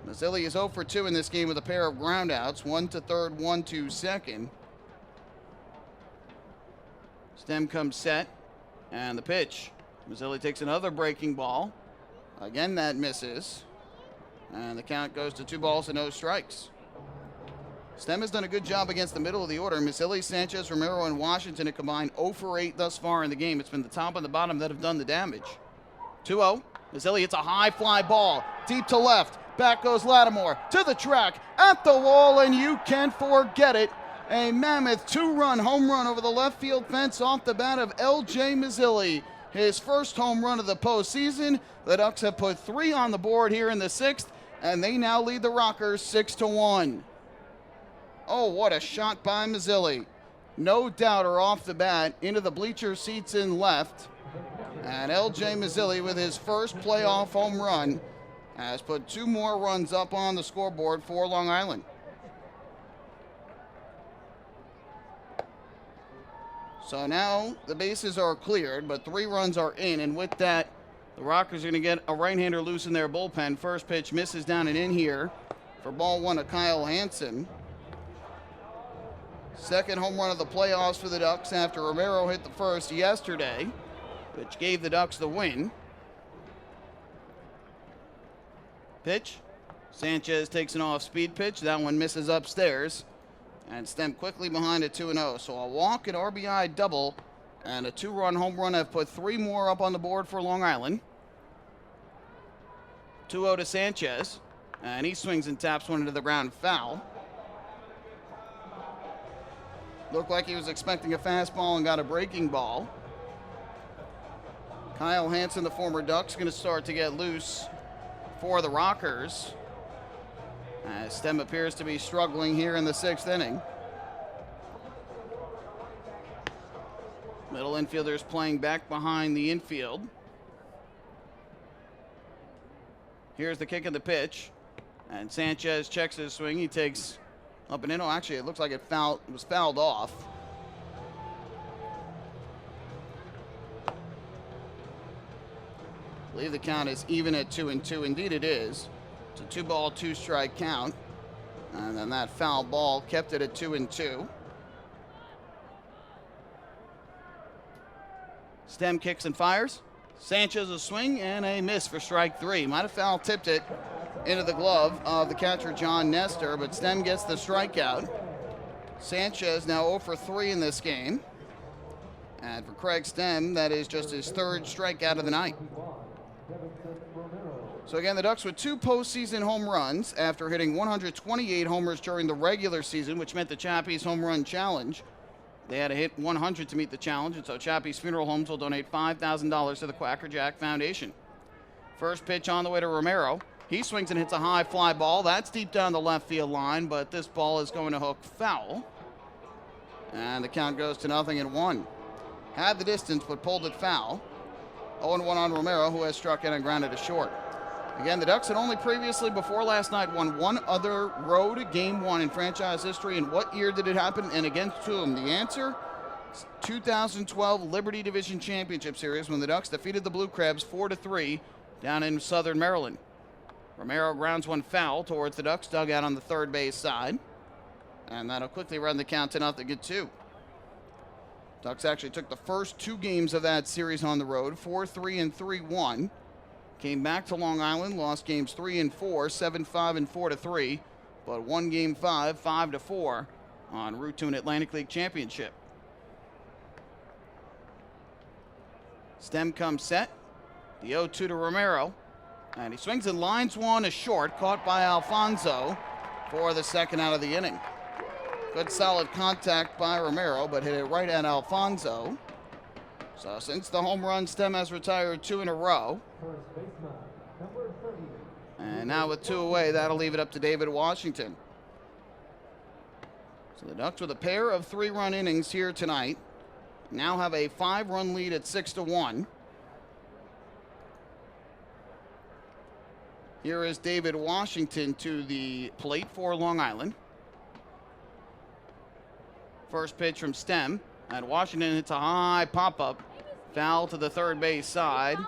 Mazzilli is 0 for 2 in this game with a pair of groundouts, 1 to third, 1 to second. Stem comes set, and the pitch. Mazzilli takes another breaking ball. Again, that misses, and the count goes to 2 balls and no strikes. Stem has done a good job against the middle of the order. Mazzilli, Sanchez, Romero, and Washington have combined 0 for 8 thus far in the game. It's been the top and the bottom that have done the damage. 2-0. Mazzilli hits a high fly ball, deep to left. Back goes Lattimore to the track, at the wall, and you can't forget it. A mammoth 2-run home run over the left field fence off the bat of L.J. Mazzilli. His first home run of the postseason. The Ducks have put 3 on the board here in the 6th, and they now lead the Rockers 6-1. Oh, what a shot by Mazzilli. No doubter off the bat into the bleacher seats in left. And L.J. Mazzilli with his first playoff home run has put 2 more runs up on the scoreboard for Long Island. So now the bases are cleared, but 3 runs are in, and with that, the Rockers are going to get a right-hander loose in their bullpen. First pitch misses down and in here for ball 1 of Kyle Hansen. Second home run of the playoffs for the Ducks after Romero hit the first yesterday, which gave the Ducks the win. Pitch. Sanchez takes an off-speed pitch. That one misses upstairs. And Stem quickly behind a 2-0. So a walk, an RBI double, and a 2-run home run have put 3 more up on the board for Long Island. 2-0 to Sanchez. And he swings and taps one into the ground, foul. Looked like he was expecting a fastball and got a breaking ball. Kyle Hansen, the former Duck's going to start to get loose for the Rockers. Stem appears to be struggling here in the 6th inning. Middle infielders playing back behind the infield. Here's the kick of the pitch. And Sanchez checks his swing. He takes up and in. Oh, actually, it looks like it was fouled off. I believe the count is even at 2-2. Indeed it is. It's a 2-ball, 2-strike count. And then that foul ball kept it at 2-2. Stem kicks and fires. Sanchez a swing and a miss for strike 3. Might have foul tipped it into the glove of the catcher John Nestor, but Stem gets the strikeout. Sanchez now 0 for 3 in this game. And for Craig Stem, that is just his 3rd strikeout of the night. So again, the Ducks with 2 postseason home runs after hitting 128 homers during the regular season, which meant the Chappies Home Run Challenge. They had to hit 100 to meet the challenge, and so Chappies Funeral Homes will donate $5,000 to the Quacker Jack Foundation. First pitch on the way to Romero. He swings and hits a high fly ball. That's deep down the left field line, but this ball is going to hook foul. And the count goes to 0-1. Had the distance, but pulled it foul. 0-1 on Romero, who has struck in and grounded to short. Again, the Ducks had only previously, before last night, won one other road game one in franchise history. And what year did it happen and against whom? The answer, 2012 Liberty Division Championship Series when the Ducks defeated the Blue Crabs 4-3 down in Southern Maryland. Romero grounds one foul towards the Ducks dugout on the third base side. And that'll quickly run the count to 0-2. Ducks actually took the first two games of that series on the road, 4-3 and 3-1. Came back to Long Island, lost games 3 and 4, 7-5 and 4-3, but won game 5, 5-4 en route to an Atlantic League championship. Stem comes set. The 0-2 to Romero. And he swings and lines one a short, caught by Alfonso for the second out of the inning. Good solid contact by Romero, but hit it right at Alfonso. So since the home run, Stem has retired 2 in a row. And now with 2 away, that'll leave it up to David Washington. So the Ducks with a pair of 3-run innings here tonight now have a 5-run lead at 6-1. Here is David Washington to the plate for Long Island. First pitch from Stem, and Washington hits a high pop-up, foul to the third base side,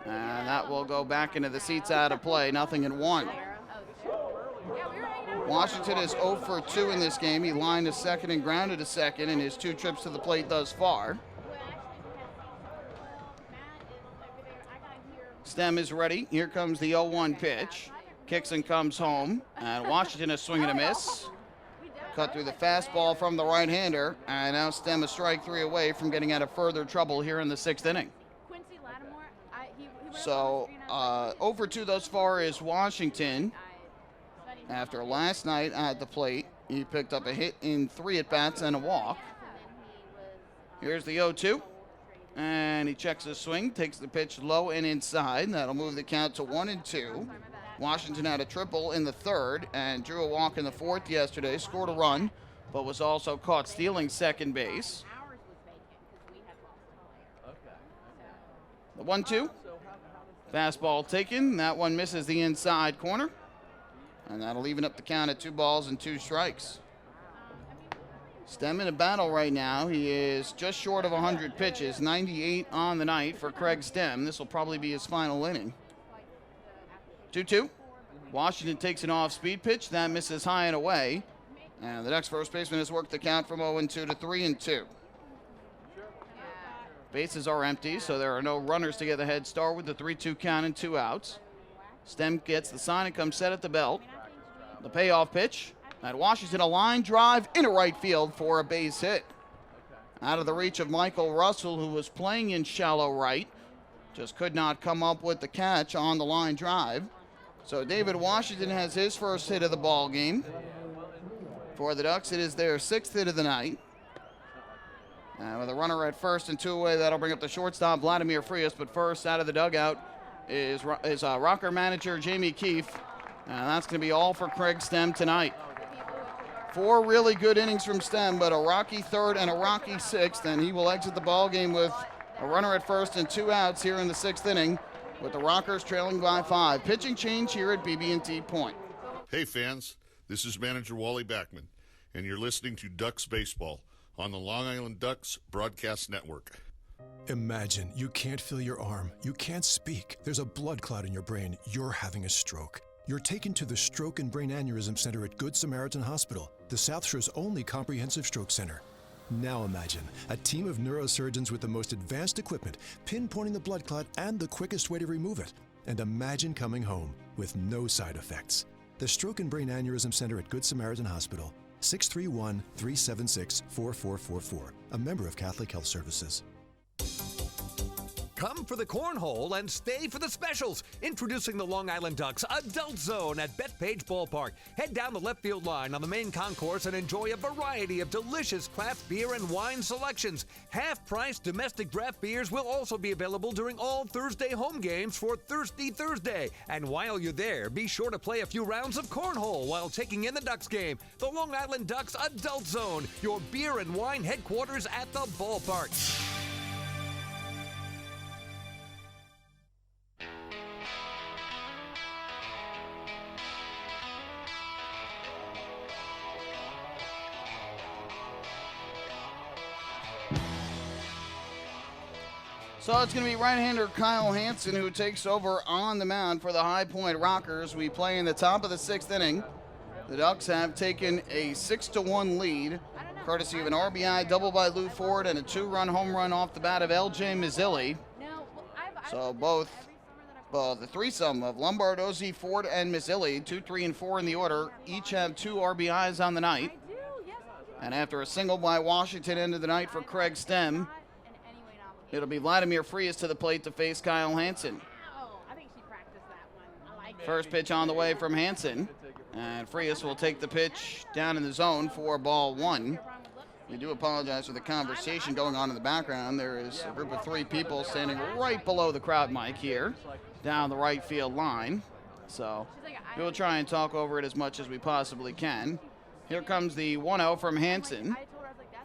and that will go back into the seats out of play, 0-1. Washington is 0 for 2 in this game. He lined to second and grounded to second in his 2 trips to the plate thus far. Stem is ready. Here comes the 0-1 pitch. Kicks and comes home, and Washington is swinging a miss. Cut through the fastball from the right-hander, and now Stem a strike 3 away from getting out of further trouble here in the 6th inning. So 0 for 2 thus far is Washington. After last night at the plate, he picked up a hit in 3 at-bats and a walk. Here's the 0-2. And he checks his swing, takes the pitch low and inside. That'll move the count to 1-2. Washington had a triple in the 3rd and drew a walk in the 4th yesterday, scored a run, but was also caught stealing second base. The 1-2. Fastball taken. That one misses the inside corner. And that'll even up the count at 2 balls and 2 strikes. Stem in a battle right now. He is just short of 100 pitches, 98 on the night for Craig Stem. This will probably be his final inning. 2-2. Washington takes an off-speed pitch. That misses high and away. And the Ducks first baseman has worked the count from 0-2 to 3-2. Bases are empty, so there are no runners to get the head start with the 3-2 count and 2 outs. Stem gets the sign and comes set at the belt. The payoff pitch. At Washington, a line drive into right field for a base hit. Out of the reach of Michael Russell, who was playing in shallow right. Just could not come up with the catch on the line drive. So David Washington has his first hit of the ball game. For the Ducks, it is their 6th hit of the night. And with a runner at first and 2 away, that'll bring up the shortstop, Vladimir Frias. But first out of the dugout is rocker manager Jamie Keefe. And that's going to be all for Craig Stem tonight. 4 really good innings from Stem, but a rocky 3rd and a rocky 6th, and he will exit the ball game with a runner at first and 2 outs here in the 6th inning, with the Rockers trailing by 5. Pitching change here at BB&T Point. Hey fans, this is manager Wally Backman, and you're listening to Ducks Baseball on the Long Island Ducks Broadcast Network. Imagine you can't feel your arm, you can't speak, there's a blood clot in your brain, you're having a stroke. You're taken to the Stroke and Brain Aneurysm Center at Good Samaritan Hospital, the South Shore's only comprehensive stroke center. Now imagine a team of neurosurgeons with the most advanced equipment, pinpointing the blood clot and the quickest way to remove it. And imagine coming home with no side effects. The Stroke and Brain Aneurysm Center at Good Samaritan Hospital, 631-376-4444, a member of Catholic Health Services. Come for the cornhole and stay for the specials. Introducing the Long Island Ducks Adult Zone at Bethpage Ballpark. Head down the left field line on the main concourse and enjoy a variety of delicious craft beer and wine selections. Half-price domestic draft beers will also be available during all Thursday home games for Thirsty Thursday. And while you're there, be sure to play a few rounds of cornhole while taking in the Ducks game. The Long Island Ducks Adult Zone, your beer and wine headquarters at the ballpark. So it's going to be right-hander Kyle Hansen who takes over on the mound for the High Point Rockers. We play in the top of the 6th inning. The Ducks have taken a 6-1 lead, courtesy of an RBI double by Lou Ford and a 2-run home run off the bat of L.J. Mazzilli. So both the threesome of Lombardozi, Ford, and Mazzilli, 2, 3, and 4 in the order, each have 2 RBIs on the night. And after a single by Washington into the night for Craig Stem, it'll be Vladimir Frias to the plate to face Kyle Hansen. First pitch on the way from Hansen, and Frias will take the pitch down in the zone for ball 1. We do apologize for the conversation going on in the background. There is a group of 3 people standing right below the crowd mic here, down the right field line. So we'll try and talk over it as much as we possibly can. Here comes the 1-0 from Hansen.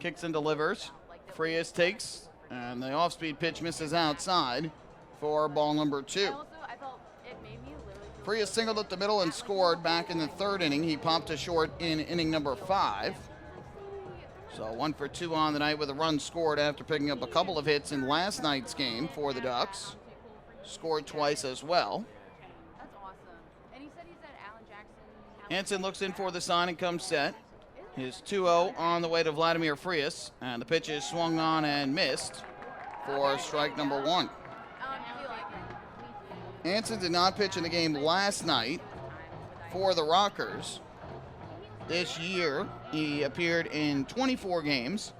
Kicks and delivers. Frias takes, and the off-speed pitch misses outside for ball number 2. Frias singled up the middle and scored back in the 3rd inning. He popped to short in inning number 5. So 1 for 2 on the night with a run scored after picking up a couple of hits in last night's game for the Ducks. Scored twice as well. Hansen looks in for the sign and comes set. His 2-0 on the way to Vladimir Frias, and the pitch is swung on and missed for strike number 1. Hansen did not pitch in the game last night for the Rockers. This year, he appeared in 24 games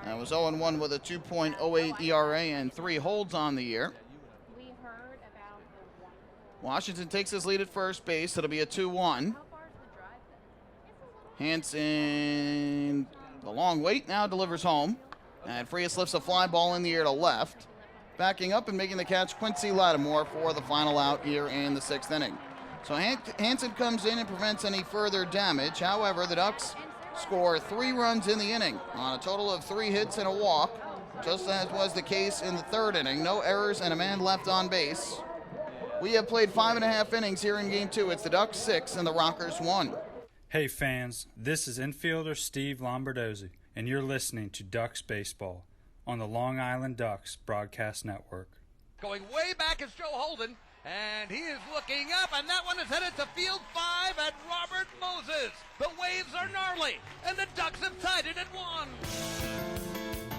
and was 0-1 with a 2.08 ERA and 3 holds on the year. Washington takes his lead at first base. It'll be a 2-1. Hansen, the long wait, now delivers home. And Frias lifts a fly ball in the air to left. Backing up and making the catch, Quincy Lattimore for the final out here in the 6th inning. So Hansen comes in and prevents any further damage. However, the Ducks score 3 runs in the inning on a total of 3 hits and a walk, just as was the case in the 3rd inning. No errors and a man left on base. We have played 5.5 innings here in Game 2. It's the Ducks 6 and the Rockers 1. Hey fans, this is infielder Steve Lombardozi, and you're listening to Ducks Baseball on the Long Island Ducks Broadcast Network. Going way back is Joe Holden. And he is looking up, and that one is headed to field 5 at Robert Moses. The waves are gnarly, and the Ducks have tied it at 1.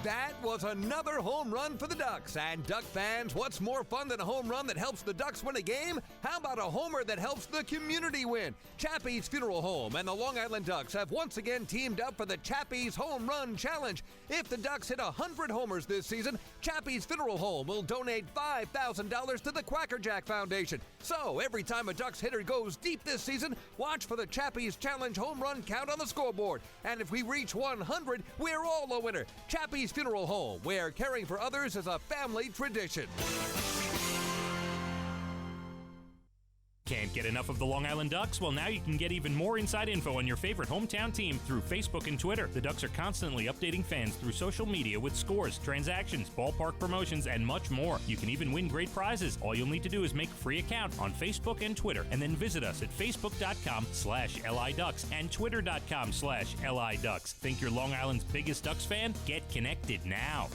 That was another home run for the Ducks. And Duck fans, what's more fun than a home run that helps the Ducks win a game? How about a homer that helps the community win? Chappies Funeral Home and the Long Island Ducks have once again teamed up for the Chappies Home Run Challenge. If the Ducks hit 100 homers this season, Chappies Funeral Home will donate $5,000 to the Quackerjack Foundation. So every time a Ducks hitter goes deep this season, watch for the Chappies Challenge home run count on the scoreboard. And if we reach 100, we're all a winner. Chappies Funeral Home, where caring for others is a family tradition. Can't get enough of the Long Island Ducks? Well, now you can get even more inside info on your favorite hometown team through Facebook and Twitter. The Ducks are constantly updating fans through social media with scores, transactions, ballpark promotions, and much more. You can even win great prizes. All you'll need to do is make a free account on Facebook and Twitter, and then visit us at facebook.com/LIDucks and twitter.com/LIDucks. Think you're Long Island's biggest Ducks fan? Get connected now.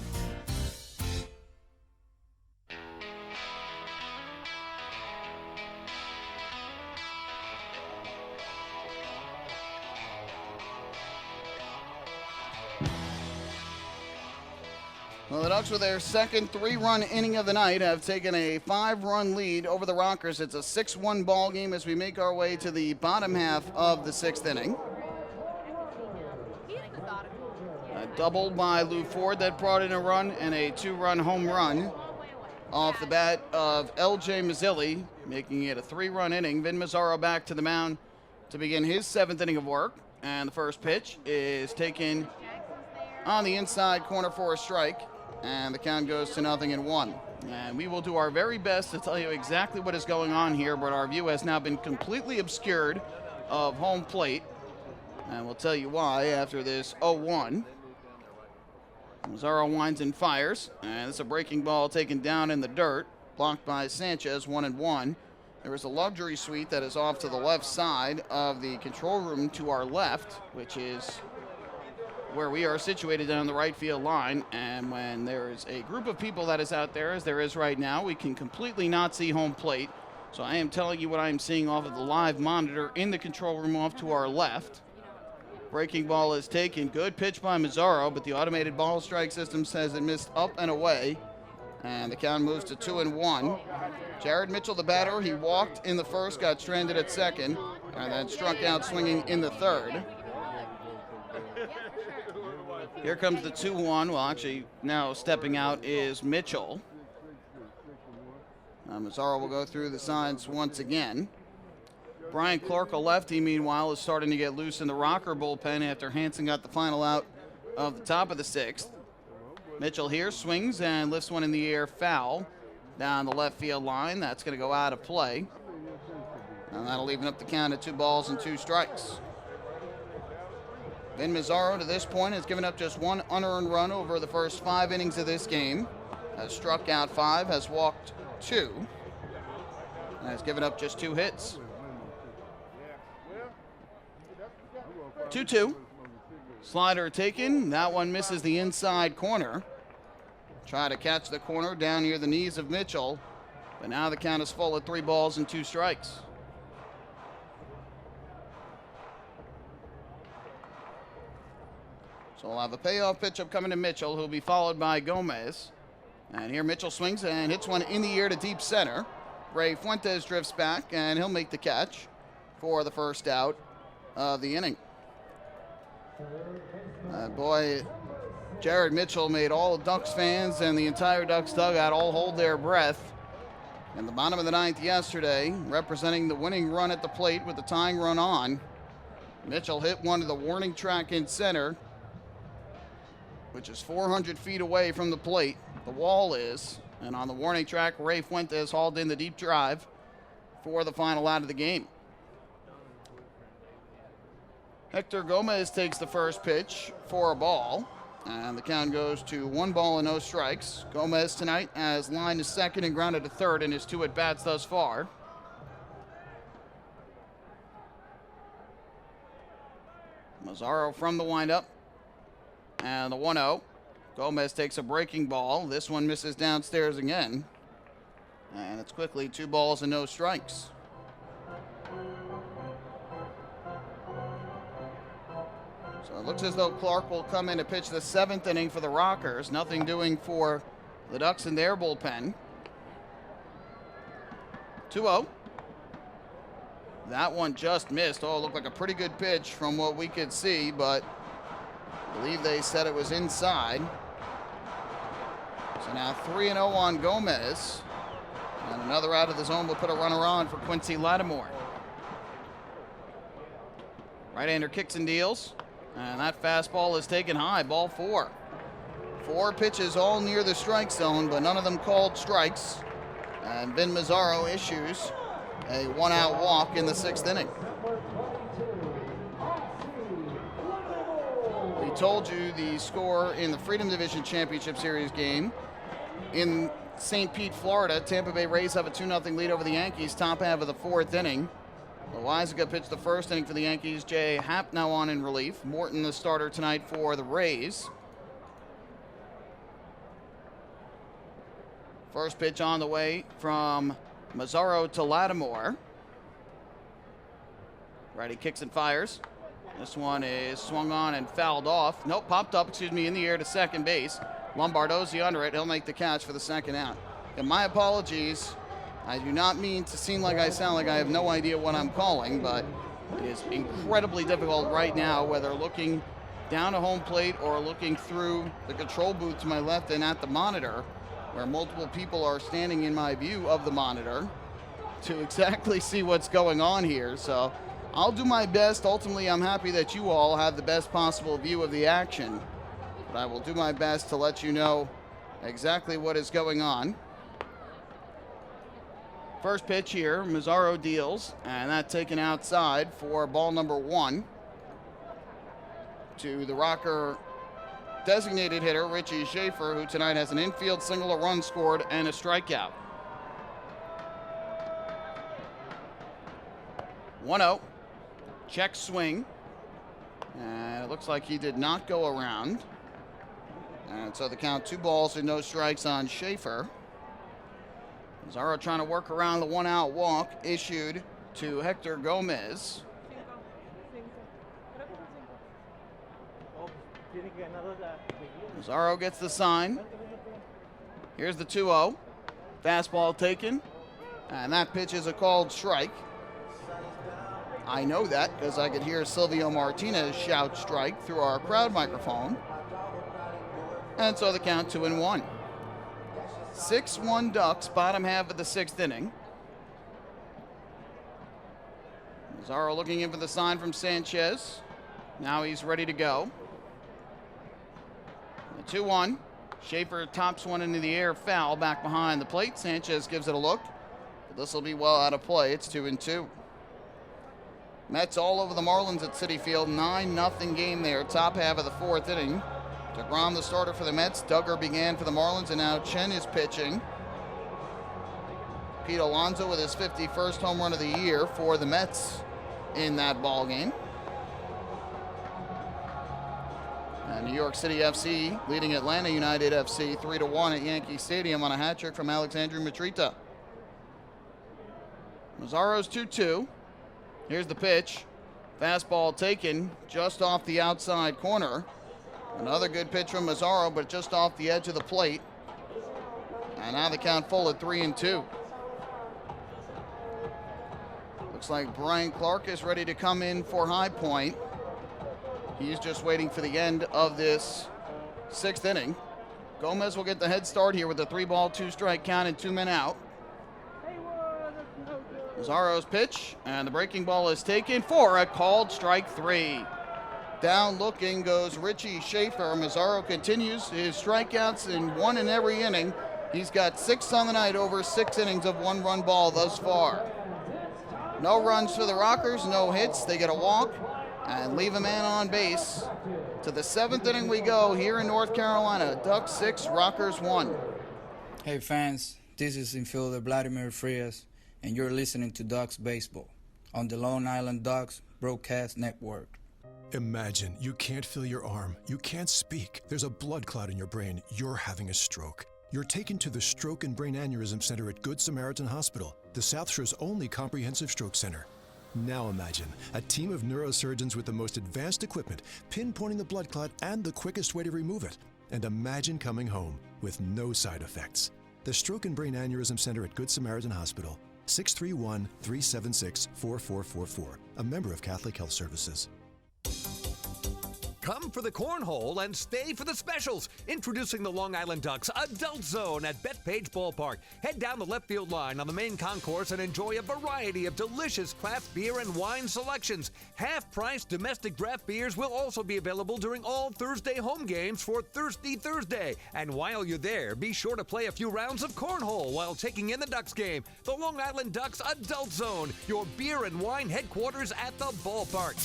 Well, the Ducks with their second 3-run inning of the night have taken a 5-run lead over the Rockers. It's a 6-1 ball game as we make our way to the bottom half of the 6th inning. A double by Lou Ford that brought in a run and a 2-run home run off the bat of L.J. Mazzilli, making it a 3-run inning. Vin Mazzaro back to the mound to begin his 7th inning of work. And the first pitch is taken on the inside corner for a strike. And the count goes to 0-1. And we will do our very best to tell you exactly what is going on here, but our view has now been completely obscured of home plate. And we'll tell you why after this 0-1. Mazzaro winds and fires. And it's a breaking ball taken down in the dirt, blocked by Sanchez, 1-1. There is a luxury suite that is off to the left side of the control room to our left, which is where we are situated down the right field line. And when there is a group of people that is out there, as there is right now, we can completely not see home plate. So I am telling you what I am seeing off of the live monitor in the control room off to our left. Breaking ball is taken. Good pitch by Mazzaro, but the automated ball strike system says it missed up and away. And the count moves to 2-1. Jared Mitchell, the batter, he walked in the first, got stranded at second, and then struck out swinging in the third. Here comes the 2-1. Well, actually, now stepping out is Mitchell. Mazzaro will go through the signs once again. Brian Clark, a lefty, meanwhile, is starting to get loose in the rocker bullpen after Hansen got the final out of the top of the sixth. Mitchell here swings and lifts one in the air foul down the left field line. That's going to go out of play. And that'll even up the count at 2 balls and 2 strikes. Vin Mazzaro, to this point, has given up just 1 unearned run over the first 5 innings of this game. Has struck out 5, has walked 2, and has given up just 2 hits. 2-2. Slider taken. That one misses the inside corner. Try to catch the corner down near the knees of Mitchell, but now the count is full at 3 balls and 2 strikes. So we'll have a payoff pitch up coming to Mitchell, who'll be followed by Gomez. And here Mitchell swings and hits one in the air to deep center. Ray Fuentes drifts back, and he'll make the catch for the first out of the inning. Boy, Jared Mitchell made all Ducks fans and the entire Ducks dugout all hold their breath. In the bottom of the 9th yesterday, representing the winning run at the plate with the tying run on, Mitchell hit one to the warning track in center, which is 400 feet away from the plate. The wall is, and on the warning track, Ray Fuentes hauled in the deep drive for the final out of the game. Hector Gomez takes the first pitch for a ball, and the count goes to 1 ball and no strikes. Gomez tonight has lined to second and grounded to third in his 2 at-bats thus far. Mazzaro from the windup, and the 1-0. Gomez takes a breaking ball. This one misses downstairs again. And it's quickly 2 balls and no strikes. So it looks as though Clark will come in to pitch the 7th inning for the Rockers. Nothing doing for the Ducks in their bullpen. 2-0. That one just missed. Oh, it looked like a pretty good pitch from what we could see, but I believe they said it was inside. So now 3-0 on Gomez. And another out of the zone will put a runner on for Quincy Lattimore. Right-hander kicks and deals. And that fastball is taken high, ball 4. 4 pitches all near the strike zone, but none of them called strikes. And Ben Mazzaro issues a 1-out walk in the 6th inning. We told you the score in the Freedom Division Championship Series game. In St. Pete, Florida, Tampa Bay Rays have a 2-0 lead over the Yankees, top half of the 4th inning. Loizaga pitched the 1st inning for the Yankees. Jay Happ now on in relief. Morton the starter tonight for the Rays. First pitch on the way from Mazzaro to Lattimore. Righty kicks and fires. This one is swung on and fouled off. Nope, popped up, in the air to second base. Lombardozi under it. He'll make the catch for the 2nd out. And my apologies. I do not mean to seem like I sound like I have no idea what I'm calling, but it is incredibly difficult right now, whether looking down a home plate or looking through the control booth to my left and at the monitor, where multiple people are standing in my view of the monitor, to exactly see what's going on here. So I'll do my best. Ultimately, I'm happy that you all have the best possible view of the action, but I will do my best to let you know exactly what is going on. First pitch here, Mazzaro deals, and that taken outside for ball number 1 to the Rocker designated hitter, Richie Schaefer, who tonight has an infield single, a run scored, and a strikeout. 1-0. Check swing. And it looks like he did not go around. And so the count 2 balls and no strikes on Schaefer. Mazzaro trying to work around the 1-out walk issued to Hector Gomez. Mazzaro gets the sign. Here's the 2-0. Fastball taken. And that pitch is a called strike. I know that because I could hear Silvio Martinez shout strike through our crowd microphone. And so the count 2-1. 6-1 Ducks, bottom half of the 6th inning. Mazzaro looking in for the sign from Sanchez. Now he's ready to go. The 2-1. Schaefer tops one into the air, foul back behind the plate. Sanchez gives it a look. But this will be well out of play. It's 2-2. Mets all over the Marlins at Citi Field. 9-0 game there, top half of the 4th inning. DeGrom, the starter for the Mets. Duggar began for the Marlins, and now Chen is pitching. Pete Alonso with his 51st home run of the year for the Mets in that ball game. And New York City FC leading Atlanta United FC 3-1 at Yankee Stadium on a hat trick from Alexandru Mitrita. Mazzaro's 2-2. Here's the pitch. Fastball taken just off the outside corner. Another good pitch from Mazzaro, but just off the edge of the plate. And now the count full at 3-2. Looks like Brian Clark is ready to come in for High Point. He's just waiting for the end of this 6th inning. Gomez will get the head start here with a 3-ball, 2-strike count and 2 men out. Mazzaro's pitch, and the breaking ball is taken for a called strike 3. Down looking goes Richie Schaefer. Mazzaro continues his strikeouts in 1 in every inning. He's got 6 on the night over 6 innings of 1-run ball thus far. No runs for the Rockers, no hits. They get a walk and leave a man on base. To the 7th inning we go here in North Carolina. Ducks 6, Rockers 1. Hey fans, this is infielder Vladimir Frias, and you're listening to Ducks Baseball on the Long Island Ducks Broadcast Network. Imagine you can't feel your arm, you can't speak. There's a blood clot in your brain. You're having a stroke. You're taken to the Stroke and Brain Aneurysm Center at Good Samaritan Hospital, the South Shore's only comprehensive stroke center. Now imagine a team of neurosurgeons with the most advanced equipment, pinpointing the blood clot and the quickest way to remove it. And imagine coming home with no side effects. The Stroke and Brain Aneurysm Center at Good Samaritan Hospital, 631-376-4444, a member of Catholic Health Services. Come for the cornhole and stay for the specials. Introducing the Long Island Ducks Adult Zone at Bethpage Ballpark. Head down the left field line on the main concourse and enjoy a variety of delicious craft beer and wine selections. Half-price domestic draft beers will also be available during all Thursday home games for Thirsty Thursday. And while you're there, be sure to play a few rounds of cornhole while taking in the Ducks game. The Long Island Ducks Adult Zone, your beer and wine headquarters at the ballpark.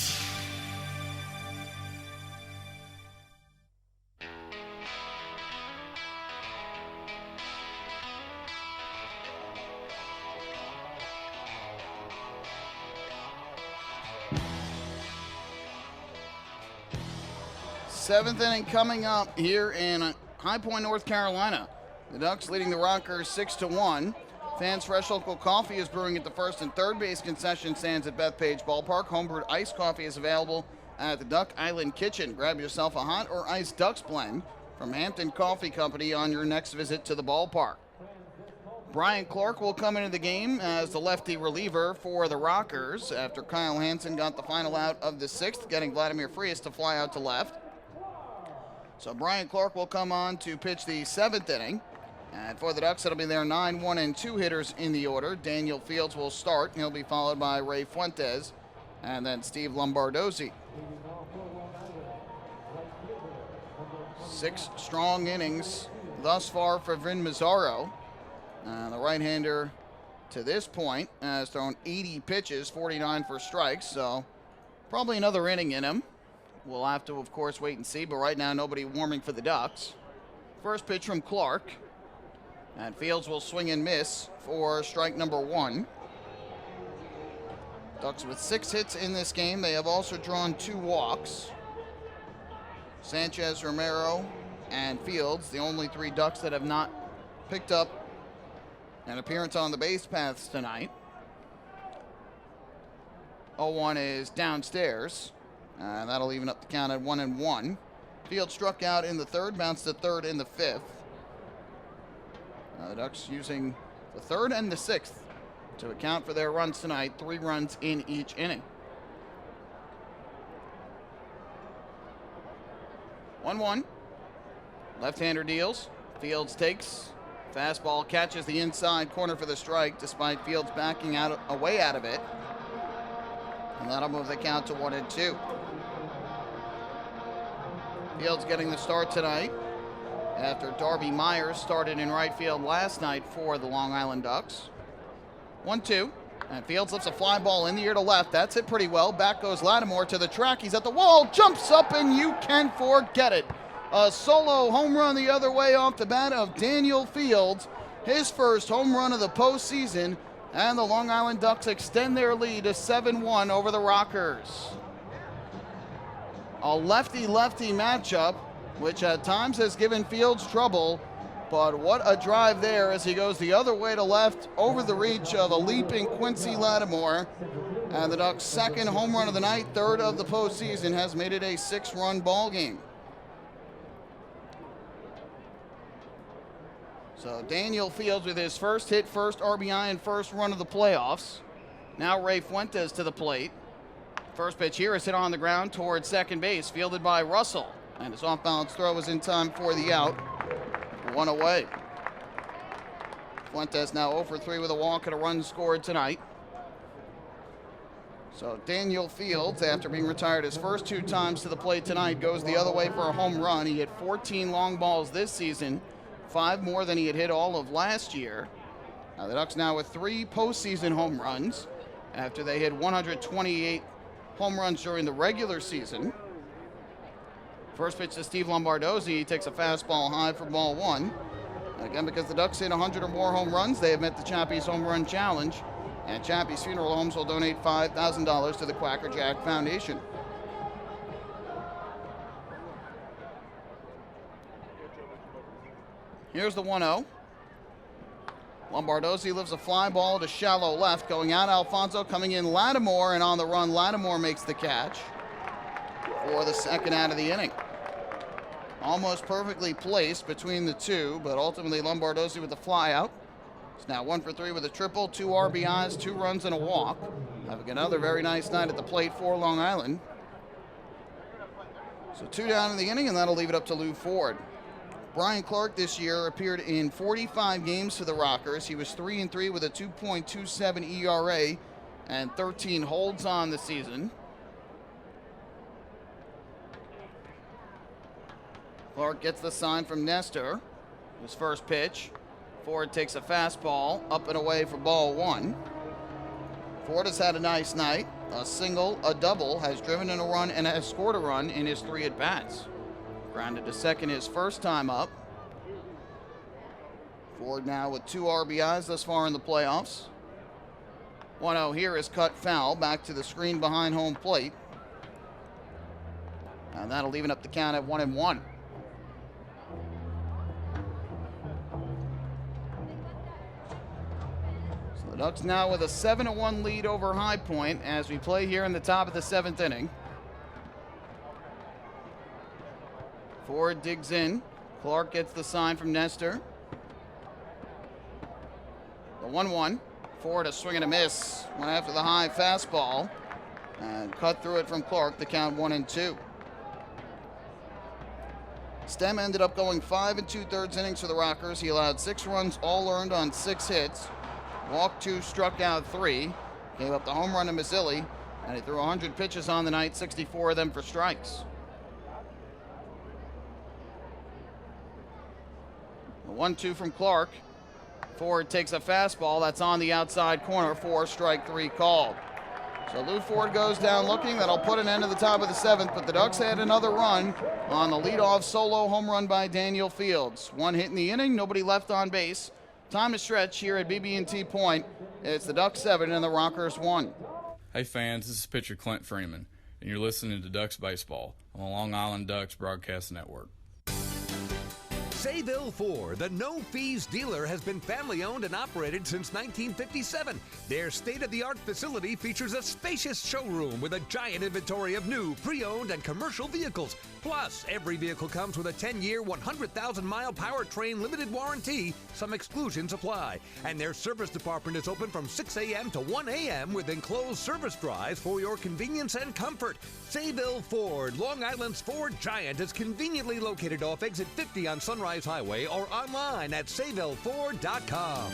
Seventh inning coming up here in High Point, North Carolina. The Ducks leading the Rockers 6-1. Fans Fresh Local Coffee is brewing at the first and third base concession stands at Bethpage Ballpark. Homebrewed iced coffee is available at the Duck Island Kitchen. Grab yourself a hot or iced Ducks blend from Hampton Coffee Company on your next visit to the ballpark. Brian Clark will come into the game as the lefty reliever for the Rockers after Kyle Hansen got the final out of the 6th, getting Vladimir Frias to fly out to left. So Brian Clark will come on to pitch the 7th inning. And for the Ducks, it'll be their 9, 1, and 2 hitters in the order. Daniel Fields will start. He'll be followed by Ray Fuentes and then Steve Lombardozi. 6 strong innings thus far for Vin Mazzaro. The right-hander to this point has thrown 80 pitches, 49 for strikes, so probably another inning in him. We'll have to, of course, wait and see, but right now nobody warming for the Ducks. First pitch from Clark, and Fields will swing and miss for strike number 1. Ducks with 6 hits in this game. They have also drawn 2 walks. Sanchez, Romero, and Fields, the only 3 Ducks that have not picked up an appearance on the base paths tonight. 0-1 is downstairs, and that'll even up the count at 1-1. Fields struck out in the 3rd, bounced to 3rd in the 5th. The Ducks using the 3rd and the 6th to account for their runs tonight, 3 runs in each inning. 1-1. Left-hander deals. Fields takes. Fastball catches the inside corner for the strike, despite Fields backing away out of it. And that'll move the count to 1-2. Fields getting the start tonight after Darby Myers started in right field last night for the Long Island Ducks. 1-2. And Fields lifts a fly ball in the air to left. That's hit pretty well. Back goes Lattimore to the track. He's at the wall, jumps up, and you can forget it. A solo home run the other way off the bat of Daniel Fields. His first home run of the postseason. And the Long Island Ducks extend their lead to 7-1 over the Rockers. A lefty-lefty matchup, which at times has given Fields trouble. But what a drive there as he goes the other way to left over the reach of a leaping Quincy Lattimore. And the Ducks' second home run of the night, 3rd of the postseason, has made it a 6-run ball game. So Daniel Fields with his first hit, first RBI, and first run of the playoffs. Now Ray Fuentes to the plate. First pitch here is hit on the ground towards second base, fielded by Russell. And his off-balance throw is in time for the out. 1 away. Fuentes now 0 for 3 with a walk and a run scored tonight. So Daniel Fields, after being retired his first 2 times to the plate tonight, goes the other way for a home run. He hit 14 long balls this season, 5 more than he had hit all of last year. Now the Ducks now with 3 postseason home runs after they hit 128 home runs during the regular season. First pitch to Steve Lombardozi. He takes a fastball high for ball 1. Again, because the Ducks hit 100 or more home runs, they have met the Chappies Home Run Challenge. And Chappies Funeral Homes will donate $5,000 to the Quacker Jack Foundation. Here's the 1-0. Lombardozi lifts a fly ball to shallow left. Going out, Alfonso. Coming in, Lattimore. And on the run, Lattimore makes the catch for the second out of the inning. Almost perfectly placed between the 2, but ultimately Lombardozi with the fly out. It's now 1 for 3 with a triple, 2 RBIs, 2 runs, and a walk. Having another very nice night at the plate for Long Island. So 2 down in the inning, and that'll leave it up to Lou Ford. Brian Clark this year appeared in 45 games for the Rockers. He was 3-3 with a 2.27 ERA and 13 holds on the season. Clark gets the sign from Nestor. His first pitch. Ford takes a fastball up and away for ball 1. Ford has had a nice night. A single, a double, has driven in a run and has scored a run in his 3 at-bats. Grounded to second his first time up. Ford now with 2 RBIs thus far in the playoffs. 1-0 here is cut foul back to the screen behind home plate. And that'll even up the count at 1-1. So the Ducks now with a 7-1 lead over High Point as we play here in the top of the 7th inning. Ford digs in. Clark gets the sign from Nestor. The 1-1. Ford a swing and a miss. Went after the high fastball and cut through it from Clark. The count 1-2. Stem ended up going 5 2/3 innings for the Rockers. He allowed 6 runs, all earned on 6 hits. Walked 2, struck out 3. Gave up the home run to Mazzilli, and he threw 100 pitches on the night, 64 of them for strikes. The 1-2 from Clark. Ford takes a fastball that's on the outside corner for strike 3 called. So Lou Ford goes down looking. That'll put an end to the top of the 7th, but the Ducks had another run on the leadoff solo home run by Daniel Fields. 1 hit in the inning, nobody left on base. Time to stretch here at BB&T Point. It's the Ducks 7 and the Rockers 1. Hey fans, this is pitcher Clint Freeman. and you're listening to Ducks Baseball on the Long Island Ducks Broadcast Network. Sayville Ford, the no-fees dealer, has been family-owned and operated since 1957. Their state-of-the-art facility features a spacious showroom with a giant inventory of new, pre-owned, and commercial vehicles. Plus, every vehicle comes with a 10-year, 100,000-mile powertrain limited warranty. Some exclusions apply. And their service department is open from 6 a.m. to 1 a.m. with enclosed service drives for your convenience and comfort. Sayville Ford, Long Island's Ford giant, is conveniently located off exit 50 on Sunrise Highway or online at SayvilleFord.com.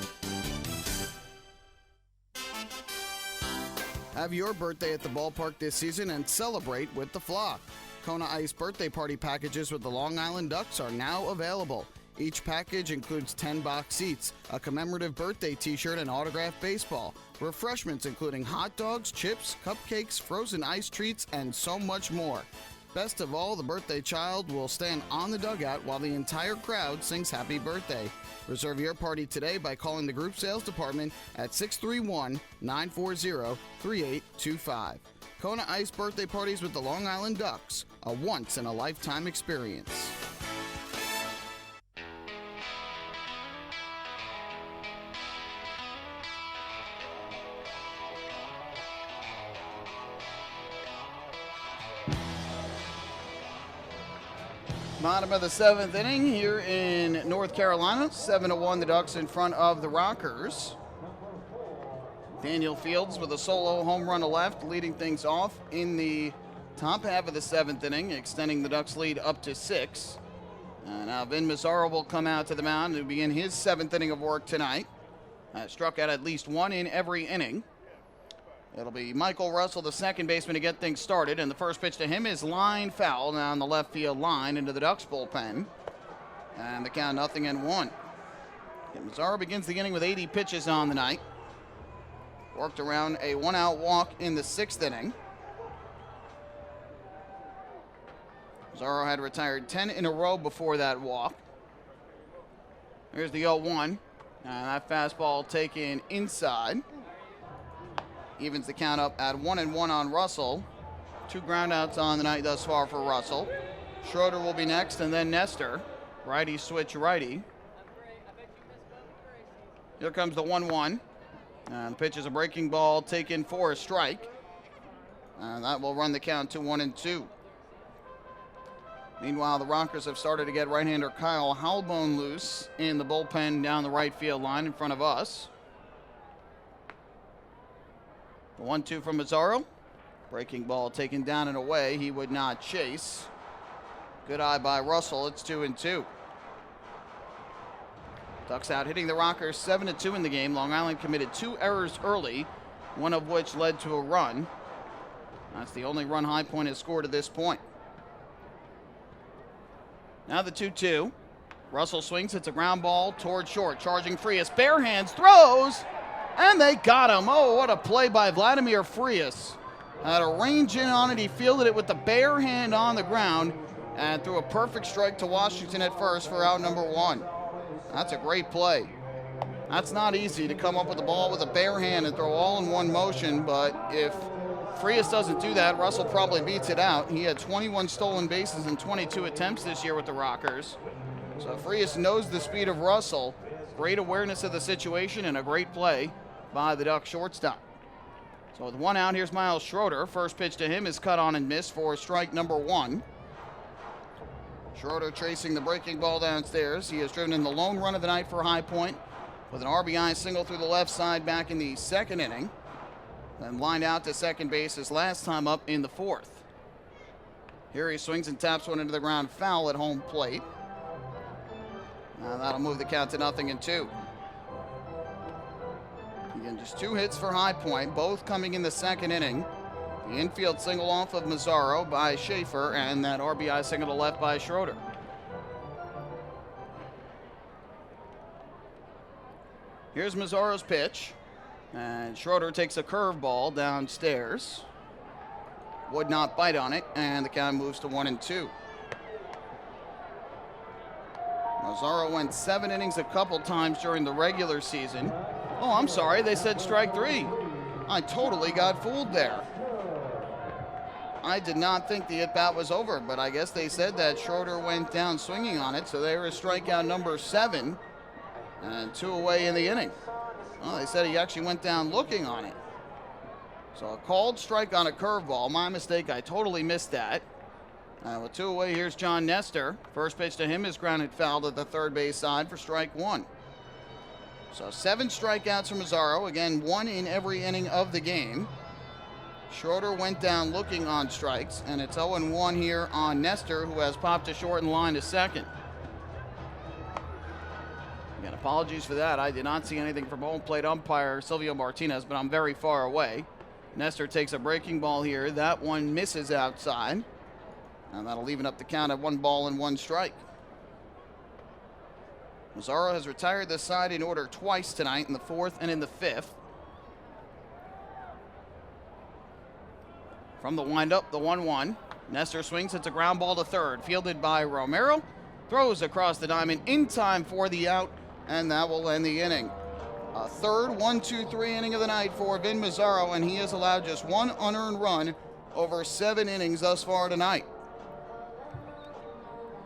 Have your birthday at the ballpark this season and celebrate with the flock. Kona Ice birthday party packages with the Long Island Ducks are now available. Each package includes 10 box seats, a commemorative birthday t-shirt, and autographed baseball. Refreshments including hot dogs, chips, cupcakes, frozen ice treats, and so much more. Best of all, the birthday child will stand on the dugout while the entire crowd sings happy birthday. Reserve your party today by calling the group sales department at 631-940-3825. Kona Ice birthday parties with the Long Island Ducks, a once-in-a-lifetime experience. Bottom of the 7th inning here in North Carolina. 7-1, the Ducks in front of the Rockers. Daniel Fields with a solo home run to left, leading things off in the top half of the 7th inning, extending the Ducks' lead up to 6. Now Vin Mazzaro will come out to the mound to begin his 7th inning of work tonight. Struck out at least one in every inning. It'll be Michael Russell, the second baseman, to get things started, and the first pitch to him is line foul down the left field line into the Ducks bullpen. And the count 0-1. Mazzaro begins the inning with 80 pitches on the night. Worked around a one-out walk in the 6th inning. Mazzaro had retired 10 in a row before that walk. Here's the 0-1. And that fastball taken inside. Evens the count up at 1-1 on Russell. 2 groundouts on the night thus far for Russell. Schroeder will be next, and then Nestor. Righty switch righty. Here comes the 1-1. And the pitch is a breaking ball taken for a strike. And that will run the count to 1-2. Meanwhile, the Rockers have started to get right-hander Kyle Halbone loose in the bullpen down the right field line in front of us. The 1-2 from Mazzaro. Breaking ball taken down and away. He would not chase. Good eye by Russell. It's 2-2. Ducks out hitting the Rockers 7-2 in the game. Long Island committed 2 errors early, one of which led to a run. That's the only run High Point has scored at this point. Now the 2-2. Russell swings, hits a ground ball toward short. Charging Frias, bare hands, throws, and they got him. Oh, what a play by Vladimir Frias. Had a range in on it. He fielded it with the bare hand on the ground and threw a perfect strike to Washington at first for out number 1. That's a great play. That's not easy to come up with the ball with a bare hand and throw all in one motion, but if Frias doesn't do that, Russell probably beats it out. He had 21 stolen bases in 22 attempts this year with the Rockers. So Frias knows the speed of Russell. Great awareness of the situation and a great play by the Duck shortstop. So with 1 out, here's Miles Schroeder. First pitch to him is cut on and missed for strike number 1. Schroeder tracing the breaking ball downstairs. He has driven in the lone run of the night for High Point with an RBI single through the left side back in the 2nd inning. Then lined out to second base his last time up in the 4th. Here he swings and taps one into the ground foul at home plate. Now that'll move the count to 0-2. Again, just 2 hits for High Point, both coming in the 2nd inning. The infield single off of Mazzaro by Schaefer, and that RBI single to left by Schroeder. Here's Mazzaro's pitch, and Schroeder takes a curveball downstairs. Would not bite on it, and the count moves to 1-2. Mazzaro went 7 innings a couple times during the regular season. Oh, I'm sorry, they said strike 3. I totally got fooled there. I did not think the at-bat was over, but I guess they said that Schroeder went down swinging on it, so there is strikeout number 7, and 2 away in the inning. Well, they said he actually went down looking on it. So a called strike on a curveball. My mistake, I totally missed that. With 2 away, here's John Nestor. First pitch to him is grounded foul to the third base side for strike 1. So 7 strikeouts from Mazzaro. Again, 1 in every inning of the game. Schroeder went down looking on strikes, and it's 0-1 here on Nestor, who has popped to short and line to second. Again, apologies for that. I did not see anything from home plate umpire Silvio Martinez, but I'm very far away. Nestor takes a breaking ball here. That one misses outside, and that'll even up the count at 1 ball and 1 strike. Mazzaro has retired this side in order twice tonight, in the 4th and in the 5th. From the windup, the 1-1. Nestor swings, hits a ground ball to third, fielded by Romero. Throws across the diamond in time for the out, and that will end the inning. A third 1-2-3 inning of the night for Vin Mazzaro, and he has allowed just 1 unearned run over 7 innings thus far tonight.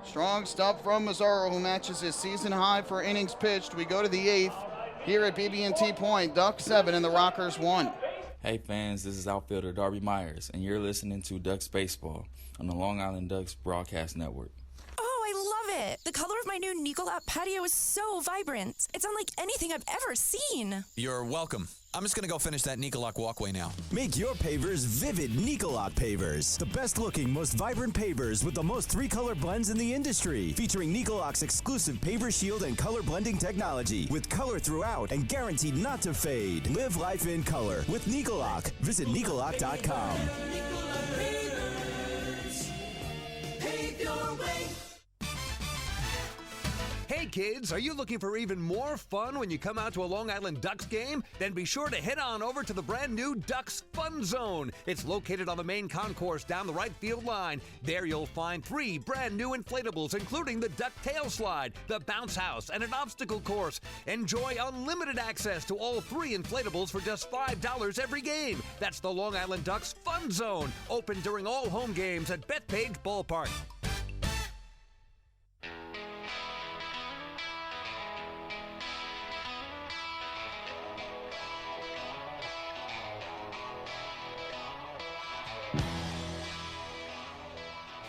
Strong stuff from Mazzaro, who matches his season high for innings pitched. We go to the 8th here at BB&T Point. Ducks 7 and the Rockers 1. Hey fans, this is outfielder Darby Myers, and you're listening to Ducks Baseball on the Long Island Ducks Broadcast Network. Oh, I love it. The color of my new Nicolot patio is so vibrant. It's unlike anything I've ever seen. You're welcome. I'm just going to go finish that Nicolak walkway now. Make your pavers vivid Nicolak pavers. The best looking, most vibrant pavers with the most 3-color blends in the industry. Featuring Nicolak's exclusive paver shield and color blending technology. With color throughout and guaranteed not to fade. Live life in color with Nicolak. Visit Nicolak.com. Hey kids, are you looking for even more fun when you come out to a Long Island Ducks game? Then be sure to head on over to the brand new Ducks Fun Zone. It's located on the main concourse down the right field line. There you'll find 3 brand new inflatables, including the Duck Tail Slide, the Bounce House, and an obstacle course. Enjoy unlimited access to all 3 inflatables for just $5 every game. That's the Long Island Ducks Fun Zone, open during all home games at Bethpage Ballpark.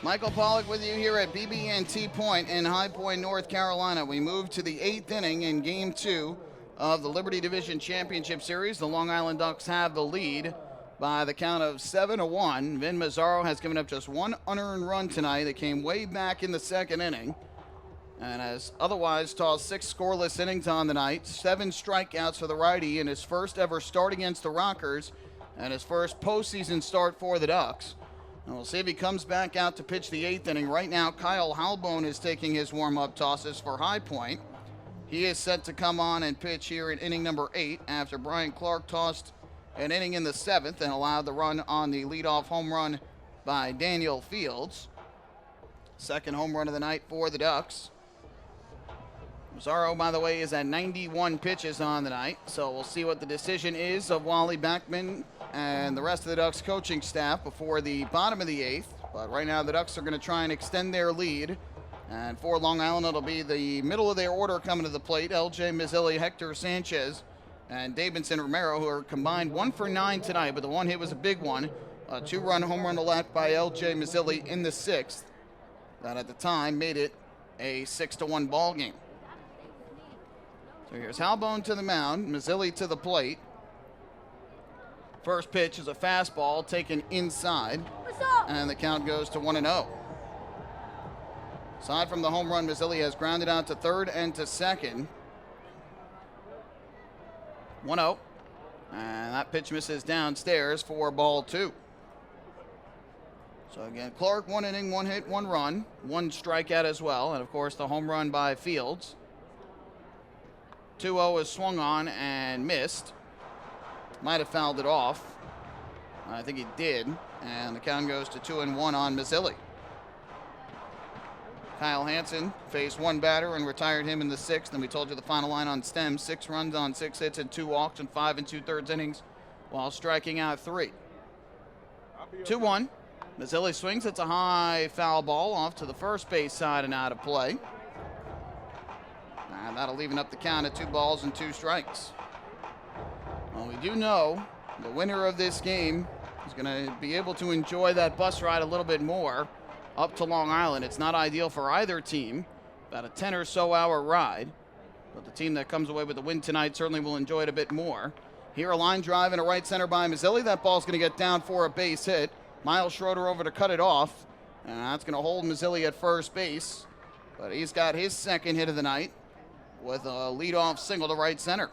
Michael Pollock with you here at BB&T Point in High Point, North Carolina. We move to the 8th inning in Game 2 of the Liberty Division Championship Series. The Long Island Ducks have the lead by the count of 7-1. Vin Mazzaro has given up just 1 unearned run tonight. It came way back in the 2nd inning, and has otherwise tossed 6 scoreless innings on the night. 7 strikeouts for the righty in his first ever start against the Rockers and his first postseason start for the Ducks. And we'll see if he comes back out to pitch the 8th inning. Right now, Kyle Halbone is taking his warm-up tosses for High Point. He is set to come on and pitch here in inning number 8 after Brian Clark tossed an inning in the 7th and allowed the run on the leadoff home run by Daniel Fields. Second home run of the night for the Ducks. Mazzaro, by the way, is at 91 pitches on the night, so we'll see what the decision is of Wally Backman and the rest of the Ducks coaching staff before the bottom of the 8th. But right now the Ducks are going to try and extend their lead. And for Long Island, it'll be the middle of their order coming to the plate. L.J. Mazzilli, Hector Sanchez, and Davidson Romero, who are combined 1 for 9 tonight, but the one hit was a big one. A 2-run home run left by L.J. Mazzilli in the 6th. That at the time made it a 6-1 ball game. So here's Halbone to the mound, Mazzilli to the plate. First pitch is a fastball taken inside, and the count goes to 1-0. Aside from the home run, Mazzilli has grounded out to third and to second. 1-0, and that pitch misses downstairs for ball 2. So again, Clark, 1 inning, 1 hit, 1 run, 1 strikeout as well, and of course the home run by Fields. 2-0 is swung on and missed. Might have fouled it off. I think he did. And the count goes to 2-1 on Mazzilli. Kyle Hansen faced 1 batter and retired him in the 6th. And we told you the final line on Stem: 6 runs on 6 hits and 2 walks in 5 2/3 innings while striking out 3. 2-1. Mazzilli swings. It's a high foul ball off to the first base side and out of play. And that'll even up the count at 2 balls and 2 strikes. Well, we do know the winner of this game is going to be able to enjoy that bus ride a little bit more up to Long Island. It's not ideal for either team, about a 10 or so hour ride. But the team that comes away with the win tonight certainly will enjoy it a bit more. Here a line drive in a right center by Mazzilli. That ball's going to get down for a base hit. Miles Schroeder over to cut it off. And that's going to hold Mazzilli at first base. But he's got his second hit of the night with a leadoff single to right center.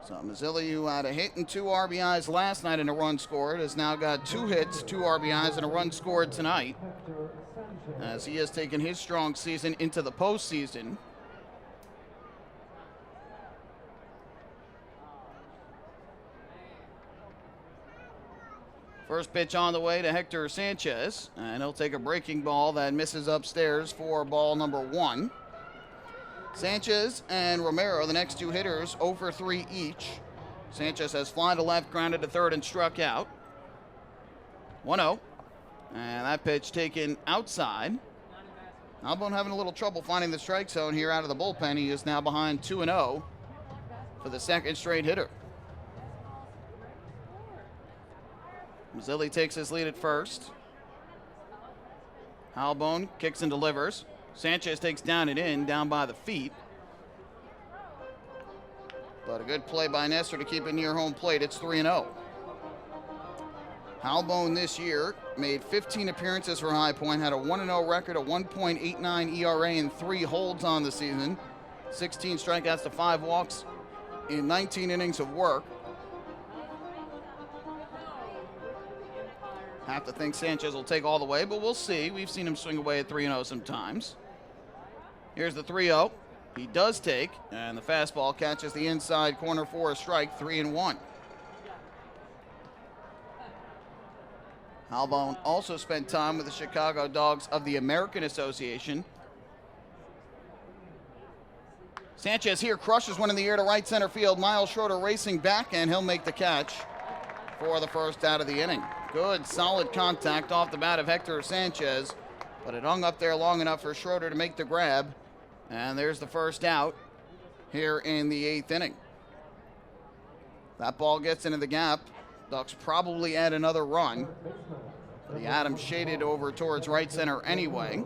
So Mazzilli, who had a hit and 2 RBIs last night and a run scored, has now got 2 hits, 2 RBIs, and a run scored tonight, as he has taken his strong season into the postseason. First pitch on the way to Hector Sanchez, and he'll take a breaking ball that misses upstairs for ball number 1. Sanchez and Romero, the next 2 hitters, 0 for 3 each. Sanchez has fly to left, grounded to third, and struck out. 1-0. And that pitch taken outside. Albone having a little trouble finding the strike zone here out of the bullpen. He is now behind 2-0 for the second straight hitter. Mazzilli takes his lead at first. Albone kicks and delivers. Sanchez takes down and in, down by the feet. But a good play by Nestor to keep it near home plate. It's 3-0. Albone this year made 15 appearances for High Point, had a 1-0 record, a 1.89 ERA, and 3 holds on the season. 16 strikeouts to 5 walks in 19 innings of work. Have to think Sanchez will take all the way, but we'll see. We've seen him swing away at 3-0 sometimes. Here's the 3-0. He does take, and the fastball catches the inside corner for a strike, 3-1. Albone also spent time with the Chicago Dogs of the American Association. Sanchez here crushes one in the air to right center field. Miles Schroeder racing back, and he'll make the catch for the first out of the inning. Good, solid contact off the bat of Hector Sanchez, but it hung up there long enough for Schroeder to make the grab. And there's the first out here in the 8th inning. That ball gets into the gap. Ducks probably add another run. The Adams shaded over towards right center anyway.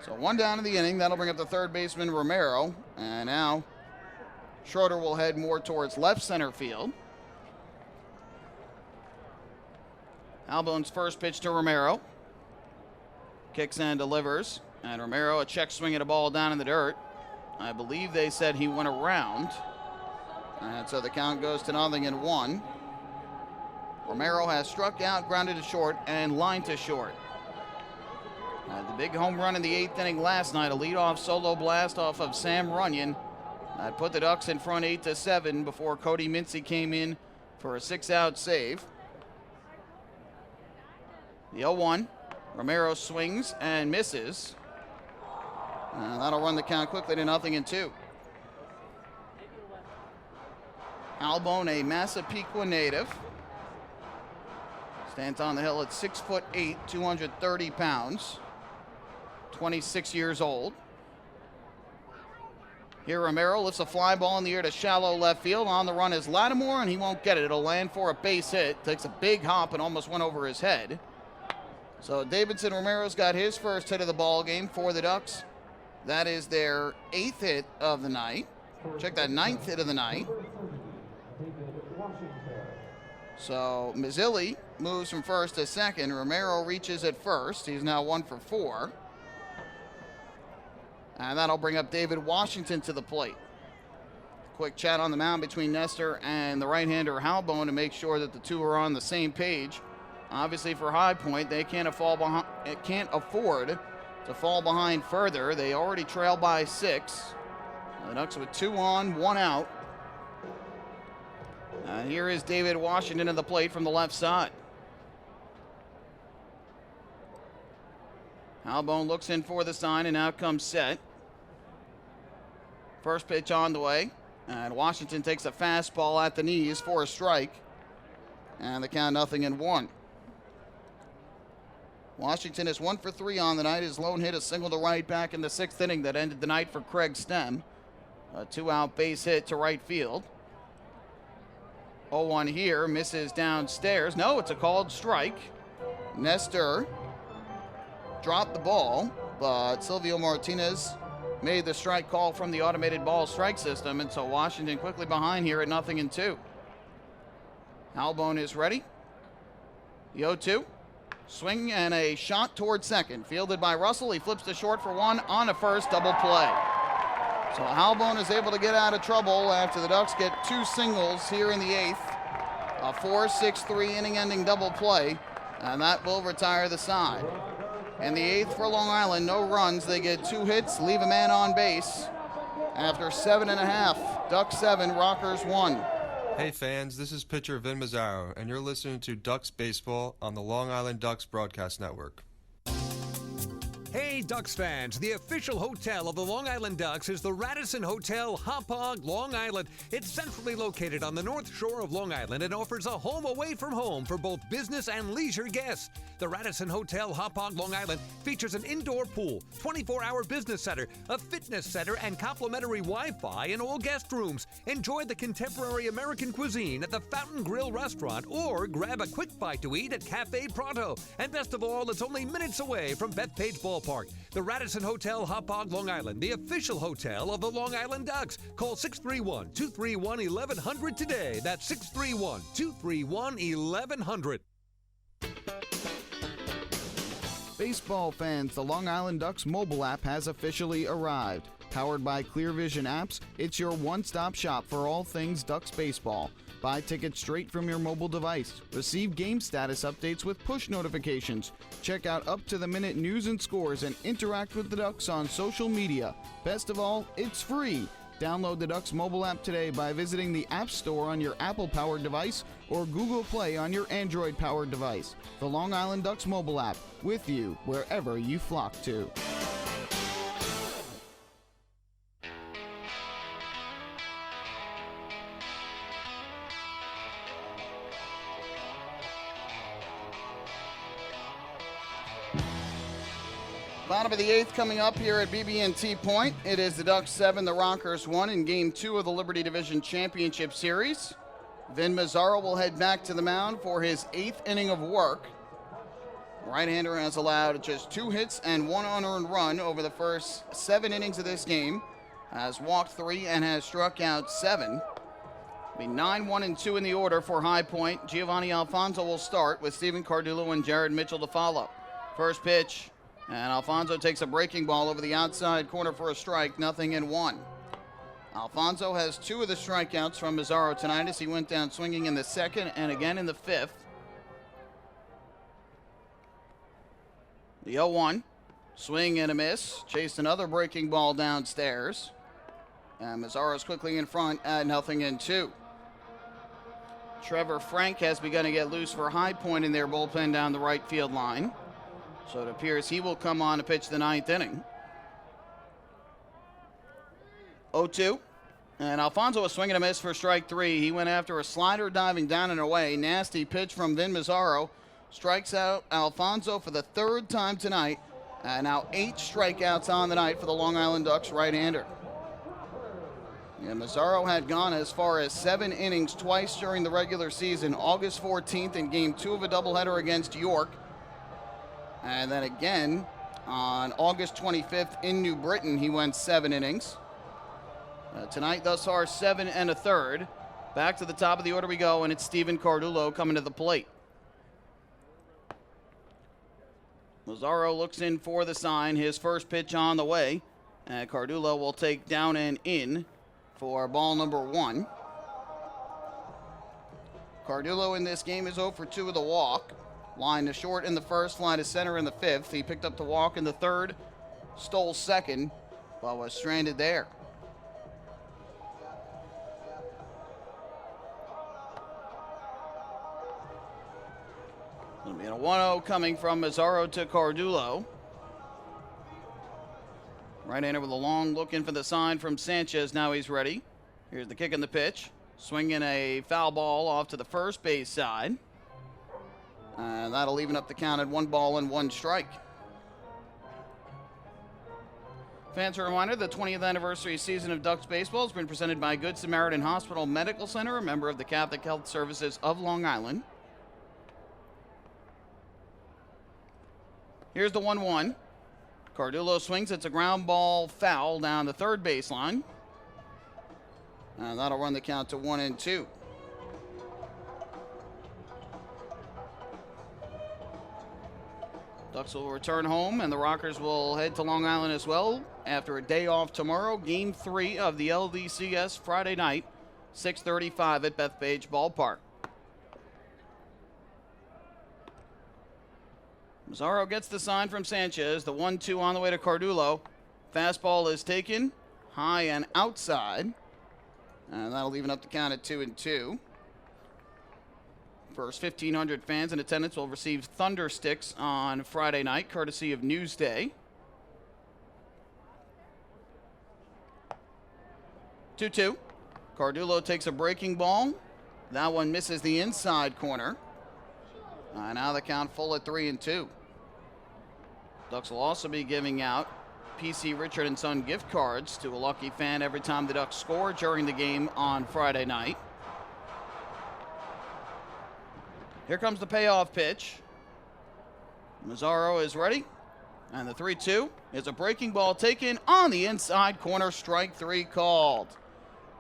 So 1 down in the inning. That'll bring up the third baseman, Romero. And now Schroeder will head more towards left center field. Albone's first pitch to Romero. Kicks and delivers. And Romero, a check swing at a ball down in the dirt. I believe they said he went around. And so the count goes to 0-1. Romero has struck out, grounded to short, and lined to short. The big home run in the 8th inning last night, a leadoff solo blast off of Sam Runyon. That put the Ducks in front 8-7 before Cody Mincy came in for a 6-out save. The 0-1. Romero swings and misses. That'll run the count quickly to 0-2. Albone, a Massapequa native, stands on the hill at 6'8", 230 pounds, 26 years old. Here Romero lifts a fly ball in the air to shallow left field. On the run is Lattimore, and he won't get it. It'll land for a base hit. Takes a big hop and almost went over his head. So Davidson Romero's got his first hit of the ball game for the Ducks. That is their 8th hit of the night. Check that, 9th hit of the night. So Mazzilli moves from first to second. Romero reaches at first. He's now 1 for 4. And that'll bring up David Washington to the plate. Quick chat on the mound between Nestor and the right-hander Albone to make sure that the two are on the same page. Obviously for High Point, they can't afford to fall behind further. They already trail by 6. The Ducks with 2 on, 1 out. Here is David Washington at the plate from the left side. Albone looks in for the sign, and out comes Set. First pitch on the way, and Washington takes a fastball at the knees for a strike. And the count 0-1. Washington is 1 for 3 on the night. His lone hit, a single to right back in the 6th inning that ended the night for Craig Stem. A 2-out base hit to right field. 0-1 here, misses downstairs. No, it's a called strike. Nestor dropped the ball, but Silvio Martinez made the strike call from the automated ball strike system, and so Washington quickly behind here at 0-2. Albone is ready. The 0-2. Swing and a shot toward second. Fielded by Russell. He flips to short for one on a first, double play. So Albone is able to get out of trouble after the Ducks get 2 singles here in the 8th. A 4-6-3 inning-ending double play, and that will retire the side. In the 8th for Long Island, no runs. They get 2 hits, leave a man on base. After 7.5, Ducks 7, Rockers 1. Hey fans, this is pitcher Vin Mazzaro, and you're listening to Ducks Baseball on the Long Island Ducks Broadcast Network. Hey Ducks fans, the official hotel of the Long Island Ducks is the Radisson Hotel Hauppauge, Long Island. It's centrally located on the north shore of Long Island and offers a home away from home for both business and leisure guests. The Radisson Hotel Hauppauge, Long Island features an indoor pool, 24-hour business center, a fitness center, and complimentary Wi-Fi in all guest rooms. Enjoy the contemporary American cuisine at the Fountain Grill restaurant or grab a quick bite to eat at Cafe Pronto. And best of all, it's only minutes away from Bethpage Ballpark. The Radisson Hotel Hauppauge, Long Island, the official hotel of the Long Island Ducks. Call 631-231-1100 today. That's 631-231-1100. Baseball fans, the Long Island Ducks mobile app has officially arrived. Powered by Clear Vision Apps, it's your one-stop shop for all things Ducks baseball. Buy tickets straight from your mobile device. Receive game status updates with push notifications. Check out up-to-the-minute news and scores and interact with the Ducks on social media. Best of all, it's free. Download the Ducks mobile app today by visiting the App Store on your Apple-powered device or Google Play on your Android-powered device. The Long Island Ducks mobile app, with you wherever you flock to. Bottom of the 8th coming up here at BB&T Point. It is the Ducks 7, the Rockers 1 in Game 2 of the Liberty Division Championship Series. Vin Mazzaro will head back to the mound for his 8th inning of work. Right-hander has allowed just 2 hits and 1 unearned run over the first 7 innings of this game. Has walked 3 and has struck out 7. It'll be 9-1-2 in the order for High Point. Giovanni Alfonso will start with Steven Cardullo and Jared Mitchell to follow. First pitch. And Alfonso takes a breaking ball over the outside corner for a strike, 0-1. Alfonso has 2 of the strikeouts from Mazzaro tonight as he went down swinging in the 2nd and again in the 5th. The 0-1, swing and a miss, chased another breaking ball downstairs. And Mazzaro's quickly in front at 0-2. Trevor Frank has begun to get loose for High Point in their bullpen down the right field line. So it appears he will come on to pitch the 9th inning. 0-2. And Alfonso was swinging a miss for strike 3. He went after a slider diving down and away. Nasty pitch from Vin Mazzaro. Strikes out Alfonso for the 3rd time tonight. And now 8 strikeouts on the night for the Long Island Ducks right-hander. And Mazzaro had gone as far as 7 innings twice during the regular season. August 14th in Game 2 of a doubleheader against York. And then again, on August 25th in New Britain, he went 7 innings. Tonight, thus far, 7 1/3. Back to the top of the order we go, and it's Steven Cardullo coming to the plate. Mazzaro looks in for the sign. His first pitch on the way. And Cardullo will take down and in for ball number 1. Cardullo in this game is 0 for 2 with a walk. Line to short in the 1st, line to center in the 5th. He picked up the walk in the 3rd, stole 2nd, but was stranded there. It'll be a 1-0 coming from Mazzaro to Cardullo. Right-hander with a long look in for the sign from Sanchez. Now he's ready. Here's the kick and the pitch. Swinging a foul ball off to the first base side. And that'll even up the count at 1-1 strike. Fans, a reminder, the 20th anniversary season of Ducks Baseball has been presented by Good Samaritan Hospital Medical Center, a member of the Catholic Health Services of Long Island. Here's the 1-1. Cardullo swings. It's a ground ball foul down the third baseline. And that'll run the count to 1-2. Ducks will return home, and the Rockers will head to Long Island as well after a day off tomorrow. Game 3 of the LDCS Friday night, 6:35 at Bethpage Ballpark. Mazzaro gets the sign from Sanchez. The 1-2 on the way to Cardullo. Fastball is taken high and outside, and that'll even up the count at 2-2. First 1,500 fans in attendance will receive Thunder Sticks on Friday night, courtesy of Newsday. 2-2. Cardullo takes a breaking ball. That one misses the inside corner. Now the count full at 3-2. Ducks will also be giving out PC Richard & Son gift cards to a lucky fan every time the Ducks score during the game on Friday night. Here comes the payoff pitch. Mazzaro is ready. And the 3-2 is a breaking ball taken on the inside corner. Strike 3 called.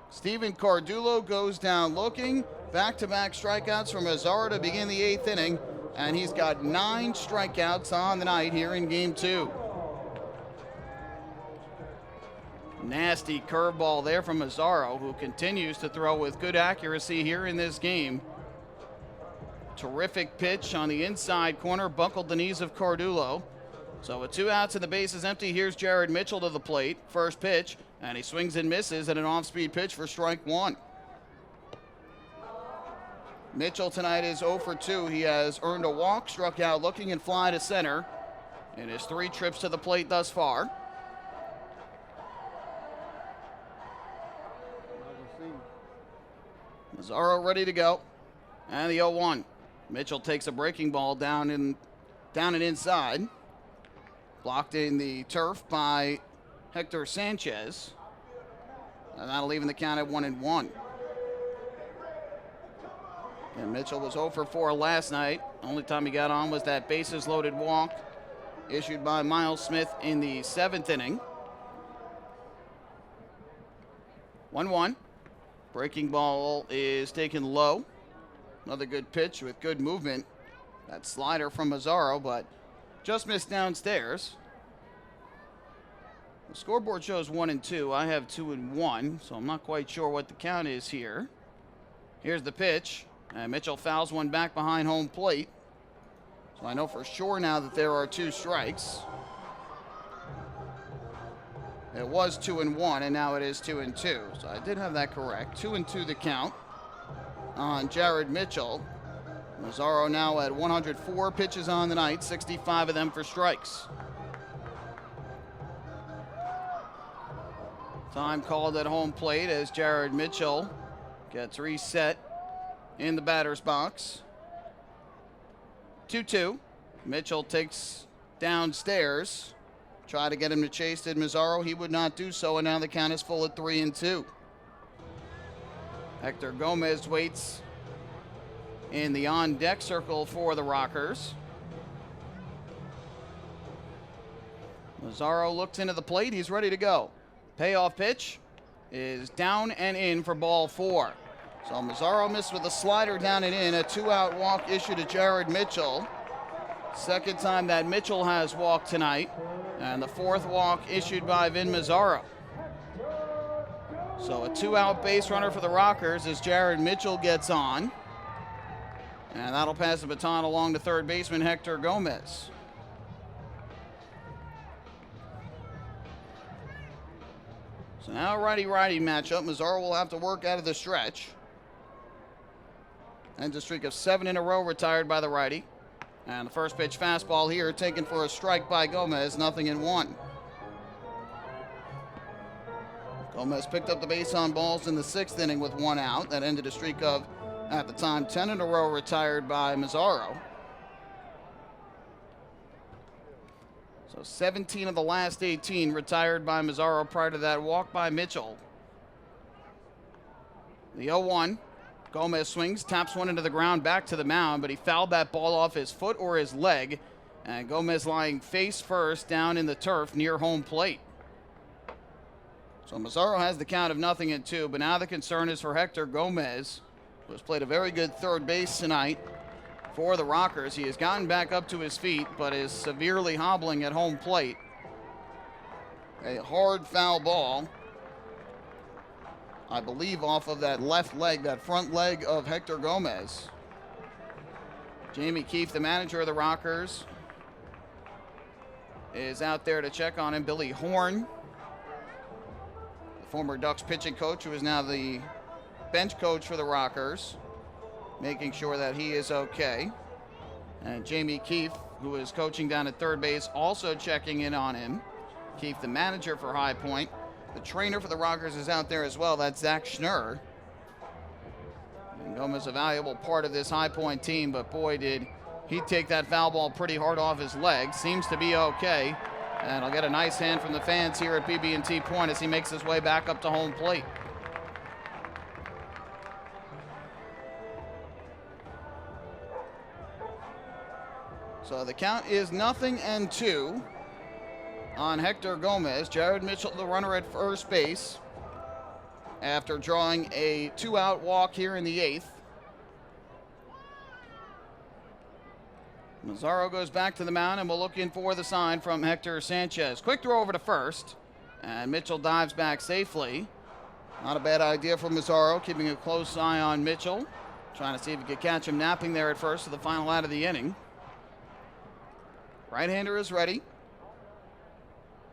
Steven Cardullo goes down looking. Back-to-back strikeouts from Mazzaro to begin the 8th inning. And he's got 9 strikeouts on the night here in Game 2. Nasty curveball there from Mazzaro, who continues to throw with good accuracy here in this game. Terrific pitch on the inside corner, buckled the knees of Cardullo. So with 2 outs and the bases empty, here's Jared Mitchell to the plate. First pitch, and he swings and misses at an off-speed pitch for strike 1. Mitchell tonight is 0 for 2. He has earned a walk, struck out looking, and fly to center in his 3 trips to the plate thus far. Mazzaro ready to go. And the 0-1. Mitchell takes a breaking ball down and inside. Blocked in the turf by Hector Sanchez. And that'll even the count at 1-1. And Mitchell was 0 for 4 last night. Only time he got on was that bases loaded walk issued by Miles Smith in the 7th inning. 1-1. Breaking ball is taken low. Another good pitch with good movement. That slider from Mazzaro, but just missed downstairs. The scoreboard shows 1-2. I have 2-1, so I'm not quite sure what the count is here. Here's the pitch, and Mitchell fouls one back behind home plate. So I know for sure now that there are 2 strikes. It was 2-1, and now it is 2-2. So I did have that correct. 2-2 the count on Jared Mitchell. Mazzaro now at 104 pitches on the night, 65 of them for strikes. Time called at home plate as Jared Mitchell gets reset in the batter's box. 2-2. Mitchell takes downstairs. Try to get him to chase, did Mazzaro. He would not do so, and now the count is full at 3-2. Hector Gomez waits in the on-deck circle for the Rockers. Mazzaro looks into the plate. He's ready to go. Payoff pitch is down and in for ball 4. So Mazzaro missed with a slider down and in. A 2-out walk issued to Jared Mitchell. Second time that Mitchell has walked tonight. And the 4th walk issued by Vin Mazzaro. So a 2-out base runner for the Rockers as Jared Mitchell gets on. And that'll pass the baton along to third baseman Hector Gomez. So now a righty-righty matchup. Mazzaro will have to work out of the stretch. Ends a streak of 7 in a row retired by the righty. And the first pitch fastball here taken for a strike by Gomez, 0-1. Gomez picked up the base on balls in the 6th inning with 1 out. That ended a streak of, at the time, 10 in a row retired by Mazzaro. So 17 of the last 18 retired by Mazzaro prior to that walk by Mitchell. The 0-1. Gomez swings, taps one into the ground, back to the mound, but he fouled that ball off his foot or his leg. And Gomez lying face first down in the turf near home plate. So Mazzaro has the count of 0-2, but now the concern is for Hector Gomez, who has played a very good third base tonight for the Rockers. He has gotten back up to his feet, but is severely hobbling at home plate. A hard foul ball, I believe, off of that left leg, that front leg of Hector Gomez. Jamie Keefe, the manager of the Rockers, is out there to check on him. Billy Horn, the former Ducks pitching coach, who is now the bench coach for the Rockers, making sure that he is okay. And Jamie Keefe, who is coaching down at third base, also checking in on him. Keefe, the manager for High Point. The trainer for the Rockers is out there as well. That's Zach Schnurr. And Gomez, a valuable part of this High Point team, but boy, did he take that foul ball pretty hard off his leg. Seems to be okay. And I'll get a nice hand from the fans here at BB&T Point as he makes his way back up to home plate. So the count is 0-2 on Hector Gomez. Jared Mitchell, the runner at first base, after drawing a 2-out walk here in the 8th. Mazzaro goes back to the mound, and we'll look in for the sign from Hector Sanchez. Quick throw over to first, and Mitchell dives back safely. Not a bad idea for Mazzaro, keeping a close eye on Mitchell, trying to see if he could catch him napping there at first for the final out of the inning. Right-hander is ready.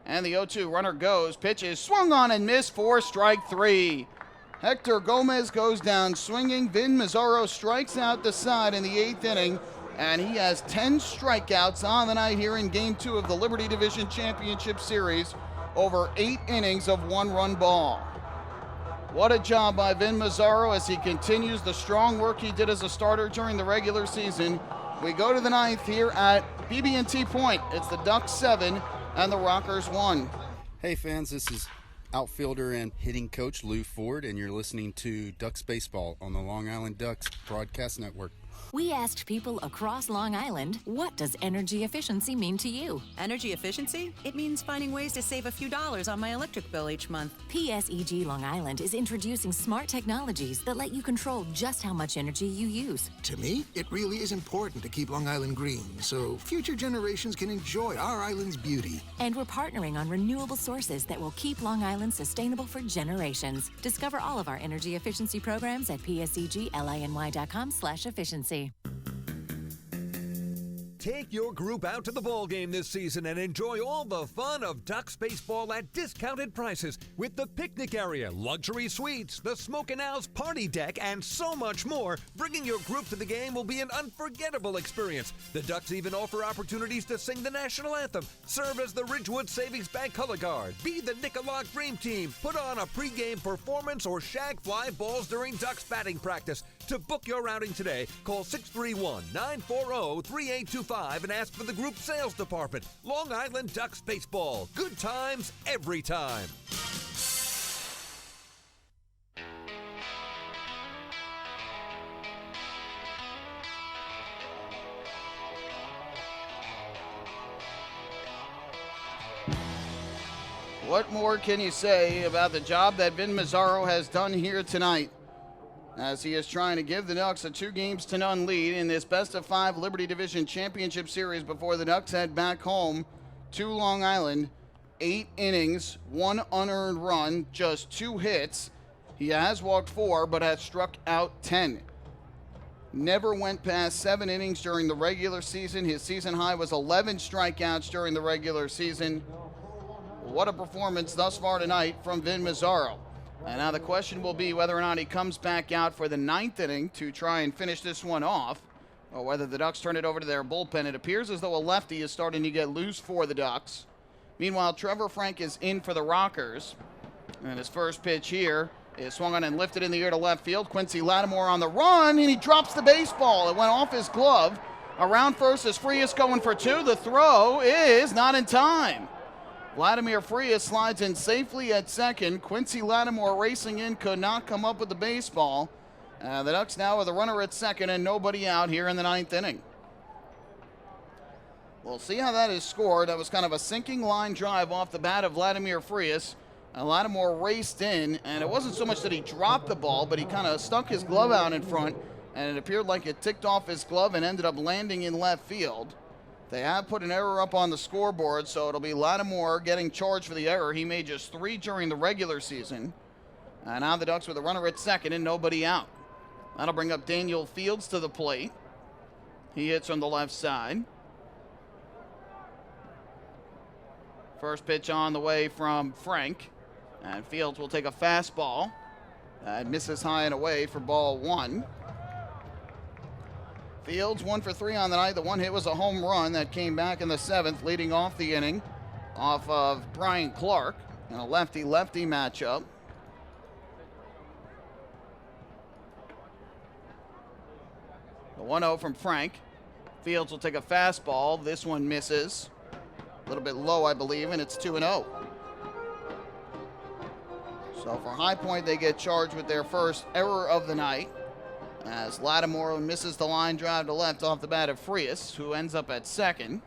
And the 0-2 runner goes. Pitch is swung on and missed for strike 3. Hector Gomez goes down swinging. Vin Mazzaro strikes out the side in the 8th inning. And he has 10 strikeouts on the night here in Game 2 of the Liberty Division Championship Series over 8 innings of 1-run ball. What a job by Vin Mazzaro as he continues the strong work he did as a starter during the regular season. We go to the 9th here at BB&T Point. It's the Ducks 7 and the Rockers 1. Hey fans, this is outfielder and hitting coach Lou Ford, and you're listening to Ducks Baseball on the Long Island Ducks Broadcast Network. We asked people across Long Island, what does energy efficiency mean to you? Energy efficiency? It means finding ways to save a few dollars on my electric bill each month. PSEG Long Island is introducing smart technologies that let you control just how much energy you use. To me, it really is important to keep Long Island green so future generations can enjoy our island's beauty. And we're partnering on renewable sources that will keep Long Island sustainable for generations. Discover all of our energy efficiency programs at psegLINY.com/efficiency. Take your group out to the ball game this season and enjoy all the fun of Ducks baseball at discounted prices with the picnic area, luxury suites, the Smokin' Owls party deck, and so much more. Bringing your group to the game will be an unforgettable experience. The Ducks even offer opportunities to sing the national anthem, serve as the Ridgewood Savings Bank color guard, be the Nickalock Dream Team, put on a pregame performance, or shag fly balls during Ducks batting practice. To book your outing today, call 631-940-3825 and ask for the group sales department. Long Island Ducks Baseball. Good times every time. What more can you say about the job that Vin Mazzaro has done here tonight, as he is trying to give the Ducks a 2-0 lead in this best-of-5 Liberty Division Championship Series before the Ducks head back home to Long Island. 8 innings, 1 unearned run, just 2 hits. He has walked 4, but has struck out 10. Never went past 7 innings during the regular season. His season high was 11 strikeouts during the regular season. What a performance thus far tonight from Vin Mazzaro. And now the question will be whether or not he comes back out for the 9th inning to try and finish this one off, or whether the Ducks turn it over to their bullpen. It appears as though a lefty is starting to get loose for the Ducks. Meanwhile, Trevor Frank is in for the Rockers. And his first pitch here is swung on and lifted in the air to left field. Quincy Lattimore on the run, and he drops the baseball. It went off his glove Around first is Frias going for two. The throw is not in time. Vladimir Frias slides in safely at second. Quincy Lattimore racing in, could not come up with the baseball. The Ducks now with a runner at second and nobody out here in the ninth inning. We'll see how that is scored. That was kind of a sinking line drive off the bat of Vladimir Frias. Lattimore raced in, and it wasn't so much that he dropped the ball, but he kind of stuck his glove out in front, and it appeared like it ticked off his glove and ended up landing in left field. They have put an error up on the scoreboard, so it'll be Lattimore getting charged for the error. He made just 3 during the regular season. And now the Ducks with a runner at second and nobody out. That'll bring up Daniel Fields to the plate. He hits from the left side. First pitch on the way from Frank. And Fields will take a fastball. That misses high and away for ball 1. Fields 1 for 3 on the night. The one hit was a home run that came back in the 7th, leading off the inning off of Brian Clark in a lefty-lefty matchup. The 1-0 from Frank. Fields will take a fastball. This one misses. A little bit low, I believe, and it's 2-0. So for High Point, they get charged with their first error of the night, as Lattimore misses the line drive to left off the bat of Frias, who ends up at second.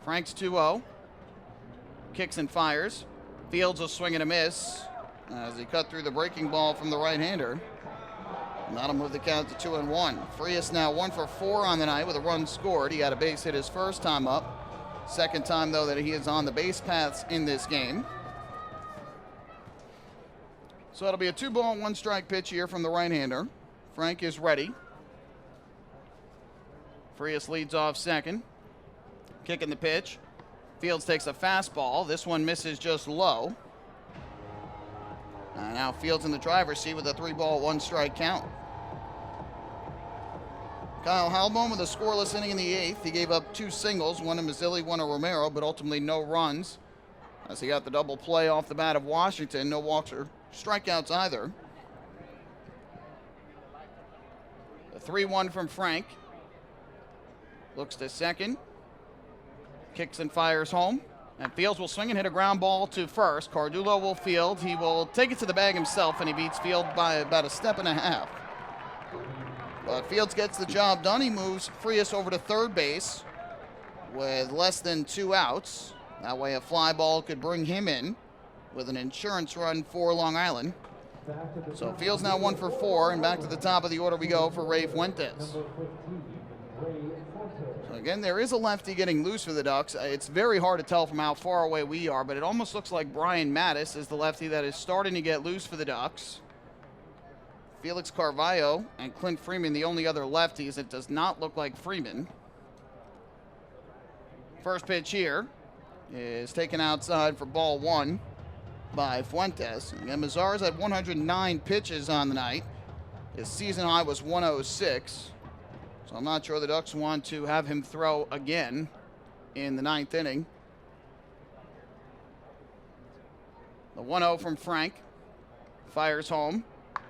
Frank's 2-0. Kicks and fires. Fields will swing and a miss as he cut through the breaking ball from the right-hander. And that'll move the count to 2-1. Frias now 1 for 4 on the night with a run scored. He had a base hit his first time up. Second time, though, that he is on the base paths in this game. So it'll be a 2-ball, 1-strike pitch here from the right-hander. Frank is ready. Frias leads off second. Kicking the pitch. Fields takes a fastball. This one misses just low. And now Fields in the driver's seat with a 3-ball, 1-strike count. Kyle Halbom with a scoreless inning in the 8th. He gave up 2 singles, one to Mazzilli, one to Romero, but ultimately no runs, as he got the double play off the bat of Washington. No walks or strikeouts either. The 3-1 from Frank. Looks to second. Kicks and fires home. And Fields will swing and hit a ground ball to first. Cardullo will field. He will take it to the bag himself, and he beats Field by about a step and a half. But Fields gets the job done. He moves Frias over to third base with less than 2 outs. That way a fly ball could bring him in with an insurance run for Long Island. So Fields now 1 for 4, and back to the top of the order we go for Ray Fuentes. So again, there is a lefty getting loose for the Ducks. It's very hard to tell from how far away we are, but it almost looks like Brian Mattis is the lefty that is starting to get loose for the Ducks. Felix Carvalho and Clint Freeman, the only other lefties. It does not look like Freeman. First pitch here is taken outside for ball 1 by Fuentes. Again, Mazar's had 109 pitches on the night. His season high was 106. So I'm not sure the Ducks want to have him throw again in the 9th inning. The 1-0 from Frank. Fires home.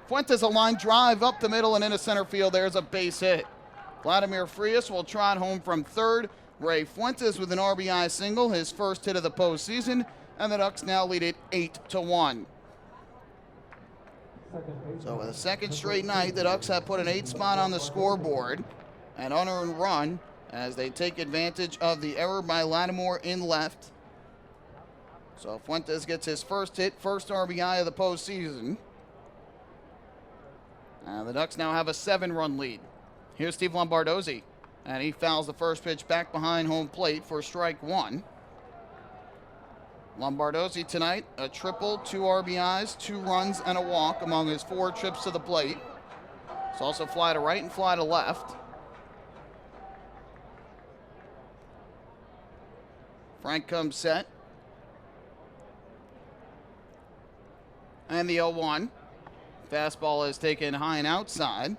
Fuentes a line drive up the middle and into center field. There's a base hit. Vladimir Frias will trot home from third. Ray Fuentes with an RBI single, his first hit of the postseason, and the Ducks now lead it 8-1. So with a second straight night, the Ducks have put an 8 spot on the scoreboard. An unearned run as they take advantage of the error by Lattimore in left. So Fuentes gets his first hit, first RBI of the postseason. The Ducks now have a 7-run lead. Here's Steve Lombardozzi, and he fouls the first pitch back behind home plate for strike 1. Lombardozzi tonight, a triple, 2 RBIs, 2 runs, and a walk among his 4 trips to the plate. It's also fly to right and fly to left. Frank comes set. And the 0-1. Fastball is taken high and outside.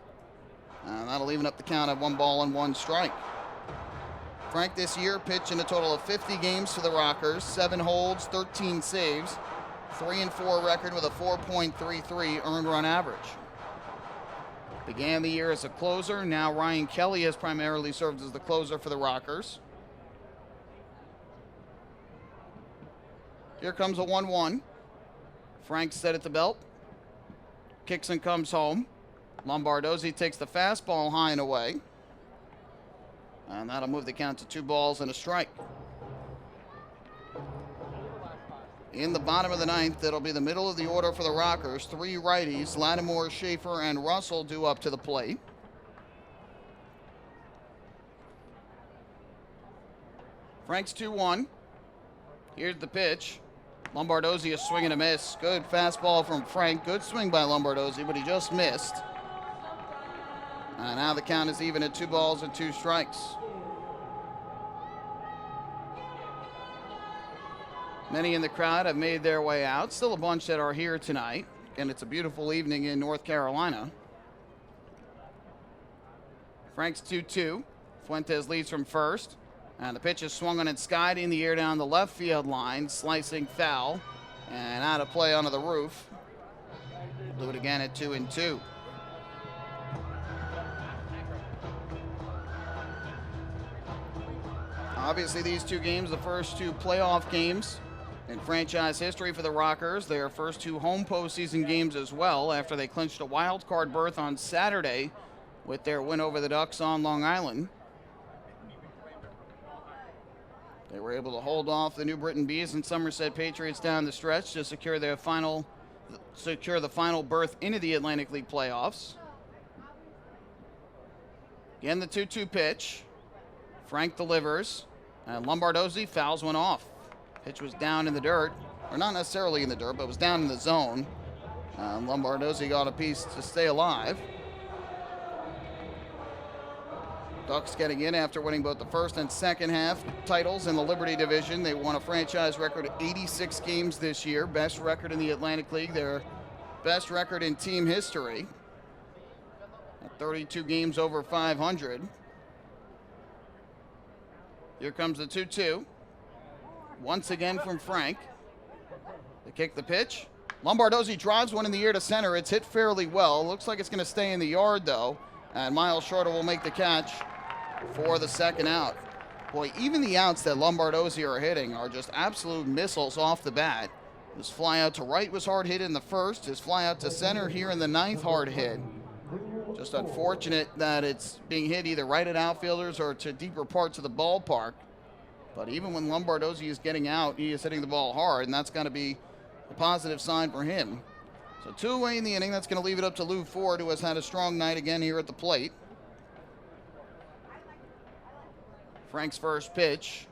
That'll even up the count at 1 ball and 1 strike. Frank this year pitched in a total of 50 games for the Rockers, 7 holds, 13 saves, 3-4 record with a 4.33 earned run average. Began the year as a closer. Now Ryan Kelly has primarily served as the closer for the Rockers. Here comes a 1-1. Frank set at the belt. Kicks and comes home. Lombardozi takes the fastball high and away. And that'll move the count to 2 balls and a strike. In the bottom of the ninth, it'll be the middle of the order for the Rockers. 3 righties, Lattimore, Schaefer, and Russell due up to the plate. Frank's 2-1. Here's the pitch. Lombardozi is swinging a miss. Good fastball from Frank. Good swing by Lombardozi, but he just missed. And now the count is even at 2 balls and 2 strikes. Many in the crowd have made their way out. Still a bunch that are here tonight. And it's a beautiful evening in North Carolina. Frank's 2-2. Fuentes leads from first. And the pitch is swung on its skied in the air down the left field line. Slicing foul. And out of play onto the roof. We'll do it again at 2-2. Obviously, these 2 games, the first 2 playoff games in franchise history for the Rockers. Their first 2 home postseason games as well, after they clinched a wild card berth on Saturday with their win over the Ducks on Long Island. They were able to hold off the New Britain Bees and Somerset Patriots down the stretch to secure the final berth into the Atlantic League playoffs. Again, the 2-2 pitch. Frank delivers, and Lombardozi fouls one off. Pitch was down in the dirt, or not necessarily in the dirt, but was down in the zone. Lombardozi got a piece to stay alive. Ducks getting in after winning both the first and second half titles in the Liberty Division. They won a franchise record of 86 games this year, best record in the Atlantic League, their best record in team history. At 32 games over 500. Here comes the 2-2. Once again from Frank. They kick the pitch. Lombardozi drives one in the air to center. It's hit fairly well. Looks like it's going to stay in the yard, though. And Miles Shorter will make the catch for the second out. Boy, even the outs that Lombardozi are hitting are just absolute missiles off the bat. His fly out to right was hard hit in the first. His fly out to center here in the ninth, hard hit. Just unfortunate that it's being hit either right at outfielders or to deeper parts of the ballpark. But even when Lombardozi is getting out, he is hitting the ball hard, and that's got to be a positive sign for him. So 2 away in the inning. That's going to leave it up to Lou Ford, who has had a strong night again here at the plate. Frank's first pitch.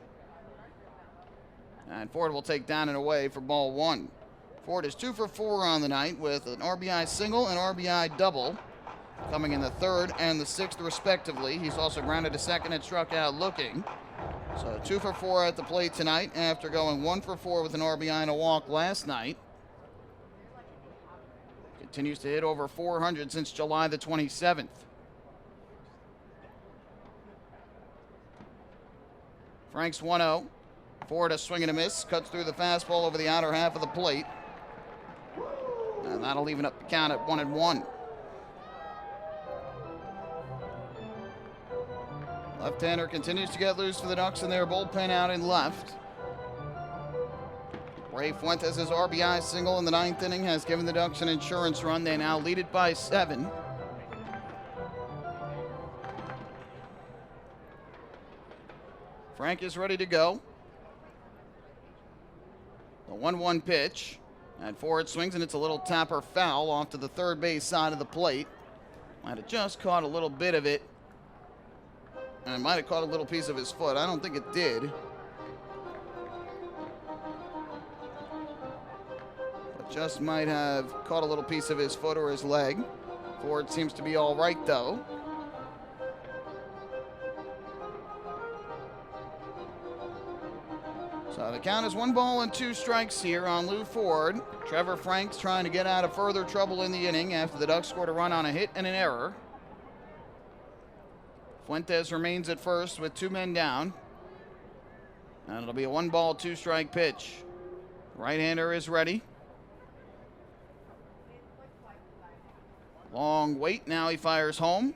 And Ford will take down and away for ball 1. Ford is 2 for 4 on the night with an RBI single and RBI double, coming in the 3rd and the 6th respectively. He's also grounded to second and struck out looking. So 2 for 4 at the plate tonight after going 1 for 4 with an RBI and a walk last night. Continues to hit over 400 since July the 27th. Frank's 1-0. Ford a swing and a miss. Cuts through the fastball over the outer half of the plate. And that'll even up the count at 1-1. Left-hander continues to get loose for the Ducks in their bullpen out in left. Ray Fuentes' RBI single in the 9th inning has given the Ducks an insurance run. They now lead it by 7. Frank is ready to go. The 1-1 pitch. And Ford swings, and it's a little tapper foul off to the third base side of the plate. Might have just caught a little bit of it. And it might have caught a little piece of his foot. I don't think it did. But just might have caught a little piece of his foot or his leg. Ford seems to be all right, though. So the count is 1 ball and 2 strikes here on Lou Ford. Trevor Frank's trying to get out of further trouble in the inning after the Ducks scored a run on a hit and an error. Fuentes remains at first with 2 men down. And it'll be a 1 ball, 2 strike pitch. Right-hander is ready. Long wait, now he fires home.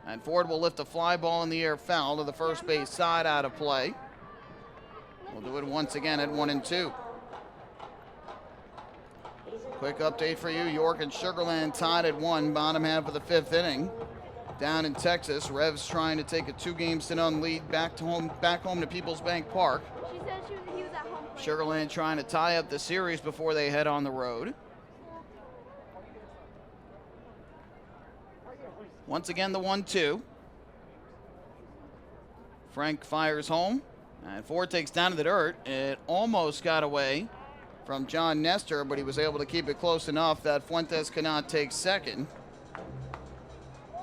And Ford will lift a fly ball in the air foul to the first base side, out of play. We'll do it once again at 1-2. Quick update for you. York and Sugar Land tied at 1, bottom half of the 5th inning. Down in Texas, Revs trying to take a 2-0 lead back home to Peoples Bank Park. She said he was at home. Sugar Land trying to tie up the series before they head on the road. Once again, the 1-2. Frank fires home, and Ford takes down to the dirt. It almost got away from John Nestor, but he was able to keep it close enough that Fuentes could not take second.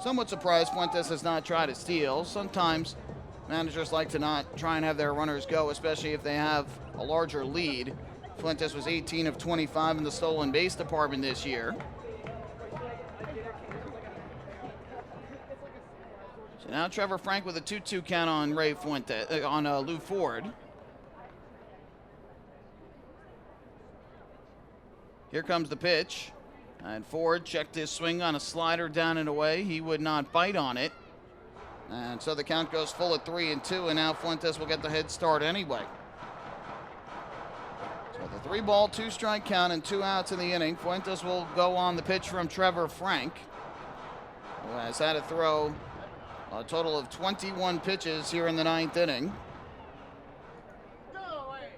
Somewhat surprised Fuentes has not tried to steal. Sometimes managers like to not try and have their runners go, especially if they have a larger lead. Fuentes was 18 of 25 in the stolen base department this year. So now Trevor Frank with a 2-2 count on Lou Ford. Here comes the pitch. And Ford checked his swing on a slider down and away. He would not bite on it. And so the count goes full at 3-2, and now Fuentes will get the head start anyway. So the 3-ball, 2-strike count and 2 outs in the inning. Fuentes will go on the pitch from Trevor Frank, who has had to throw a total of 21 pitches here in the 9th inning.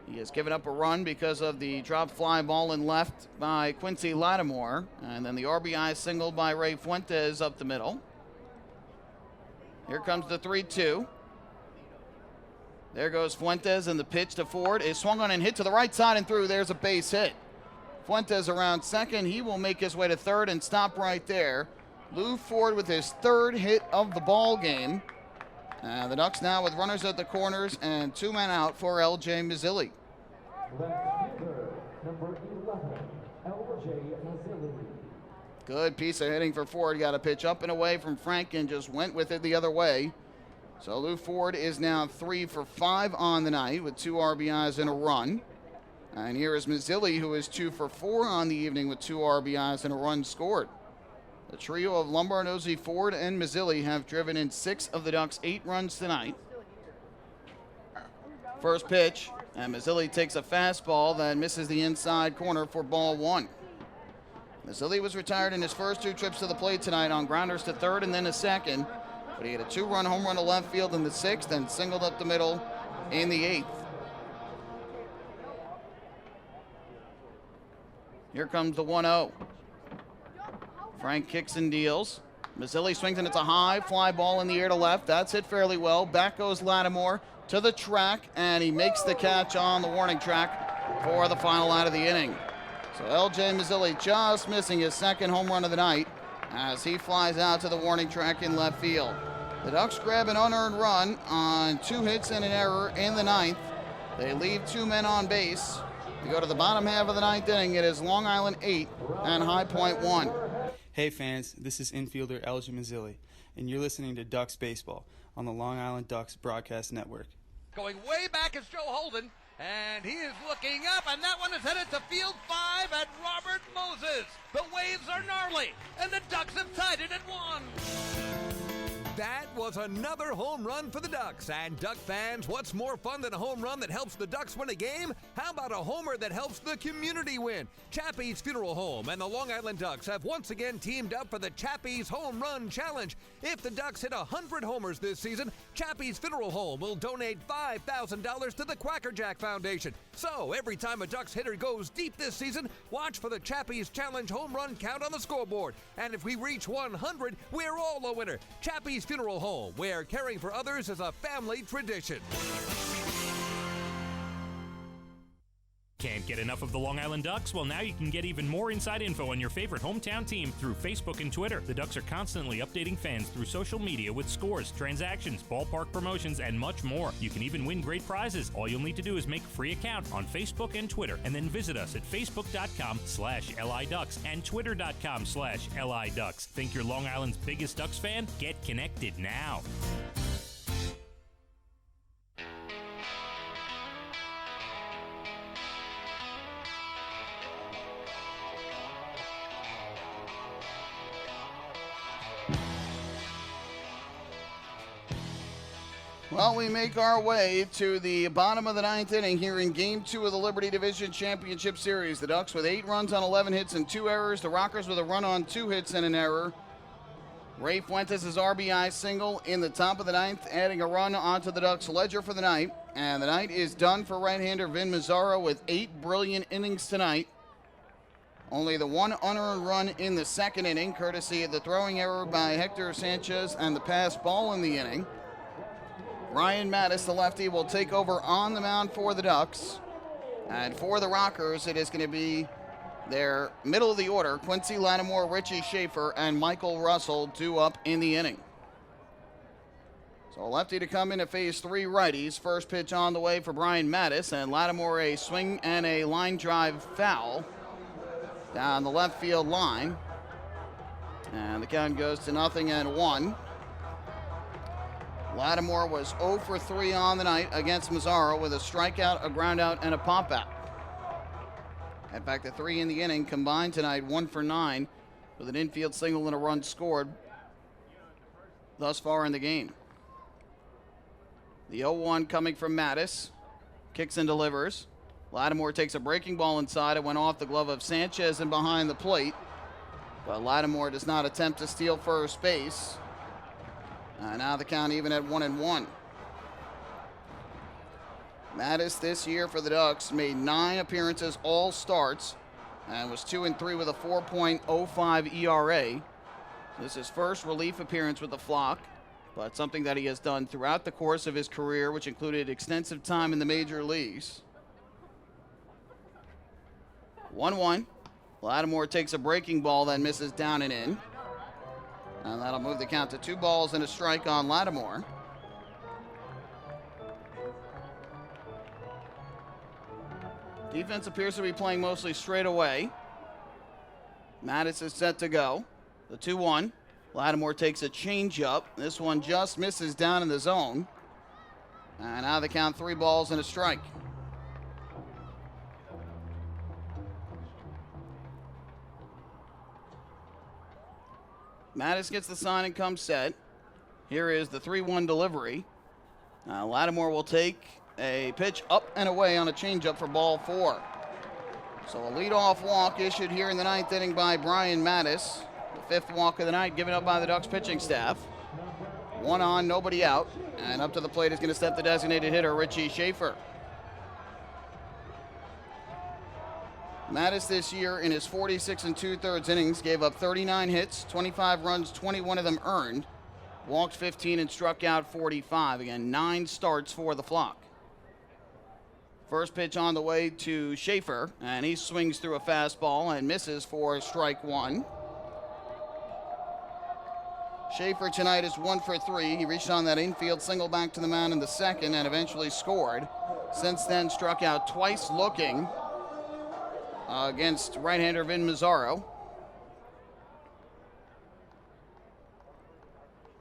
He has given up a run because of the drop fly ball in left by Quincy Lattimore, and then the RBI single by Ray Fuentes up the middle. Here comes the 3-2. There goes Fuentes, and the pitch to Ford is swung on and hit to the right side and through. There's a base hit. Fuentes around second. He will make his way to third and stop right there. Lou Ford with his 3rd hit of the ball game. The Ducks now with runners at the corners and 2 men out for LJ Mazzilli. Number 11, LJ Mazzilli. Good piece of hitting for Ford. Got a pitch up and away from Frank and just went with it the other way. So Lou Ford is now 3 for 5 on the night with 2 RBIs and a run. And here is Mazzilli, who is 2 for 4 on the evening with 2 RBIs and a run scored. The trio of Lombardozi, Ford, and Mazzilli have driven in 6 of the Ducks' 8 runs tonight. First pitch, and Mazzilli takes a fastball that misses the inside corner for ball 1. Mazzilli was retired in his first 2 trips to the plate tonight on grounders to third and then a second, but he had a 2-run home run to left field in the 6th and singled up the middle in the 8th. Here comes the 1-0. Frank kicks and deals. Mazzilli swings and it's a high fly ball in the air to left. That's hit fairly well. Back goes Lattimore to the track, and he makes the catch on the warning track for the final out of the inning. So LJ Mazzilli just missing his 2nd home run of the night as he flies out to the warning track in left field. The Ducks grab an unearned run on 2 hits and an error in the 9th. They leave 2 men on base. We go to the bottom half of the 9th inning. It is Long Island 8 and High Point 1. Hey fans, this is infielder LJ Mazzilli, and you're listening to Ducks Baseball on the Long Island Ducks Broadcast Network. Going way back is Joe Holden, and he is looking up, and that one is headed to field 5 at Robert Moses. The waves are gnarly, and the Ducks have tied it at 1. That was another home run for the Ducks. And Duck fans, what's more fun than a home run that helps the Ducks win a game? How about a homer that helps the community win? Chappies Funeral Home and the Long Island Ducks have once again teamed up for the Chappies Home Run Challenge. If the Ducks hit 100 homers this season, Chappies Funeral Home will donate $5,000 to the Quackerjack Foundation. So every time a Ducks hitter goes deep this season, watch for the Chappies Challenge home run count on the scoreboard. And if we reach 100, we're all a winner. Chappies Funeral Home, where caring for others is a family tradition. Can't get enough of the Long Island Ducks? Well, now you can get even more inside info on your favorite hometown team through Facebook and Twitter. The Ducks are constantly updating fans through social media with scores, transactions, ballpark promotions, and much more. You can even win great prizes. All you'll need to do is make a free account on Facebook and Twitter, and then visit us at facebook.com/LIDucks and twitter.com/LIDucks. Think you're Long Island's biggest Ducks fan? Get connected now. Well, we make our way to the bottom of the ninth inning here in Game 2 of the Liberty Division Championship Series. The Ducks with 8 runs on 11 hits and 2 errors. The Rockers with a run on 2 hits and an error. Ray Fuentes' RBI single in the top of the ninth, adding a run onto the Ducks' ledger for the night. And the night is done for right-hander Vin Mazzaro with 8 brilliant innings tonight. Only the 1 unearned run in the second inning, courtesy of the throwing error by Hector Sanchez and the pass ball in the inning. Ryan Mattis, the lefty, will take over on the mound for the Ducks. And for the Rockers, it is going to be their middle of the order, Quincy Lattimore, Richie Schaefer, and Michael Russell due up in the inning. So lefty to come in to face 3 righties. First pitch on the way for Brian Mattis, and Lattimore a swing and a line drive foul down the left field line. And the count goes to 0-1. Lattimore was 0 for 3 on the night against Mazzaro with a strikeout, a groundout, and a pop-out. In fact, the 3 in the inning combined tonight, 1 for 9, with an infield single and a run scored thus far in the game. The 0-1 coming from Mattis. Kicks and delivers. Lattimore takes a breaking ball inside. It went off the glove of Sanchez and behind the plate. But Lattimore does not attempt to steal first base. Now the count even at 1-1. Mattis this year for the Ducks made 9 appearances, all starts, and was 2-3 with a 4.05 ERA. This is his first relief appearance with the Flock, but something that he has done throughout the course of his career, which included extensive time in the major leagues. 1-1. Lattimore takes a breaking ball, then misses down and in. And that'll move the count to 2 balls and a strike on Lattimore. Defense appears to be playing mostly straight away. Mattis is set to go. The 2-1. Lattimore takes a changeup. This one just misses down in the zone. And now the count 3 balls and a strike. Mattis gets the sign and comes set. Here is the 3-1 delivery. Lattimore will take a pitch up and away on a changeup for ball 4. So a leadoff walk issued here in the 9th inning by Brian Mattis. The 5th walk of the night given up by the Ducks pitching staff. 1 on, nobody out. And up to the plate is going to step the designated hitter, Richie Schaefer. Mattis this year in his 46 2/3 innings gave up 39 hits, 25 runs, 21 of them earned, walked 15 and struck out 45. Again, 9 starts for the Flock. First pitch on the way to Schaefer, and he swings through a fastball and misses for strike 1. Schaefer tonight is 1 for 3. He reached on that infield single back to the mound in the second and eventually scored. Since then, struck out twice looking against right-hander Vin Mazzaro.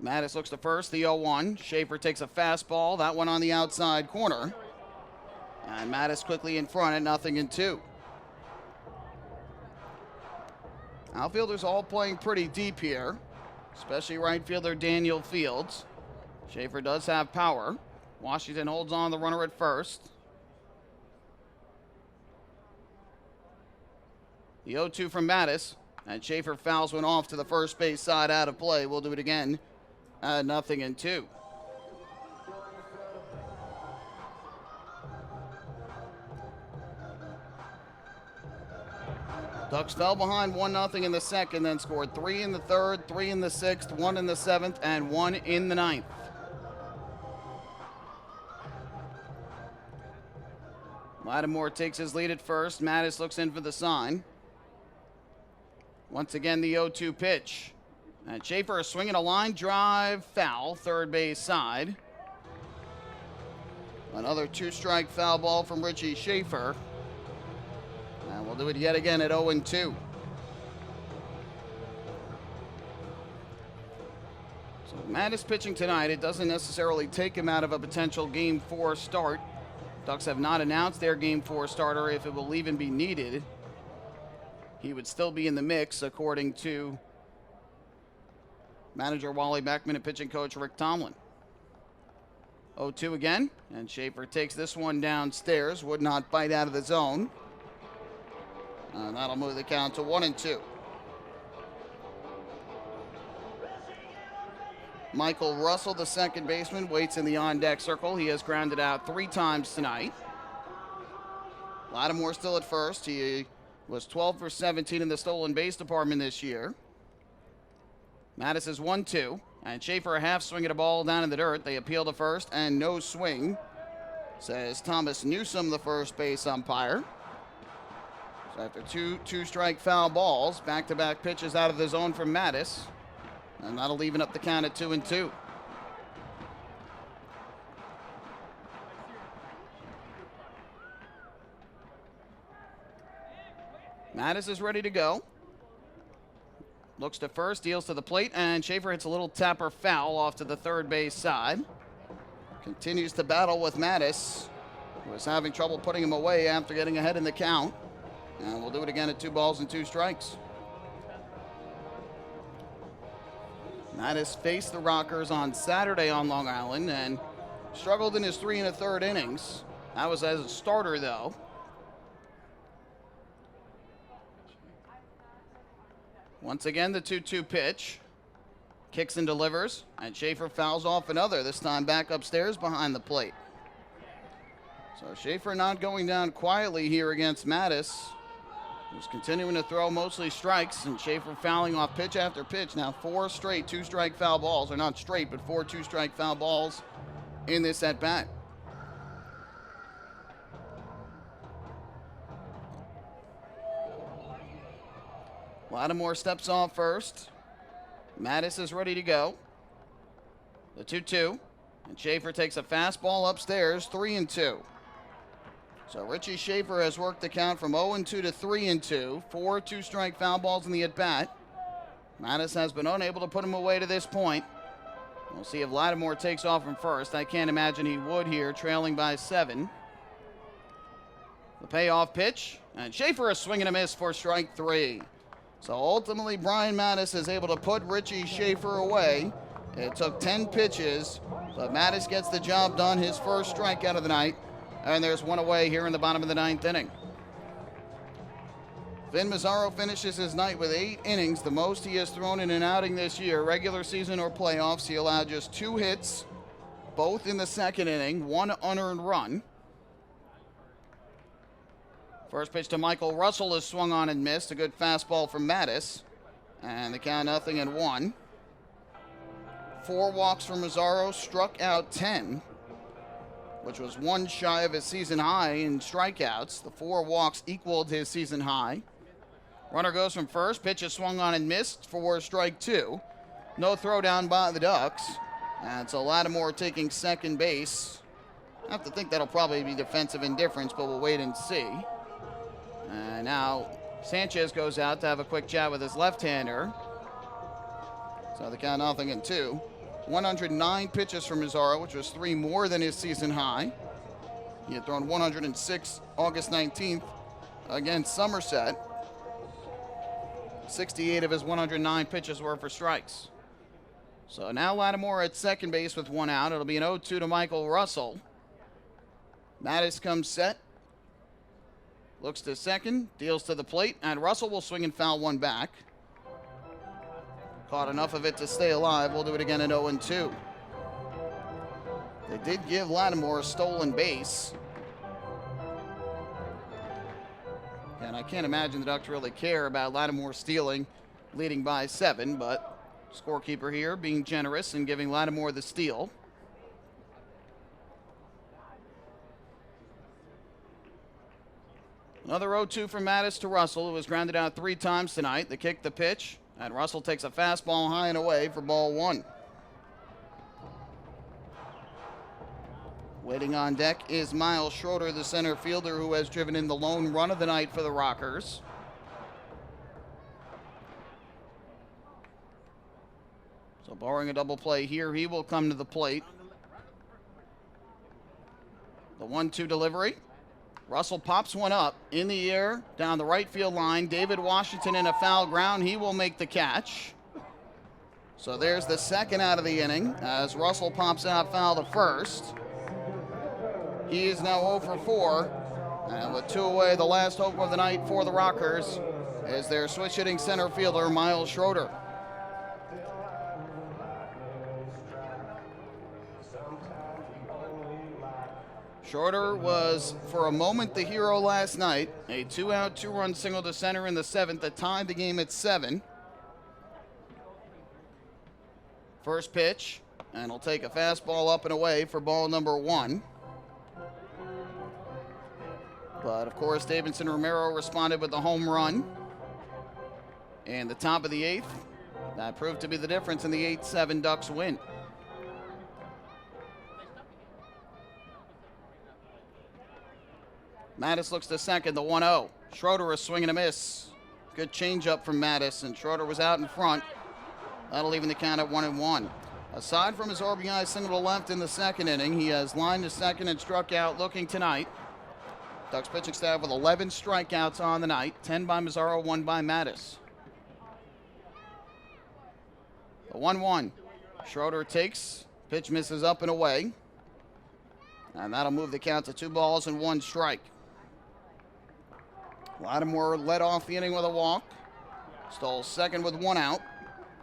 Mattis looks to first, the 0-1. Schaefer takes a fastball, that one on the outside corner. And Mattis quickly in front at 0-2. Outfielders all playing pretty deep here, especially right fielder Daniel Fields. Schaefer does have power. Washington holds on the runner at first. The 0-2 from Mattis, and Schaefer fouls one off to the first base side out of play. We'll do it again at 0-2. Ducks fell behind 1-0 in the second, then scored 3 in the third, 3 in the sixth, 1 in the seventh, and 1 in the ninth. Lattimore takes his lead at first. Mattis looks in for the sign. Once again, the 0-2 pitch. And Schaefer is swinging a line drive foul, third base side. Another 2-strike foul ball from Richie Schaefer. And we'll do it yet again at 0-2. So Mattis pitching tonight. It doesn't necessarily take him out of a potential Game 4 start. Ducks have not announced their Game 4 starter if it will even be needed. He would still be in the mix, according to manager Wally Beckman and pitching coach Rick Tomlin. 0-2 again, and Schaefer takes this one downstairs, would not bite out of the zone. And that'll move the count to 1-2. Michael Russell, the second baseman, waits in the on-deck circle. He has grounded out 3 times tonight. Lattimore still at first. He was 12 for 17 in the stolen base department this year. Mattis is 1-2, and Schaefer a half swing at a ball down in the dirt. They appeal to first, and no swing, says Thomas Newsom, the first base umpire. So after two strike foul balls, back-to-back pitches out of the zone from Mattis, and that'll even up the count at 2-2. Mattis is ready to go. Looks to first, deals to the plate, and Schaefer hits a little tapper foul off to the third base side. Continues to battle with Mattis, who was having trouble putting him away after getting ahead in the count. And we'll do it again at 2 balls and 2 strikes. Mattis faced the Rockers on Saturday on Long Island and struggled in his 3 1/3 innings. That was as a starter, though. Once again, the 2-2 pitch. Kicks and delivers, and Schaefer fouls off another, this time back upstairs behind the plate. So Schaefer not going down quietly here against Mattis, who's continuing to throw mostly strikes, and Schaefer fouling off pitch after pitch. Now 4 straight 2-strike foul balls, or not straight, but 4 2-strike foul balls in this at-bat. Lattimore steps off first. Mattis is ready to go. The 2-2. And Schaefer takes a fastball upstairs, 3-2. So Richie Schaefer has worked the count from 0-2 to 3-2. 4 2-strike foul balls in the at-bat. Mattis has been unable to put him away to this point. We'll see if Lattimore takes off from first. I can't imagine he would here, trailing by 7. The payoff pitch. And Schaefer a swing and a miss for strike 3. So ultimately, Brian Mattis is able to put Richie Schaefer away. It took 10 pitches, but Mattis gets the job done, his first strikeout of the night. And there's one away here in the bottom of the 9th inning. Vin Mazzaro finishes his night with 8 innings, the most he has thrown in an outing this year, regular season or playoffs. He allowed just 2 hits, both in the 2nd inning, 1 unearned run. First pitch to Michael Russell is swung on and missed. A good fastball from Mattis. And the count 0-1. 4 walks from Mazzaro, struck out 10, which was 1 shy of his season high in strikeouts. The 4 walks equaled his season high. Runner goes from first. Pitch is swung on and missed for strike 2. No throw down by the Ducks. And so Lattimore taking second base. I have to think that'll probably be defensive indifference, but we'll wait and see. And now Sanchez goes out to have a quick chat with his left-hander. So the count 0-2. 109 pitches from Mazzaro, which was 3 more than his season high. He had thrown 106 August 19th against Somerset. 68 of his 109 pitches were for strikes. So now Lattimore at second base with 1 out. It'll be an 0-2 to Michael Russell. Mattis comes set. Looks to second, deals to the plate, and Russell will swing and foul 1 back. Caught enough of it to stay alive. We'll do it again at 0-2. They did give Lattimore a stolen base. And I can't imagine the Ducks really care about Lattimore stealing, leading by 7, but scorekeeper here being generous and giving Lattimore the steal. Another 0-2 from Mattis to Russell, who was grounded out 3 times tonight. They kick the pitch, and Russell takes a fastball high and away for ball 1. Waiting on deck is Miles Schroeder, the center fielder, who has driven in the lone run of the night for the Rockers. So barring a double play here, he will come to the plate. The 1-2 delivery. Russell pops one up in the air down the right field line. David Washington in a foul ground. He will make the catch. So there's the second out of the inning as Russell pops out foul to first. He is now 0 for 4. And with 2 away, the last hope of the night for the Rockers is their switch-hitting center fielder, Miles Schroeder. Schroeder was, for a moment, the hero last night. A 2-out, 2-run single to center in the 7th that tied the game at 7. First pitch, and he'll take a fastball up and away for ball number 1. But, of course, Davidson Romero responded with a home run in the top of the 8th. That proved to be the difference in the 8-7 Ducks win. Mattis looks to second, the 1-0. Schroeder is swinging a miss. Good changeup from Mattis, and Schroeder was out in front. That'll even the count at 1-1. Aside from his RBI single to left in the 2nd inning, he has lined to second and struck out looking tonight. Ducks pitching staff with 11 strikeouts on the night, 10 by Mazzaro, 1 by Mattis. The 1-1. Schroeder takes, pitch misses up and away. And that'll move the count to 2 balls and 1 strike. Lattimore led off the inning with a walk. Stole second with 1 out.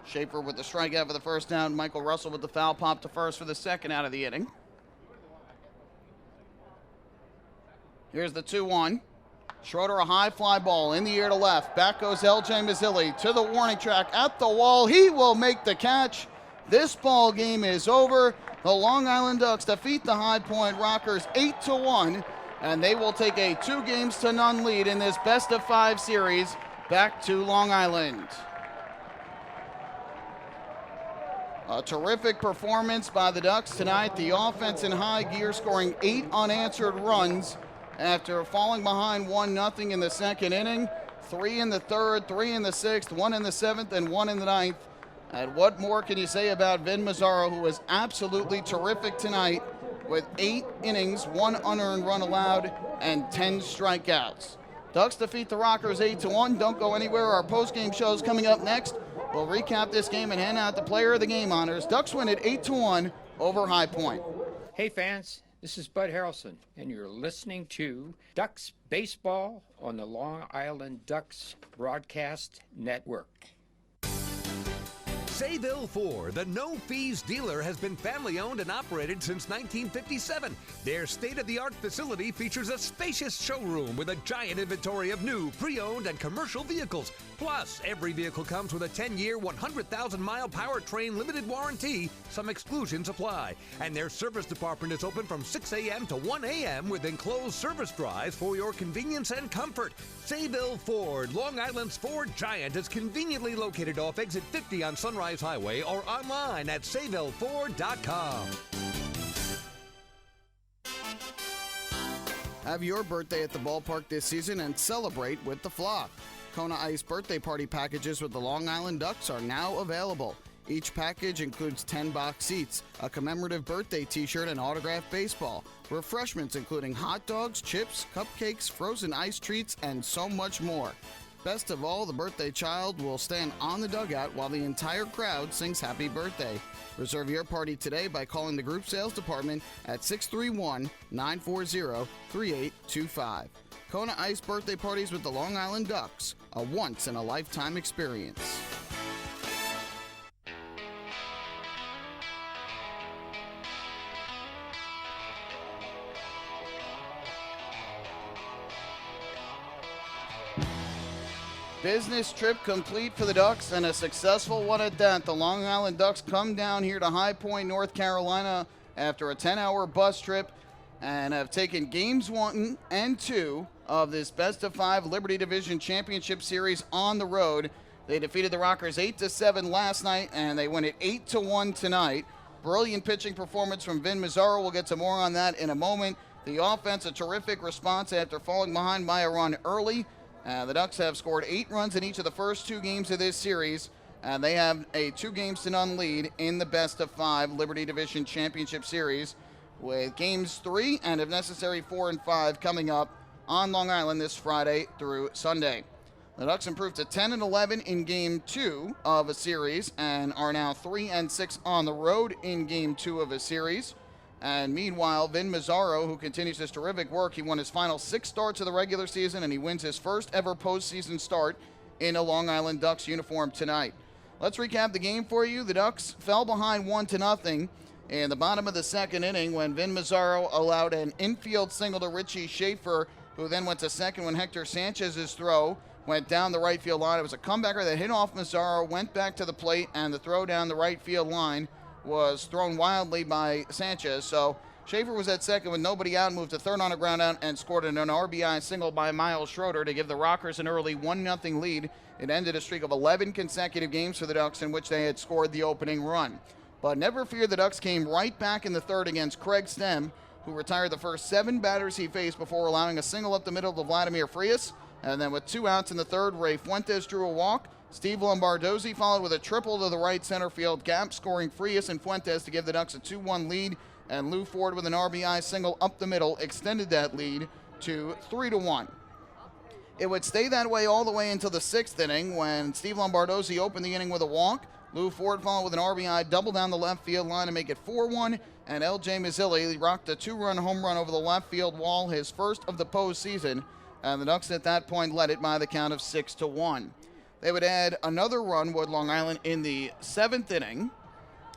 Schaefer with the strikeout for the first down. Michael Russell with the foul pop to first for the 2nd out of the inning. Here's the 2-1. Schroeder, a high fly ball in the air to left. Back goes L.J. Mazzilli to the warning track at the wall. He will make the catch. This ball game is over. The Long Island Ducks defeat the High Point Rockers 8-1, and they will take a 2-0 lead in this best-of-5 series back to Long Island. A terrific performance by the Ducks tonight. The offense in high gear, scoring 8 unanswered runs after falling behind 1-0 in the 2nd inning. 3 in the 3rd, 3 in the 6th, 1 in the 7th, and 1 in the 9th. And what more can you say about Vin Mazzaro, who was absolutely terrific tonight with 8 innings, 1 unearned run allowed, and 10 strikeouts. Ducks defeat the Rockers 8-1. Don't go anywhere. Our post-game show is coming up next. We'll recap this game and hand out the Player of the Game honors. Ducks win it 8-1 over High Point. Hey fans, this is Bud Harrelson, and you're listening to Ducks Baseball on the Long Island Ducks Broadcast Network. Sayville Ford, the no-fees dealer, has been family-owned and operated since 1957. Their state-of-the-art facility features a spacious showroom with a giant inventory of new, pre-owned, and commercial vehicles. Plus, every vehicle comes with a 10-year, 100,000-mile powertrain limited warranty. Some exclusions apply. And their service department is open from 6 a.m. to 1 a.m. with enclosed service drives for your convenience and comfort. Sayville Ford, Long Island's Ford giant, is conveniently located off exit 50 on Sunrise Highway or online at SayvilleFord.com. Have your birthday at the ballpark this season and celebrate with the Flock. Kona Ice birthday party packages with the Long Island Ducks are now available. Each package includes 10 box seats, a commemorative birthday t-shirt, and autographed baseball. Refreshments including hot dogs, chips, cupcakes, frozen ice treats, and so much more. Best of all, the birthday child will stand on the dugout while the entire crowd sings happy birthday. Reserve your party today by calling the group sales department at 631-940-3825. Kona Ice birthday parties with the Long Island Ducks, a once-in-a-lifetime experience. Business trip complete for the Ducks, and a successful one at that. The Long Island Ducks come down here to High Point, North Carolina after a 10-hour bus trip and have taken games 1 and 2 of this best-of-5 Liberty Division Championship Series on the road. They defeated the Rockers 8-7 last night, and they win it 8-1 tonight. Brilliant pitching performance from Vin Mazzaro. We'll get to more on that in a moment. The offense, a terrific response after falling behind by a run early. The Ducks have scored 8 runs in each of the first 2 games of this series, and they have a 2-0 lead in the best-of-5 Liberty Division Championship Series, with games 3 and, if necessary, 4 and 5 coming up on Long Island this Friday through Sunday. The Ducks improved to 10-11 in Game 2 of a series and are now 3-6 on the road in Game 2 of a series. And meanwhile, Vin Mazzaro, who continues his terrific work, he won his final 6 starts of the regular season, and he wins his first ever postseason start in a Long Island Ducks uniform tonight. Let's recap the game for you. The Ducks fell behind 1-0 in the bottom of the second inning when Vin Mazzaro allowed an infield single to Richie Schaefer, who then went to second when Hector Sanchez's throw went down the right field line. It was a comebacker that hit off Mazzaro, went back to the plate, and the throw down the right field line was thrown wildly by Sanchez. So Schaefer was at second with nobody out, moved to third on a ground out, and scored an RBI single by Miles Schroeder to give the Rockers an early 1-0 lead. It ended a streak of 11 consecutive games for the Ducks in which they had scored the opening run. But never fear, the Ducks came right back in the third against Craig Stem, who retired the first 7 batters he faced before allowing a single up the middle to Vladimir Frias. And then with 2 outs in the third, Ray Fuentes drew a walk. Steve Lombardozi followed with a triple to the right center field gap, scoring Frias and Fuentes to give the Ducks a 2-1 lead. And Lou Ford with an RBI single up the middle extended that lead to 3-1. It would stay that way all the way until the 6th inning when Steve Lombardozi opened the inning with a walk. Lou Ford followed with an RBI double down the left field line to make it 4-1. And L.J. Mazzilli rocked a 2-run home run over the left field wall, his first of the postseason. And the Ducks at that point led it by the count of 6-1. They would add another run, would Long Island, in the 7th inning.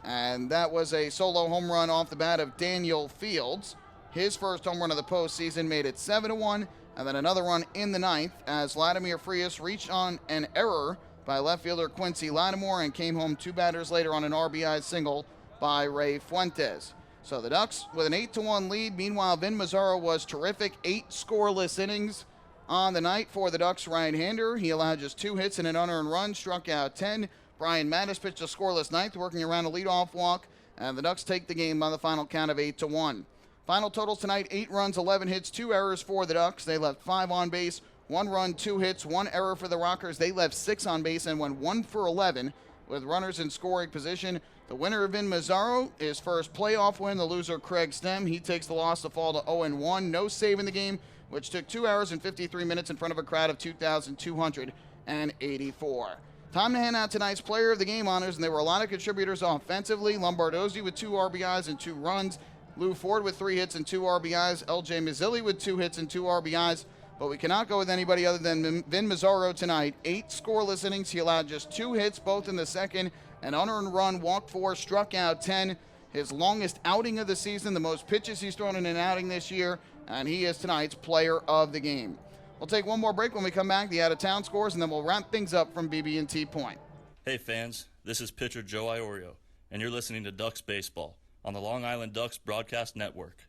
And that was a solo home run off the bat of Daniel Fields. His first home run of the postseason made it 7-1. And then another run in the 9th as Vladimir Frias reached on an error by left fielder Quincy Lattimore and came home 2 batters later on an RBI single by Ray Fuentes. So the Ducks with an 8-1 lead. Meanwhile, Vin Mazzaro was terrific. 8 scoreless innings on the night for the Ducks right-hander. He allowed just 2 hits and an unearned run, struck out 10. Brian Mattis pitched a scoreless 9th, working around a leadoff walk, and the Ducks take the game by the final count of 8-1. Final totals tonight: 8 runs, 11 hits, 2 errors for the Ducks. They left 5 on base, 1 run, 2 hits, 1 error for the Rockers. They left 6 on base and went 1 for 11 with runners in scoring position. The winner of Vin Mazzaro, his first playoff win. The loser, Craig Stem, he takes the loss to fall to 0-1. No save in the game, which took 2 hours and 53 minutes in front of a crowd of 2,284. Time to hand out tonight's Player of the Game honors, and there were a lot of contributors offensively. Lombardozi with 2 RBIs and 2 runs. Lou Ford with 3 hits and 2 RBIs. L.J. Mazzilli with 2 hits and 2 RBIs. But we cannot go with anybody other than Vin Mazzaro tonight. 8 scoreless innings. He allowed just 2 hits, both in the second. An unearned run, walked 4, struck out 10. His longest outing of the season, the most pitches he's thrown in an outing this year. And he is tonight's Player of the Game. We'll take one more break. When we come back, the out-of-town scores, and then we'll wrap things up from BB&T Point. Hey fans, this is pitcher Joe Iorio, and you're listening to Ducks Baseball on the Long Island Ducks Broadcast Network.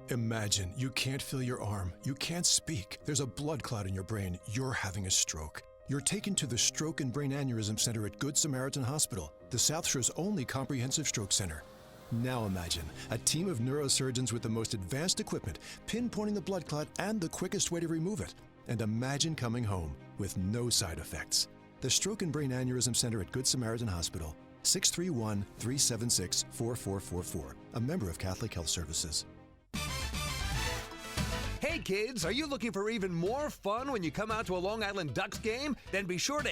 Imagine you can't feel your arm, you can't speak. There's a blood clot in your brain. You're having a stroke. You're taken to the Stroke and Brain Aneurysm Center at Good Samaritan Hospital, the South Shore's only comprehensive stroke center. Now imagine a team of neurosurgeons with the most advanced equipment, pinpointing the blood clot and the quickest way to remove it. And imagine coming home with no side effects. The Stroke and Brain Aneurysm Center at Good Samaritan Hospital, 631-376-4444. A member of Catholic Health Services. Hey kids, are you looking for even more fun when you come out to a Long Island Ducks game? Then be sure to